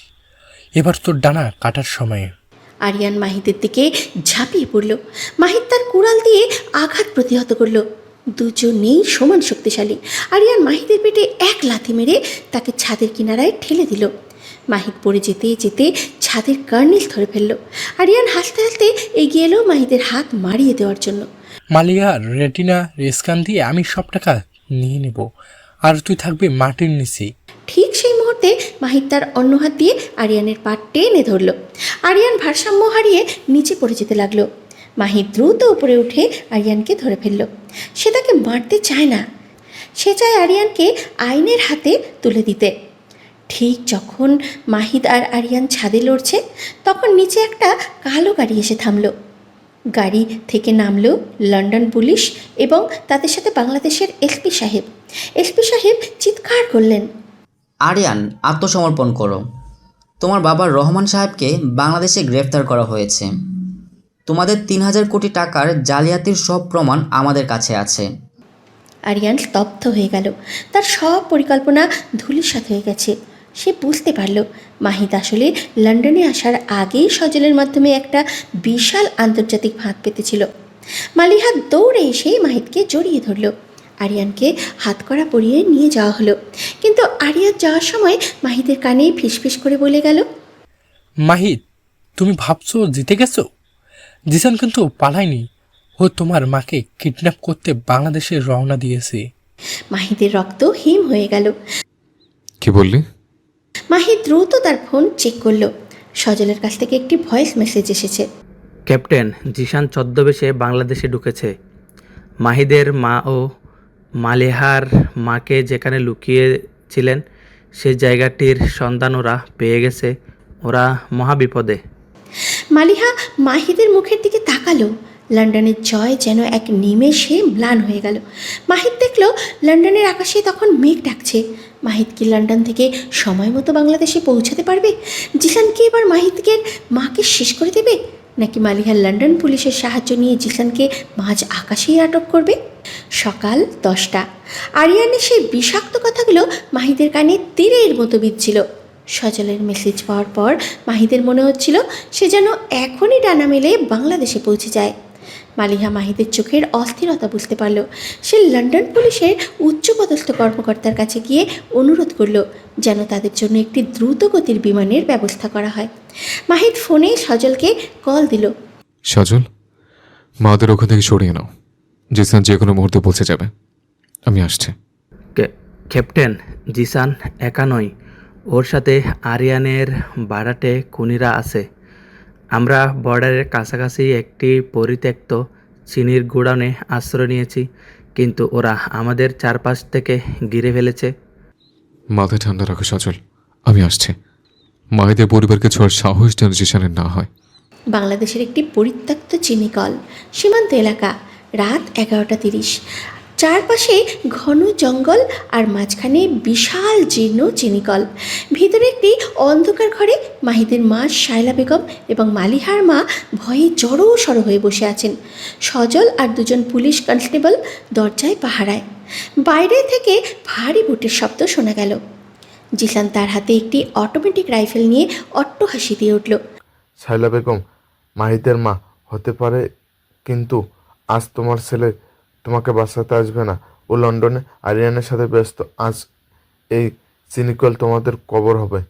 এবার তোর ডানা কাটার সময়। আরিয়ান মাহিদের দিকে ঝাঁপিয়ে পড়ল। মাহিদ তার কুড়াল দিয়ে আঘাত প্রতিহত করল। দুজনেই সমান শক্তিশালী। আরিয়ান মাহিদের পেটে এক লাথি মেরে তাকে ছাদের কিনারায় ঠেলে দিল। মাহিদ পড়ে যেতে যেতে ছাদের কার্নিশ ধরে ফেলল। আরিয়ান হাসতে হাসতে এগিয়ে এলো মাহিদের হাত মারিয়ে দেওয়ার জন্য। মালিয়ার রেটিনা স্ক্যান দিয়ে আমি সব টাকা নিয়ে নেব, আর তুই থাকবি মাটির নিচে। ঠিক সেই মুহূর্তে মাহিদ তার অন্য হাত দিয়ে আরিয়ানের পা টেনে ধরল। আরিয়ান ভারসাম্য হারিয়ে নিচে পড়ে যেতে লাগলো। মাহিদ দ্রুত উপরে উঠে আরিয়ানকে ধরে ফেলল। সে তাকে মারতে চায় না, সে চায় আরিয়ানকে আইনের হাতে তুলে দিতে। ঠিক যখন মাহিদ আর আরিয়ান ছাদে লড়ছে, তখন নিচে একটা কালো গাড়ি এসে থামল। গাড়ি থেকে নামলো লন্ডন পুলিশ এবং তাদের সাথে বাংলাদেশের এসপি সাহেব। এসপি সাহেব চিৎকার করলেন, আরিয়ান, আত্মসমর্পণ করো। তোমার বাবা রহমান সাহেবকে বাংলাদেশে গ্রেফতার করা হয়েছে। তোমাদের ৩,০০০ কোটি টাকার জালিয়াতির সব প্রমাণ আমাদের কাছে আছে। আরিয়ান স্তব্ধ হয়ে গেল। তার সব পরিকল্পনা ধূলিসাৎ হয়ে গেছে। সে বুঝতে পারল মাহিদ আসলে লন্ডনে আসার আগেই সজলের মাধ্যমে একটা বিশাল আন্তর্জাতিক ফাঁদ পেতেছিল। মালিহা দৌড়ে এসে মাহিদকে জড়িয়ে ধরল। আরিয়ানকে হাতকড়া পরিয়ে নিয়ে যাওয়া হলো, কিন্তু আরিয়ান যাওয়ার সময় মাহিদের কানে ফিসফিস করে বলে গেল, মাহিদ, তুমি ভাবছো জিতে গেছো? জিসান কিন্তু পালায়নি, ও তোমার মাকে কিডন্যাপ করতে বাংলাদেশে রওনা দিয়েছে। মাহিদের রক্ত হিম হয়ে গেল। কি বললি? মাহিদ দ্রুত তার ফোন চেক করলো। সজলের কাছ থেকে একটি ভয়েস মেসেজ এসেছে। ক্যাপ্টেন, জিশান ছদ্মবেশে বাংলাদেশে ঢুকেছে। মাহিদের মা ও মালেহার মাকে যেখানে লুকিয়েছিলেন সেই জায়গাটির সন্ধান ওরা পেয়ে গেছে। ওরা মহাবিপদে। মালিহা মাহিদের মুখের দিকে তাকালো। লন্ডনের জয় যেন এক নিমেষে ম্লান হয়ে গেল। মাহিদ দেখল লন্ডনের আকাশে তখন মেঘ ডাকছে। মাহিদ কি লন্ডন থেকে সময় মতো বাংলাদেশে পৌঁছাতে পারবে? জিসান কি এবার মাহিদকে মাকে শেষ করে দেবে, নাকি মালিহা লন্ডন পুলিশের সাহায্য নিয়ে জিসানকে মাঝ আকাশেই আটক করবে? সকাল 10টা। আরিয়ানের সেই বিষাক্ত কথাগুলো মাহিদের কানে তীরের মতো বিঁধছিল। সজলের মেসেজ পাওয়ার পর মাহিদের মনে হচ্ছিল সে যেন এখনই ডানা মেলে বাংলাদেশে পৌঁছে যায়। মালিহা মাহিদের চোখের অস্থিরতা বুঝতে পারল। সে লন্ডন পুলিশের উচ্চপদস্থ কর্মকর্তার কাছে গিয়ে অনুরোধ করল যেন তাদের জন্য একটি দ্রুতগতির বিমানের ব্যবস্থা করা হয়। মাহিদ ফোনে সজলকে কল দিল। সজল, মাদের ওখান থেকে সরিয়ে নাও। জিসান যে কোনো মুহূর্তে পৌঁছে যাবে। আমি আসছি। ক্যাপ্টেন, জিসান একা নয়, ওর সাথে আরিয়ানের বাড়াটে খুনিরা আছে। আমরা বর্ডারের কাছাকাছি একটি পরিত্যক্ত চিনির গোডাউনে আশ্রয় নিয়েছি, কিন্তু ওরা আমাদের চারপাশ থেকে ঘিরে ফেলেছে। মাথা ঠান্ডা রাখো সজল, আমি আসছি। মাহিদের পরিবারকে ছোঁয়ার সাহস যেন জিসানের না হয়। বাংলাদেশের একটি পরিত্যক্ত চিনিকল, সীমান্ত এলাকা। রাত 11:30। চারপাশে ঘন জঙ্গল আর মাঝখানে বিশাল জীর্ণ চিনিকল। ভিতরে একটি অন্ধকার ঘরে মাহিদের মা শায়লা বেগম এবং মালিহার মা ভয়ে জড়োসড়ো হয়ে বসে আছেন। সজল আর দুজন পুলিশ কনস্টেবল দরজায় পাহারায়। বাইরে থেকে ভারী বুটের শব্দ শোনা গেল। জিসান তার হাতে একটি অটোমেটিক রাইফেল নিয়ে অট্টহাসি দিয়ে উঠল। শায়লা বেগম মাহিদের মা হতে পারে, কিন্তু আজ তোমার ছেলে তোমাকে বাঁচাতে আসবে না। ও লন্ডনে আরিয়ানের সাথে ব্যস্ত। আজ এই চিনিকল তোমাদের কবর হবে।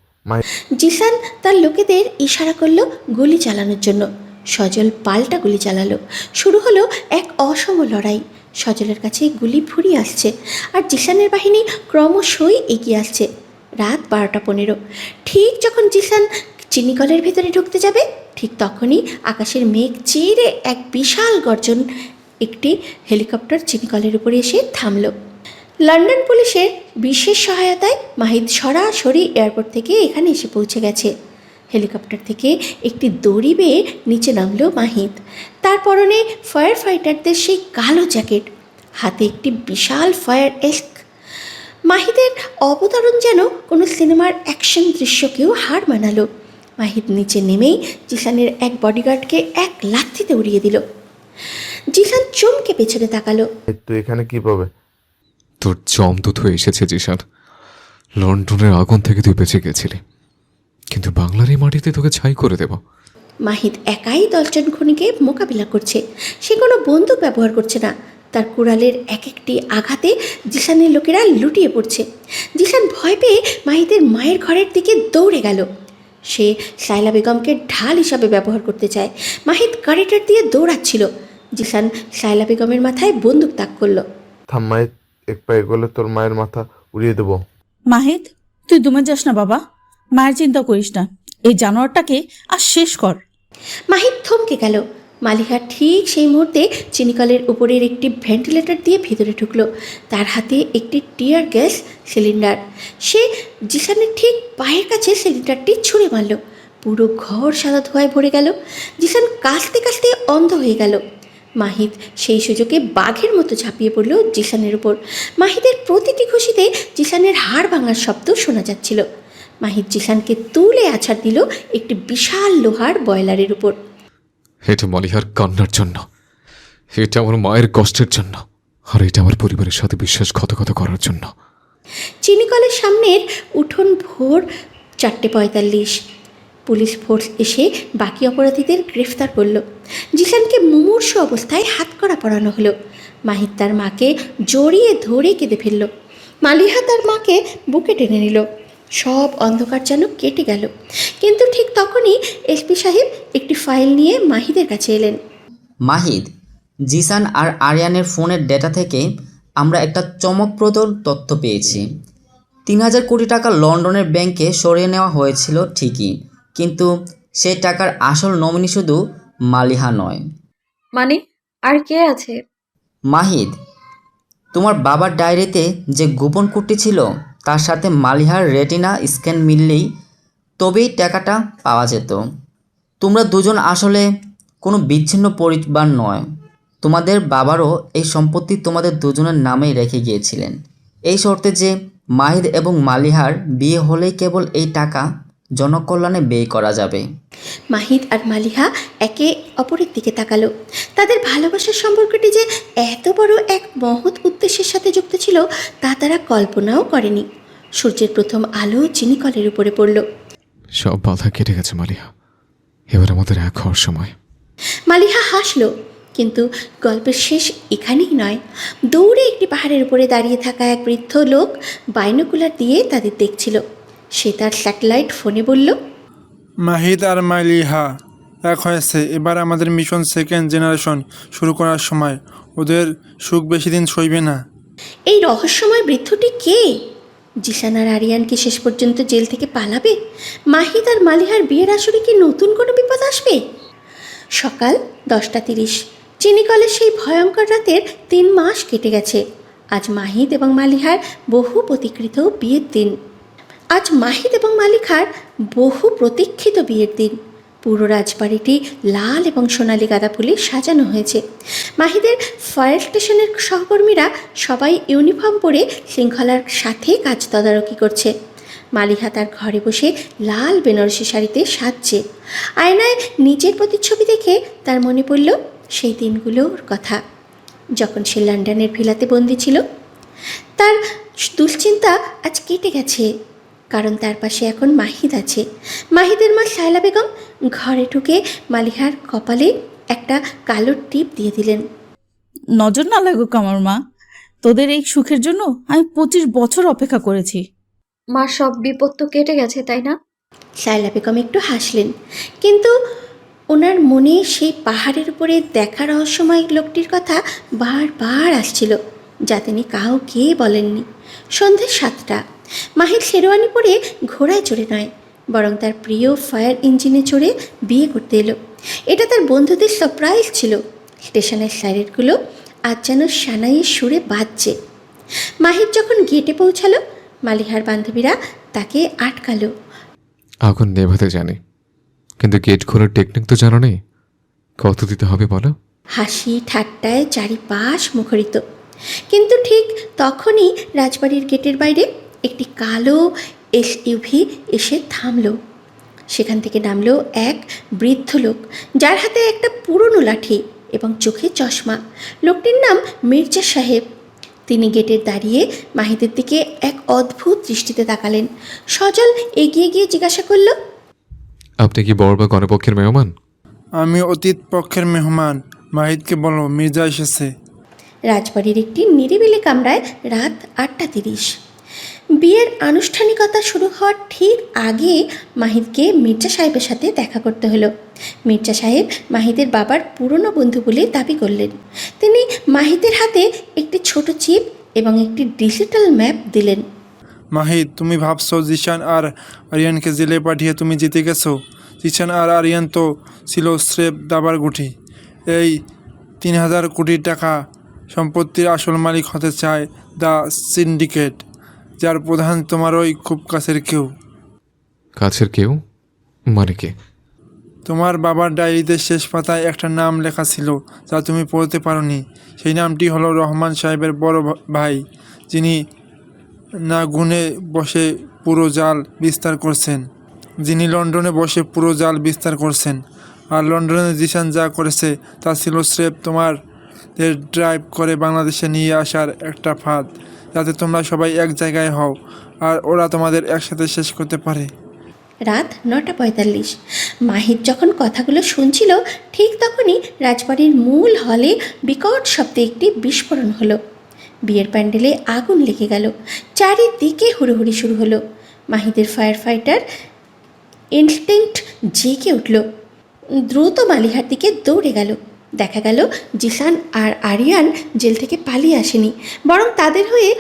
জিসান তার লোকেদের ইশারা করলো গুলি চালানোর জন্য। সজল পাল্টা গুলি চালালো। শুরু হলো এক অসম লড়াই। সজলের কাছে গুলি ফুরিয়ে আসছে আর জিসানের বাহিনী ক্রমশই এগিয়ে আসছে। রাত 12:15। ঠিক যখন জিসান চিনিকলের ভেতরে ঢুকতে যাবে, ঠিক তখনই আকাশের মেঘ চিরে এক বিশাল গর্জন। একটি হেলিকপ্টার চিনিকলের উপরে এসে থামল। লন্ডন পুলিশের বিশেষ সহায়তায় মাহিদ সরাসরি এয়ারপোর্ট থেকে এখানে এসে পৌঁছে গেছে। হেলিকপ্টার থেকে একটি দড়ি বেয়ে নিচে নামল মাহিদ। তার পরনে ফায়ার ফাইটারদের সেই কালো জ্যাকেট, হাতে একটি বিশাল ফায়ার এস্ক। মাহিদের অবতরণ যেন কোনো সিনেমার অ্যাকশন দৃশ্যকেও হার মানালো। মাহিদ নিচে নেমেই জিসানের এক বডিগার্ডকে এক লাথিতে উড়িয়ে দিল। জিসান চমকে পেছনে তাকালো। তুই এখানে কি পাবে? তোর জমদূত হয়ে এসেছে জিসান। লন্ডনের আগুন থেকে তুই বেঁচে গেছিলি, কিন্তু বাংলার এই মাটিতে তোকে ছাই করে দেব। মাহিদ একাই 10 জন খুনিকে মোকাবিলা করছে। সে কোনো বন্দুক ব্যবহার করছে না, তার কুড়ালের এক একটি আঘাতে জিসানের লোকেরা লুটিয়ে পড়ছে। জিসান ভয় পেয়ে মাহিদের মায়ের ঘরের দিকে দৌড়ে গেল। সে সাইলা বেগমকে ঢাল হিসাবে ব্যবহার করতে চায়। মাহিদ কারেটার দিয়ে দৌড়াচ্ছিল। জিসান সাইলা বেগমের মাথায় বন্দুক তাক করলো। থাম মাহিদ, এক পা এগোলে তোর মায়ের মাথা উড়িয়ে দেবো। মাহিদ, তুই দমে যাস না বাবা, মায়ের চিন্তা করিস না, এই জানোয়ারটাকে আর শেষ কর। মাহিদ থমকে গেল। মালিহা ঠিক সেই মুহূর্তে চিনিকলের উপরের একটি ভেন্টিলেটর দিয়ে ভিতরে ঢুকলো। তার হাতে একটি টিয়ার গ্যাস সিলিন্ডার। সে জিসানের ঠিক পায়ের কাছে সিলিন্ডারটি ছুঁড়ে মারল। পুরো ঘর সাদা ধোঁয়ায় ভরে গেল। জিসান কাঁচতে কাঁচতে অন্ধ হয়ে গেল। মাহিদ সেই সুযোগে বাঘের মতো ঝাঁপিয়ে পড়ল জিসানের উপর। মাহিদের প্রতিটি খুশিতে জিসানের হাড় ভাঙার শব্দ শোনা যাচ্ছিল। মাহিদ জিসানকে তুলে আছাড় দিল একটি বিশাল লোহার বয়লারের উপর। এটা মালিহার কান্নার জন্য, এটা আমার মায়ের কষ্টের জন্য, আর এটা আমার পরিবারের সাথে বিশ্বাসঘাতকতা করার জন্য। চিনিকলের সামনের উঠোন ভোর 4:45। পুলিশ ফোর্স এসে বাকি অপরাধীদের গ্রেফতার করল। জিসানকে মুমূর্ষু অবস্থায় হাতকড়া পরানো হলো। মাহিদ তার মাকে জড়িয়ে ধরে কেঁদে ফেলল। মালিহা তার মাকে বুকে টেনে নিল। সব অন্ধকার যেন কেটে গেল। কিন্তু ঠিক তখনই এসপি সাহেব একটি ফাইল নিয়ে মাহিদের কাছে এলেন। মাহিদ, জিসান আর আরিয়ানের ফোনের ডেটা থেকে আমরা একটা চমকপ্রদ তথ্য পেয়েছি। 3,000 কোটি টাকা লন্ডনের ব্যাংকে সরিয়ে নেওয়া হয়েছিল ঠিকই, কিন্তু সেই টাকার আসল নমিনি শুধু মালিহা নয়। মানে আর কে আছে? মাহিদ, তোমার বাবার ডায়েরিতে যে গোপন কোডটি ছিল তার সাথে মালিহার রেটিনা স্ক্যান মিললেই তবেই টাকাটা পাওয়া যেত। তোমরা দুজন আসলে কোনো বিচ্ছিন্ন পরিবার নয়। তোমাদের বাবারও এই সম্পত্তি তোমাদের দুজনের নামেই রেখে গিয়েছিলেন, এই শর্তে যে মাহিদ এবং মালিহার বিয়ে হলেই কেবল এই টাকা জনকল্যাণে ব্যয় করা যাবে। মাহিদ আর মালিহা একে অপরের দিকে তাকালো। তাদের ভালোবাসার সম্পর্কটি যে এত বড় এক মহৎ উদ্দেশ্যের সাথে যুক্ত ছিল তা তারা কল্পনাও করেনি। সূর্যের প্রথম আলো চিনিকলের উপরে পড়ল। সব বাধা কেটে গেছে মালিহা, এবার আমাদের এক হওয়ার সময়। মালিহা হাসল, কিন্তু গল্পের শেষ এখানেই নয়। দৌড়ে একটি পাহাড়ের উপরে দাঁড়িয়ে থাকা এক বৃদ্ধ লোক বাইনোকুলার দিয়ে তাদের দেখছিল। সে তার স্যাটেলাইট ফোনে বলল, মাহিদ আর মালিহা এক হয়েছে। এবার আমাদের মিশন সেকেন্ড জেনারেশন শুরু করার সময়। ওদের সুখ বেশি দিন সইবে না। এই রহস্যময় বৃদ্ধটি কে? জিসান আর আরিয়ান কি শেষ পর্যন্ত জেল থেকে পালাবে? মাহিদ আর মালিহার বিয়ের আসরে কি নতুন কোনো বিপদ আসবে? সকাল 10:30। চিনিকলের সেই ভয়ঙ্কর রাতের 3 মাস কেটে গেছে। আজ মাহিদ এবং মালিহার বহু প্রতীক্ষিত বিয়ের দিন। পুরো রাজবাড়িটি লাল এবং সোনালি গাঁদা ফুলে সাজানো হয়েছে। মাহিদের ফায়ার স্টেশনের সহকর্মীরা সবাই ইউনিফর্ম পরে শৃঙ্খলার সাথে কাজ তদারকি করছে। মালিহা তার ঘরে বসে লাল বেনারসি শাড়িতে সাজছে। আয়নায় নিজের প্রতিচ্ছবি দেখে তার মনে পড়ল সেই দিনগুলোর কথা, যখন সে লন্ডনের ভিলাতে বন্দি ছিল। তার দুশ্চিন্তা আজ কেটে গেছে, কারণ তার পাশে এখন মাহিদ আছে। মাহিদের মা সাইলা বেগম ঘরে ঢুকে মালিহার কপালে একটা কালো টিপ দিয়ে দিলেন। নজর না লাগুক আমার মা, তোদের এই সুখের জন্য আমি 25 বছর অপেক্ষা করেছি। মা, সব বিপদ তো কেটে গেছে, তাই না? সাইলা বেগম একটু হাসলেন, কিন্তু ওনার মনে সেই পাহাড়ের উপরে দেখা রহস্যময় লোকটির কথা বারবার আসছিল, যা তিনি কাউকে বলেননি। সন্ধ্যে 7টা। মাহির শেরওয়ানি পরে ঘোড়ায় চড়ে নয়, বরং তার প্রিয় ফায়ার ইঞ্জিনে চড়ে বিয়ে করতে এলো। এটা তার বন্ধুদের সারপ্রাইজ ছিল। স্টেশনের সাইরেনগুলো আজ যেন সানাইয়ের সুরে বাজছে। মাহির যখন গেটে পৌঁছালো, মালিহার বান্ধবীরা তাকে আটকালো। আগুন নেভাতে জানি, কিন্তু গেট খোলার টেকনিক তো জানা নেই। কত দিতে হবে বলো? হাসি ঠাট্টায় চারিপাশ মুখরিত। কিন্তু ঠিক তখনই রাজবাড়ির গেটের বাইরে একটি কালো এসইউভি এসে থামলো। সেখান থেকে নামলো এক বৃদ্ধ লোক, যার হাতে একটা পুরনো লাঠি এবং চোখে চশমা। লোকটির নাম মির্জা সাহেব। তিনি গেটের দাঁড়িয়ে মাহিদের দিকে এক অদ্ভুত দৃষ্টিতে তাকালেন। সজল এগিয়ে গিয়ে জিজ্ঞাসা করল, আপনি কি বর বা গণপক্ষের মেহমান? আমি অতীত পক্ষের মেহমান। মাহিদকে বলো মির্জা এসেছে। রাজবাড়ির একটি নিরিবিলি কামরায় রাত 8:30। বিয়ের আনুষ্ঠানিকতা শুরু হওয়ার ঠিক আগে মাহিদকে মির্জা সাহেবের সাথে দেখা করতে হলো। মির্জা সাহেব মাহিদের বাবার পুরনো বন্ধু বলে দাবি করলেন। তিনি মাহিদের হাতে একটি ছোট চিপ এবং একটি ডিজিটাল ম্যাপ দিলেন। মাহিদ, তুমি ভাবছো জিশান আর আরিয়ানকে জেলে পাঠিয়ে তুমি জিতে গেছো? জিশান আর আরিয়ান তো ছিল স্রেফ দাবার গুটি। এই 3000 কোটি টাকা সম্পত্তির আসল মালিক হতে চায় দ্য সিন্ডিকেট, যার প্রধান তোমার ওই খুব কাছের কেউ। কাছের কেউ মানে কে? তোমার বাবার ডায়েরিতে শেষ পাতায় একটা নাম লেখা ছিল যা তুমি পড়তে পারোনি। সেই নামটি হলো রহমান সাহেবের বড় ভাই, যিনি না গুনে বসে পুরো জাল বিস্তার করছেন, যিনি লন্ডনে বসে পুরো জাল বিস্তার করছেন। আর লন্ডনে জিশান যা করেছে তা ছিল স্রেফ তোমাদের ড্রাইভ করে বাংলাদেশে নিয়ে আসার একটা ফাঁদ, যাতে তোমরা সবাই এক জায়গায় হও আর ওরা তোমাদের একসাথে শেষ করতে পারে। রাত 9:45। মাহিদ যখন কথাগুলো শুনছিল ঠিক তখনই রাজবাড়ির মূল হলে বিকট শব্দে একটি বিস্ফোরণ হলো। বিয়ের প্যান্ডেলে আগুন লেগে গেল। চারিদিকে হুড়োহুড়ি শুরু হলো। মাহিদের ফায়ার ফাইটার ইনস্টিংক্ট জেগে উঠল। দ্রুত মালিহার দিকে দৌড়ে গেল। দেখা গেল জিসান আর আরিয়ান জেল থেকে পালিয়ে আসেনি, বরং তাদের হয়ে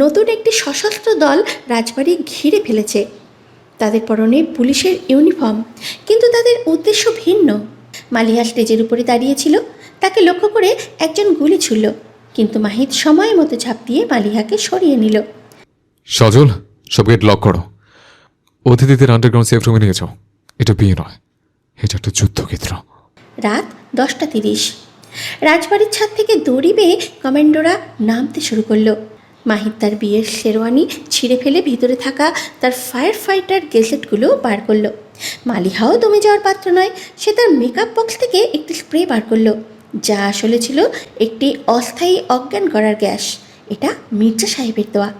নতুন একটি সশস্ত্র দল রাজবাড়ি ঘিরে ফেলেছে। তাদের পরনে পুলিশের ইউনিফর্ম, কিন্তু তাদের উদ্দেশ্য ভিন্ন। মালিহা স্টেজের উপরে দাঁড়িয়েছিল। তাকে লক্ষ্য করে একজন গুলি ছুড়ল, কিন্তু মাহিদ সময় মতো ঝাঁপ দিয়ে মালিহাকে সরিয়ে নিল। সজল, সব গেট লক করো। অতিথিদের আন্ডারগ্রাউন্ড সেফ রুমে নিয়ে যাও। এটা বিয়ে নয়, এটা একটা যুদ্ধক্ষেত্র। রাত 10:30। রাজবাড়ির ছাদ থেকে দড়ি বেয়ে কমান্ডোরা নামতে শুরু করলো। মাহিদ তার বিয়ের শেরওয়ানি ছিঁড়ে ফেলে ভিতরে থাকা তার ফায়ার ফাইটার গ্যাজেটগুলো বার করলো। মালিহাও দমে যাওয়ার পাত্র নয়। সে তার মেকআপ বক্স থেকে একটি স্প্রে বার করলো, যা আসলে ছিল একটি অস্থায়ী অজ্ঞান করার গ্যাস। এটা মির্জা সাহেবের দেওয়া।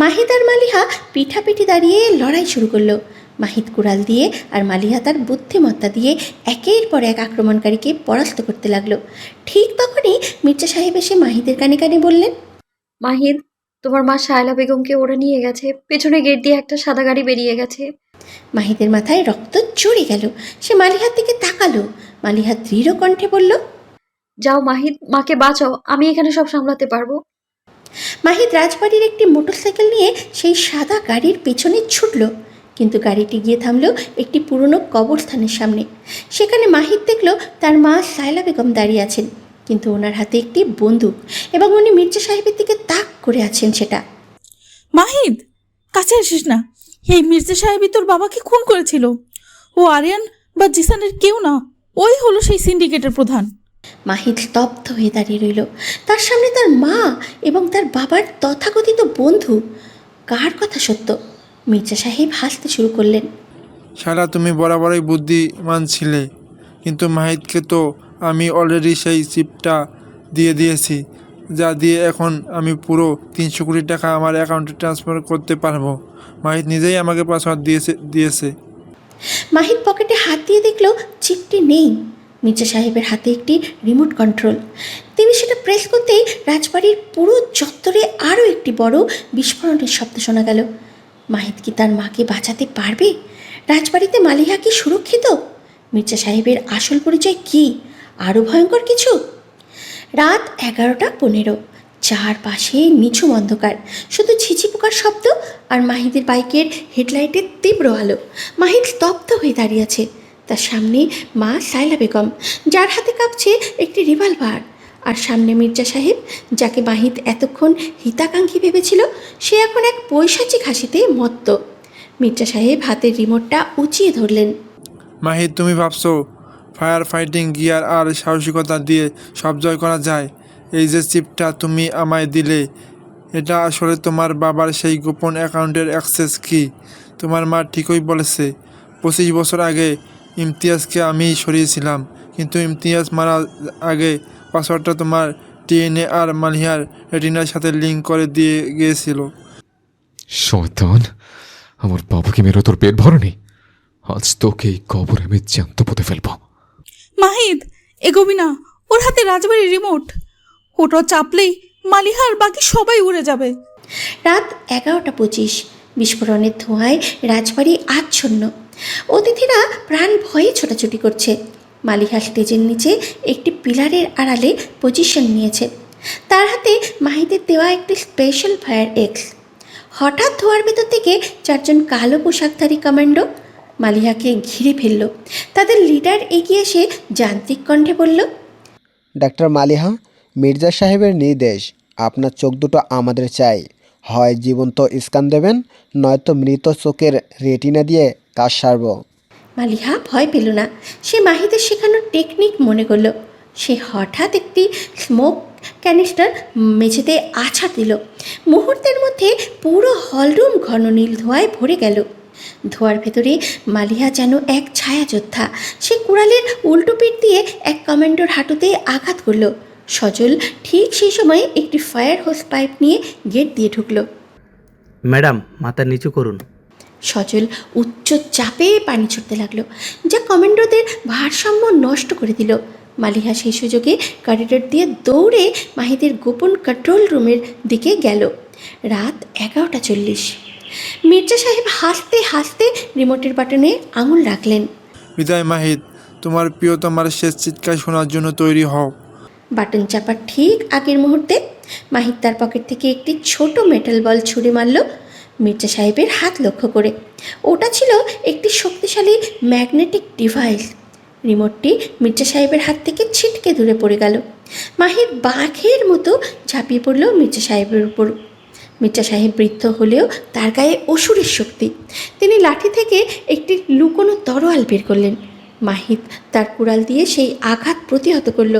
মাহিদ আর মালিহা পিঠাপিঠি দাঁড়িয়ে লড়াই শুরু করলো। মাহিদ কুড়াল দিয়ে আর মালিহা তার বুদ্ধিমত্তা দিয়ে একের পর এক আক্রমণকারীকে পরাস্ত করতে লাগলো। ঠিক তখনই মির্জা সাহেব এসে মাহিদের কানে কানে বললেন, মাহিদ, তোমার মা শায়লা বেগমকে ওরা নিয়ে গেছে। পেছনে গেট দিয়ে একটা সাদা গাড়ি বেরিয়ে গেছে। মাহিদের মাথায় রক্ত চড়ে গেল। সে মালিহার দিকে তাকালো। মালিহা দৃঢ় কণ্ঠে বলল, যাও মাহিদ, মাকে বাঁচাও, আমি এখানে সব সামলাতে পারবো। মাহিদ রাজবাড়ির একটি মোটরসাইকেল নিয়ে সেই সাদা গাড়ির পেছনে ছুটল, কিন্তু গাড়িটি গিয়ে থামল একটি পুরনো কবরস্থানের সামনে। সেখানে মাহিদ দেখল তার মা শায়লা বেগম দাঁড়িয়ে আছেন, কিন্তু ওনার হাতে একটি বন্দুক এবং উনি মির্জা সাহেবের দিকে তাক করে আছেন। সেটা মাহিদ, কাছে আসিস না। এই মির্জা সাহেবই তোর বাবাকে খুন করেছিল। ও আরিয়ান বা জিসানের কেউ না, ওই হলো সেই সিন্ডিকেটের প্রধান। মাহিদ স্তব্ধ হয়ে দাঁড়িয়ে রইল। তার সামনে তার মা এবং তার বাবার তথাকথিত বন্ধু। কার কথা সত্য? মির্জা সাহেব হাসতে শুরু করলেন। শালা, তুমি বরাবরই বুদ্ধিমান ছিলে, কিন্তু মাহিদকে তো আমি অলরেডি সেই চিপটা দিয়ে দিয়েছি, যা দিয়ে এখন আমি পুরো 300 কোটি টাকা আমার অ্যাকাউন্টে ট্রান্সফার করতে পারবো। মাহিদ নিজেই আমাকে পাসওয়ার্ড দিয়েছে। মাহিদ পকেটে হাত দিয়ে দেখল চিপটি নেই। মির্জা সাহেবের হাতে একটি রিমোট কন্ট্রোল। তিনি সেটা প্রেস করতেই রাজবাড়ির পুরো চত্বরে আরও একটি বড় বিস্ফোরণের শব্দ শোনা গেল। মাহিদ কি তার মাকে বাঁচাতে পারবে? রাজবাড়িতে মালিহা কি সুরক্ষিত? মির্জা সাহেবের আসল পরিচয় কি? আরও ভয়ঙ্কর কিছু? রাত 11:15। চারপাশে নিঝুম অন্ধকার, শুধু ঝিঝি পোকার শব্দ আর মাহিদের বাইকের হেডলাইটের তীব্র আলো। মাহিদ স্তব্ধ হয়ে দাঁড়িয়ে আছে। তার সামনে মা শায়লা বেগম, যার হাতে কাঁপছে একটি রিভলভার, আর সামনে মির্জা সাহেব, যাকে মাহিদ এতক্ষণ হিতাকাঙ্ক্ষী ভেবেছিল। সে এখন এক পৈশাচিক হাসিতে মত্ত। মির্জা সাহেব হাতের রিমোটটা উঁচিয়ে ধরলেন। মাহিদ, তুমি ভাবছো ফায়ার ফাইটিং গিয়ার আর সাহসিকতা দিয়ে সব জয় করা যায়? এই যে চিপটা তুমি আমায় দিলে, এটা আসলে তোমার বাবার সেই গোপন অ্যাকাউন্টের অ্যাক্সেস কি। তোমার মা ঠিকই বলেছে, 25 বছর আগে ইমতিয়াজকে আমি সরিয়েছিলাম, কিন্তু ইমতিয়াজ মারার আগে পাসওয়ার্ডটা তোমার ডিএনএ আর মালিহার রেটিনার সাথে লিঙ্ক করে দিয়ে গিয়েছিল। শয়তান, আমার বাবাকে মেরে তোর পেট ভরেনি। আজ তোকে এই কবরে আমি জ্যান্ত পুঁতে ফেলবো। মাহিদ, এগোবি না। ওর হাতে রাজবাড়ির রিমোট। ওটা চাপলেই মালিহা আর বাকি সবাই উড়ে যাবে। রাত 11:25। বিস্ফোরণের ধোঁয়ায় রাজবাড়ি আচ্ছন্ন। অতিথিরা প্রাণ ভয়ে ছোটাছুটি করছে। মালিহা স্টেজের নিচে একটি পিলারের আড়ালে পজিশন নিয়েছে। তার হাতে মাহিদের দেওয়া একটি স্পেশাল ফায়ার এক্স। হঠাৎ ধোঁয়ার ভেতর থেকে 4 জন কালো পোশাকধারী কমান্ডো মালিহাকে ঘিরে ফেলল। তাদের লিডার এগিয়ে এসে যান্ত্রিক কণ্ঠে বলল, ডাক্তার মালিহা, মির্জা সাহেবের নির্দেশ, আপনার চোখ দুটো আমাদের চাই। হয় জীবন্ত স্ক্যান দেবেন, নয়তো মৃত চোখের রেটিনা দিয়ে কাজ সারব। মালিহা ভয় পেল না। সে মাহিদের শেখানোর টেকনিক মনে করলো। সে হঠাৎ একটি স্মোক ক্যানিস্টার মেঝেতে আছাড় দিল। মুহূর্তের মধ্যে পুরো হলরুম ঘন নীল ধোঁয়ায় ভরে গেল। ধোঁয়ার ভেতরে মালিহা যেন এক ছায়াযোদ্ধা। সে কুড়ালের উল্টো পিঠ দিয়ে এক কমান্ডোর হাঁটুতে আঘাত করল। সজল ঠিক সেই সময়ে একটি ফায়ার হোস পাইপ নিয়ে গেট দিয়ে ঢুকলো। ম্যাডাম, মাথা নিচু করুন। সজল উচ্চ চাপে পানি ছুটতে লাগলো, যা কমান্ডোদের ভারসাম্য নষ্ট করে দিল। মালিহা সেই সুযোগে করিডোর দিয়ে দৌড়ে মাহিদের গোপন কন্ট্রোল রুমের দিকে গেল। রাত 11:40। মির্জা সাহেব হাসতে হাসতে রিমোটের বাটনে আঙুল রাখলেন। বিদায় মাহিদ, তোমার প্রিয়তমার শেষ চিৎকার শোনার জন্য তৈরি হও। বাটন চাপার ঠিক আগের মুহূর্তে মাহিদ তার পকেট থেকে একটি ছোট মেটাল বল ছুঁড়ে মারল মির্জা সাহেবের হাত লক্ষ্য করে। ওটা ছিল একটি শক্তিশালী ম্যাগনেটিক ডিভাইস। রিমোটটি মির্জা সাহেবের হাত থেকে ছিটকে দূরে পড়ে গেল। মাহিদ বাঘের মতো ঝাঁপিয়ে পড়ল মির্জা সাহেবের উপর। মির্জা সাহেব বৃদ্ধ হলেও তার গায়ে অসুরের শক্তি। তিনি লাঠি থেকে একটি লুকোনো তরোয়াল বের করলেন। মাহিদ তার কুড়াল দিয়ে সেই আঘাত প্রতিহত করল।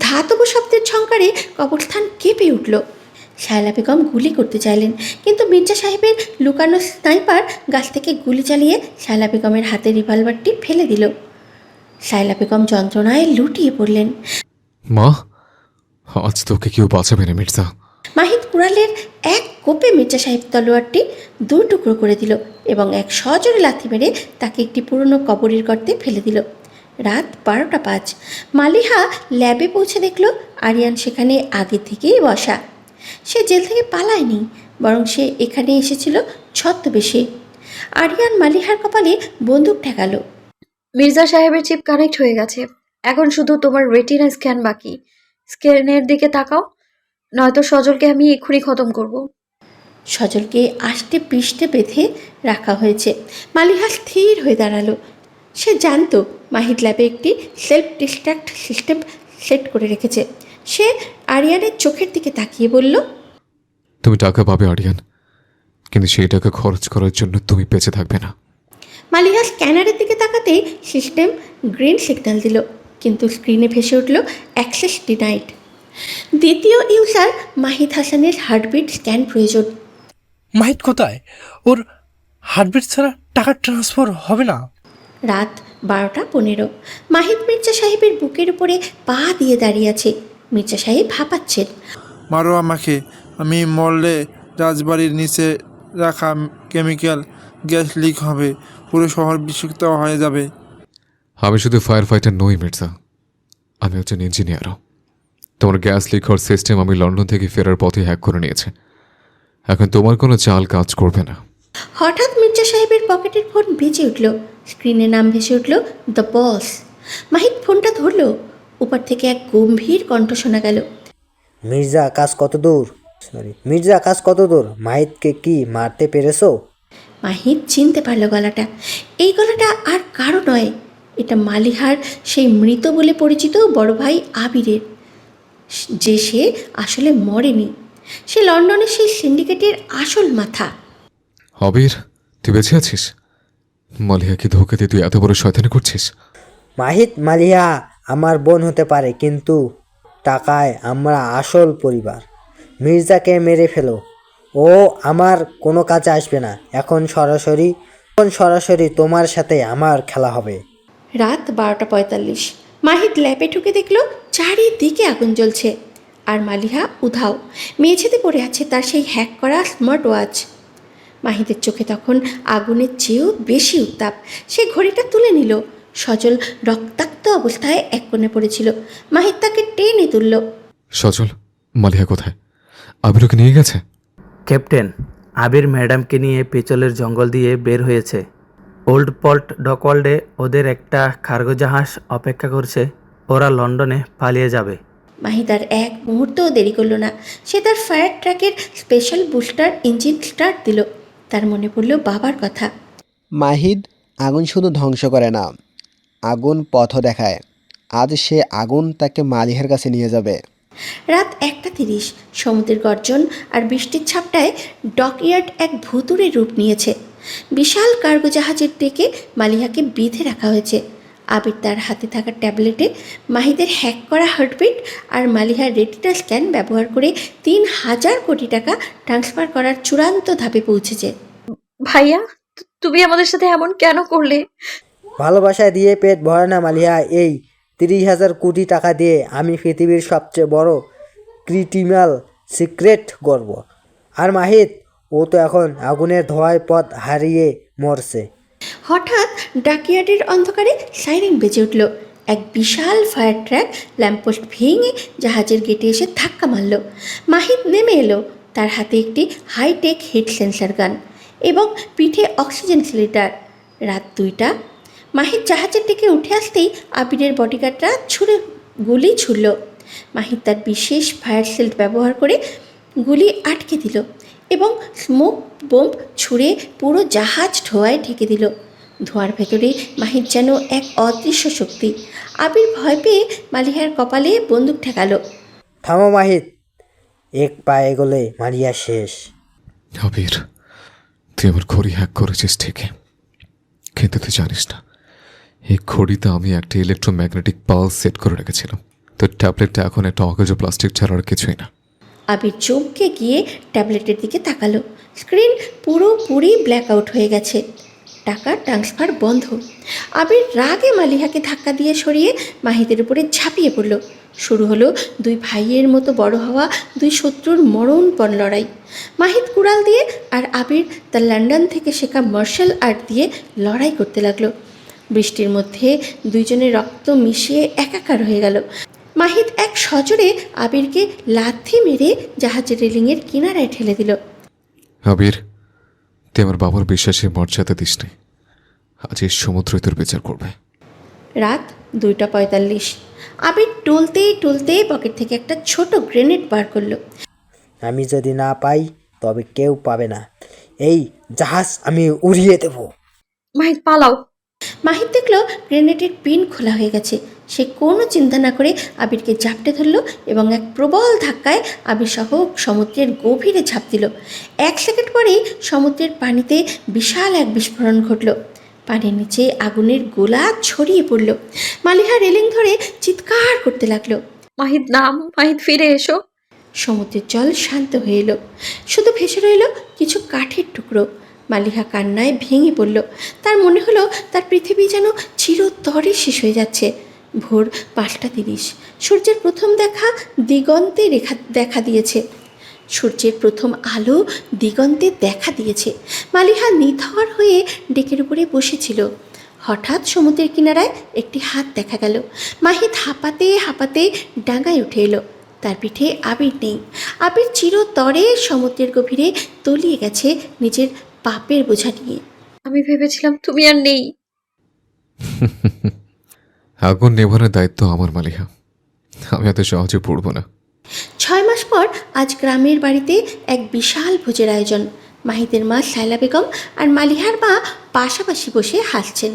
ধাতব শব্দের ঝংকারে কবরস্থান কেঁপে উঠল। শায়লা বেগম গুলি করতে চাইলেন, কিন্তু মির্জা সাহেবের লুকানো স্নাইপার গাছ থেকে গুলি চালিয়ে শায়লা বেগমের হাতে রিভলভারটি ফেলে দিল। শায়লা বেগম যন্ত্রণায় লুটিয়ে পড়লেন। মা, আজ তোকে কেউ বাঁচাবে না মির্জা। মাহিদ কুড়ালের এক কোপে মির্জা সাহেব তলোয়ারটি 2 টুকরো করে দিল এবং এক সজোরে লাথি মেরে তাকে একটি পুরনো কবরের গর্তে ফেলে দিল। রাত 12:05। মালিহা ল্যাবে পৌঁছে দেখল আরিয়ান সেখানে আগে থেকেই বসা। সে জেল থেকে পালায়নি, বরং সে এখানে এসেছিল ছদ্মবেশে। আরিয়ান মালিহার কপালে বন্দুক ঠেকালো। মির্জা সাহেবের চিপ কানেক্ট হয়ে গেছে। এখন শুধু তোমার রেটিনা স্ক্যান বাকি। স্ক্যানের দিকে তাকাও, নয়তো সজলকে আমি এক্ষুনি খতম করব। সজলকে আষ্টে পৃষ্ঠে বেঁধে রাখা হয়েছে। মালিহা স্থির হয়ে দাঁড়ালো। সে জানতো মাহিদ ল্যাবে একটি সেলফ ডিস্ট্রাক্ট সিস্টেম সেট করে রেখেছে। সে আরিয়ানের চোখের দিকে তাকিয়ে বলল, তুমি টাকা পাবে আরিয়ান, কিন্তু সেই টাকা খরচ করার জন্য তুমি বেঁচে থাকবে না। মালিহা স্ক্যানারের দিকে তাকাতেই সিস্টেম গ্রিন সিগন্যাল দিল, কিন্তু স্ক্রিনে ভেসে উঠল অ্যাক্সেস ডিনাইড। দ্বিতীয় ইউজার মাহিদ হাসানের হার্টবিট স্ক্যান প্রয়োজন। মাহিদ কোথায়? ওর হার্টবিট ছাড়া টাকা ট্রান্সফার হবে না। রাত 12:15। মাহিদ মির্জা সাহেবের বুকের উপরে পা দিয়ে দাঁড়িয়ে আছে। মির্জা সাহেব হাঁপাচ্ছেন। মারো আমাকে, আমি মরলে রাজবাড়ির নিচে রাখা কেমিক্যাল গ্যাস লিক হবে, পুরো শহর বিষাক্ত হয়ে যাবে। আমি শুধু ফায়ার ফাইটার নই মির্জা, আমি একজন ইঞ্জিনিয়ারও। তোমার গ্যাস লিক হওয়ার সিস্টেম আমি লন্ডন থেকে ফেরার পথে হ্যাক করে নিয়েছে। এখন তোমার কোনো চাল কাজ করবে না। হঠাৎ মির্জা সাহেবের পকেটের ফোন বেজে উঠল। স্ক্রিনে নাম ভেসে উঠল দ্য বস। মাহিদ ফোনটা ধরল। উপর থেকে এক গম্ভীর কণ্ঠ শোনা গেল। মির্জা, আকাশ কত দূর? মাহিদকে কি মারতে পেরেছো? মাহিদ চিনতে পারল গলাটা। এই গলাটা আর কারো নয়, এটা মালিহার সেই মৃত বলে পরিচিত বড় ভাই আবিরের। যে সে আসলে মরেনি। সে লন্ডনের সেই সিন্ডিকেটের আসল মাথা। আবির, তুই বেঁচে আছিস? মালিহাকে ধোঁকা দিয়ে তুই এত বড় শয়তানি করছিস? মাহিদ মালিহা আমার বোন হতে পারে, কিন্তু টাকায় আমরা আসল পরিবার। মির্জাকে মেরে ফেলো, ও আমার কোনো কাজে আসবে না। এখন সরাসরি তোমার সাথে আমার খেলা হবে। রাত 12:45। মাহিদ ল্যাবে ঢুকে দেখল চারিদিকে আগুন জ্বলছে, আর মালিহা উধাও মেঝেতে পড়ে আছে তার সেই হ্যাক করা স্মার্ট ওয়াচ। মাহিদের চোখে তখন আগুনের চেয়েও বেশি উত্তাপ। সে ঘড়িটা তুলে নিল। সজল রক্তাক্ত অবস্থায় এক কোণে পড়েছিল। মাহিদ তাকে টেনে তুলল। সজল, মালিহা কোথায়? আবির ওকে নিয়ে গেছে? ক্যাপ্টেন, আবির ম্যাডামকে নিয়ে পেছলের জঙ্গল দিয়ে বের হয়েছে। ওল্ড পল্ট ডকওয়ার্ল্ডে ওদের একটা কার্গো জাহাজ অপেক্ষা করছে। ওরা লন্ডনে পালিয়ে যাবে। মাহিদ আর এক মুহূর্তও দেরি করলো না। সে তার ফায়ার ট্রাকের স্পেশাল বুস্টার ইঞ্জিন স্টার্ট দিল। তার মনে পড়ল বাবার কথা। মাহিদ, আগুন শুধু ধ্বংস করে না, আগুন পথ দেখায়। আজ সে আগুন তাকে মালিহার কাছে নিয়ে যাবে। রাত 1:30, সমুদ্রের গর্জন আর বৃষ্টির ছাপটায় ডকইয়ার্ড এক ভুতুড়ে রূপ নিয়েছে। বিশাল কার্গো জাহাজের ডেকে মালিহাকে বেঁধে রাখা হয়েছে। আবির তার হাতে থাকা ট্যাবলেটে মাহিদের হ্যাক করা হার্টবিট আর মালিহার রেটিনা স্ক্যান ব্যবহার করে 3,000 কোটি টাকা ট্রান্সফার করার চূড়ান্ত ধাপে পৌঁছেছে। ভাইয়া, তুমি আমাদের সাথে এমন কেন করলে? ভালোবাসায় দিয়ে পেট ভরে না মালিহা। এই 30,000 কোটি টাকা দিয়ে আমি পৃথিবীর সবচেয়ে বড় ক্রিমিনাল সিক্রেট গর্ব। আর মাহিদ, ও তো এখন আগুনের ধোঁয়ায় পথ হারিয়ে মরছে। হঠাৎ ডাকইয়ার্ডের অন্ধকারে সাইরেন বেজে উঠল। এক বিশাল ফায়ার ট্রাক ল্যাম্পপোস্ট ভেঙে জাহাজের গেটে এসে ধাক্কা মারল। মাহিদ নেমে এলো, তার হাতে একটি হাইটেক হিট সেন্সার গান এবং পিঠে অক্সিজেন সিলিন্ডার। রাত 2টা। মাহিদ জাহাজের দিকে উঠে আসতেই আবিরের বডিগার্ডরা গুলি ছুড়ল। মাহিদ তার বিশেষ ফায়ার সেল্ট ব্যবহার করে গুলি আটকে দিল এবং স্মোক বোম্ব ছুঁড়ে পুরো জাহাজ ধোঁয়ায় ঢেকে দিল। ধোঁয়ার ভেতরে মাহিদ যেন এক অদৃশ্য শক্তি। আবির ভয় পেয়ে মালিহার কপালে বন্দুক ঠেকালো। থামো মাহিদ, এক পা এগোলে মারিয়া শেষ। আবির, তুই আমার ঘড়ি হ্যাক করেছিস ঠিকই, কিন্তু তুই জানিস না এই ঘড়িতে আমি একটা ইলেকট্রোম্যাগনেটিক পালস সেট করে রেখেছিলাম। তোর ট্যাবলেটটা এখন একটা অকেজ প্লাস্টিক ছাড়া আর কিছুই না। আবির চমকে গিয়ে ট্যাবলেটের দিকে তাকালো। স্ক্রিন পুরোপুরি ব্ল্যাক আউট হয়ে গেছে। টাকা ট্রান্সফার বন্ধ। আবির রাগে মালিহাকে ধাক্কা দিয়ে সরিয়ে মাহিদের উপরে ঝাঁপিয়ে পড়ল। শুরু হলো দুই ভাইয়ের মতো বড় হওয়া দুই শত্রুর মরণপণ লড়াই। মাহিদ কুড়াল দিয়ে আর আবির তার লন্ডন থেকে শেখা মার্শাল আর্ট দিয়ে লড়াই করতে লাগলো। বৃষ্টির মধ্যে দুইজনের রক্ত মিশিয়ে একাকার হয়ে গেল। মাহিদ এক সজোরে আবিরকে লাথি মেরে জাহাজের রেলিংয়ের কিনারায় ঠেলে দিল। আবির, তুই আমার বাবার বিশ্বাসে মর্যাদা দিস নি। আজ এই সমুদ্রই তোর বিচার করবে। রাত 2:45। আবির টলতে টলতে পকেট থেকে একটা ছোট গ্রেনেড বার করলো। আমি যদি না পাই তবে কেউ পাবে না। এই জাহাজ আমি উড়িয়ে দেব। মাহিদ, পালাও। মাহিদ দেখলো গ্রেনেডের পিন খোলা হয়ে গেছে। সে কোনো চিন্তা না করে আবিরকে ঝাপটে ধরল এবং এক প্রবল ধাক্কায় আবির সহ সমুদ্রের গভীরে ঝাঁপ দিল। 1 সেকেন্ড পরেই সমুদ্রের পানিতে বিশাল এক বিস্ফোরণ ঘটল। পানির নিচে আগুনের গোলা ছড়িয়ে পড়ল। মালিহা রেলিং ধরে চিৎকার করতে লাগলো। মাহিদ, নাম। মাহিদ, ফিরে এসো। সমুদ্রের জল শান্ত হয়ে এলো। শুধু ভেসে রইল কিছু কাঠের টুকরো। মালিহা কান্নায় ভেঙে পড়ল। তার মনে হলো তার পৃথিবী যেন চিরতরে শেষ হয়ে যাচ্ছে। ভোর 5:30। সূর্যের প্রথম দিগন্তে দেখা দিয়েছে। সূর্যের প্রথম আলো দিগন্তে দেখা দিয়েছে। মালিহা নিথর হয়ে ডেকের উপরে বসেছিল। হঠাৎ সমুদ্রের কিনারায় একটি হাত দেখা গেল। মাহিদ হাঁপাতে হাঁপাতে ডাঙায় উঠে এলো। তার পিঠে আবির নেই। আবির চিরতরে সমুদ্রের গভীরে তলিয়ে গেছে নিজের পাপের বোঝা নিয়ে। আমি ভেবেছিলাম তুমি আর নেই। আগুন নেভানোর দায়িত্ব আমার, মালিহা। আমি এত সহজে পড়ব না। 6 মাস পর আজ গ্রামের বাড়িতে এক বিশাল ভোজের আয়োজন। মাহিদের মা সাইলা বেগম আর মালিহার মা পাশাপাশি বসে হাসছেন।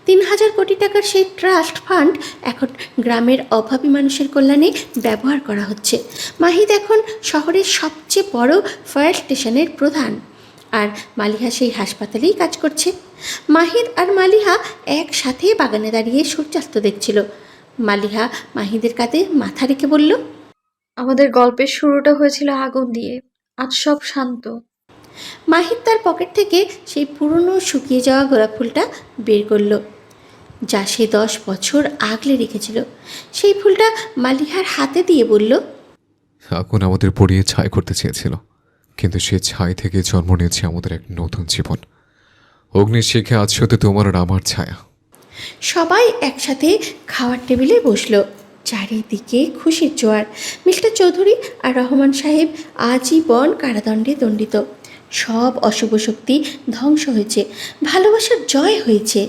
3,000 কোটি টাকার সেই ট্রাস্ট ফান্ড এখন গ্রামের অভাবী মানুষের কল্যাণে ব্যবহার করা হচ্ছে। মাহিদ এখন শহরের সবচেয়ে বড় ফায়ার স্টেশনের প্রধান, আর মালিহা সেই হাসপাতালেই কাজ করছে। মাহিদ আর মালিহা একসাথে বাগানে দাঁড়িয়ে সূর্যাস্ত দেখছিল। মালিহা মাহিদের কাঁধে মাথা রেখে বলল, আমাদের গল্পের শুরুটা হয়েছিল আগুন দিয়ে, আজ সব শান্ত। মাহিদ তার পকেট থেকে সেই পুরনো শুকিয়ে যাওয়া গোলাপ ফুলটা বের করলো, যা সে 10 বছর আগলে রেখেছিল। সেই ফুলটা মালিহার হাতে দিয়ে বলল, আগুন আমাদের পড়িয়ে ছাই করতে চেয়েছিল, কিন্তু সে ছাই থেকে জন্ম নিয়েছে আমাদের এক নতুন জীবন। অগ্নির শিখে আজ শুধু তোমার আর আমার ছায়া। সবাই একসাথে খাওয়ার টেবিলে বসলো। চারিদিকে খুশির জোয়ার। মিস্টার চৌধুরী আর রহমান সাহেব আজীবন কারাদণ্ডে দণ্ডিত। সব অশুভ শক্তি ধ্বংস হয়েছে, ভালোবাসার জয় হয়েছে।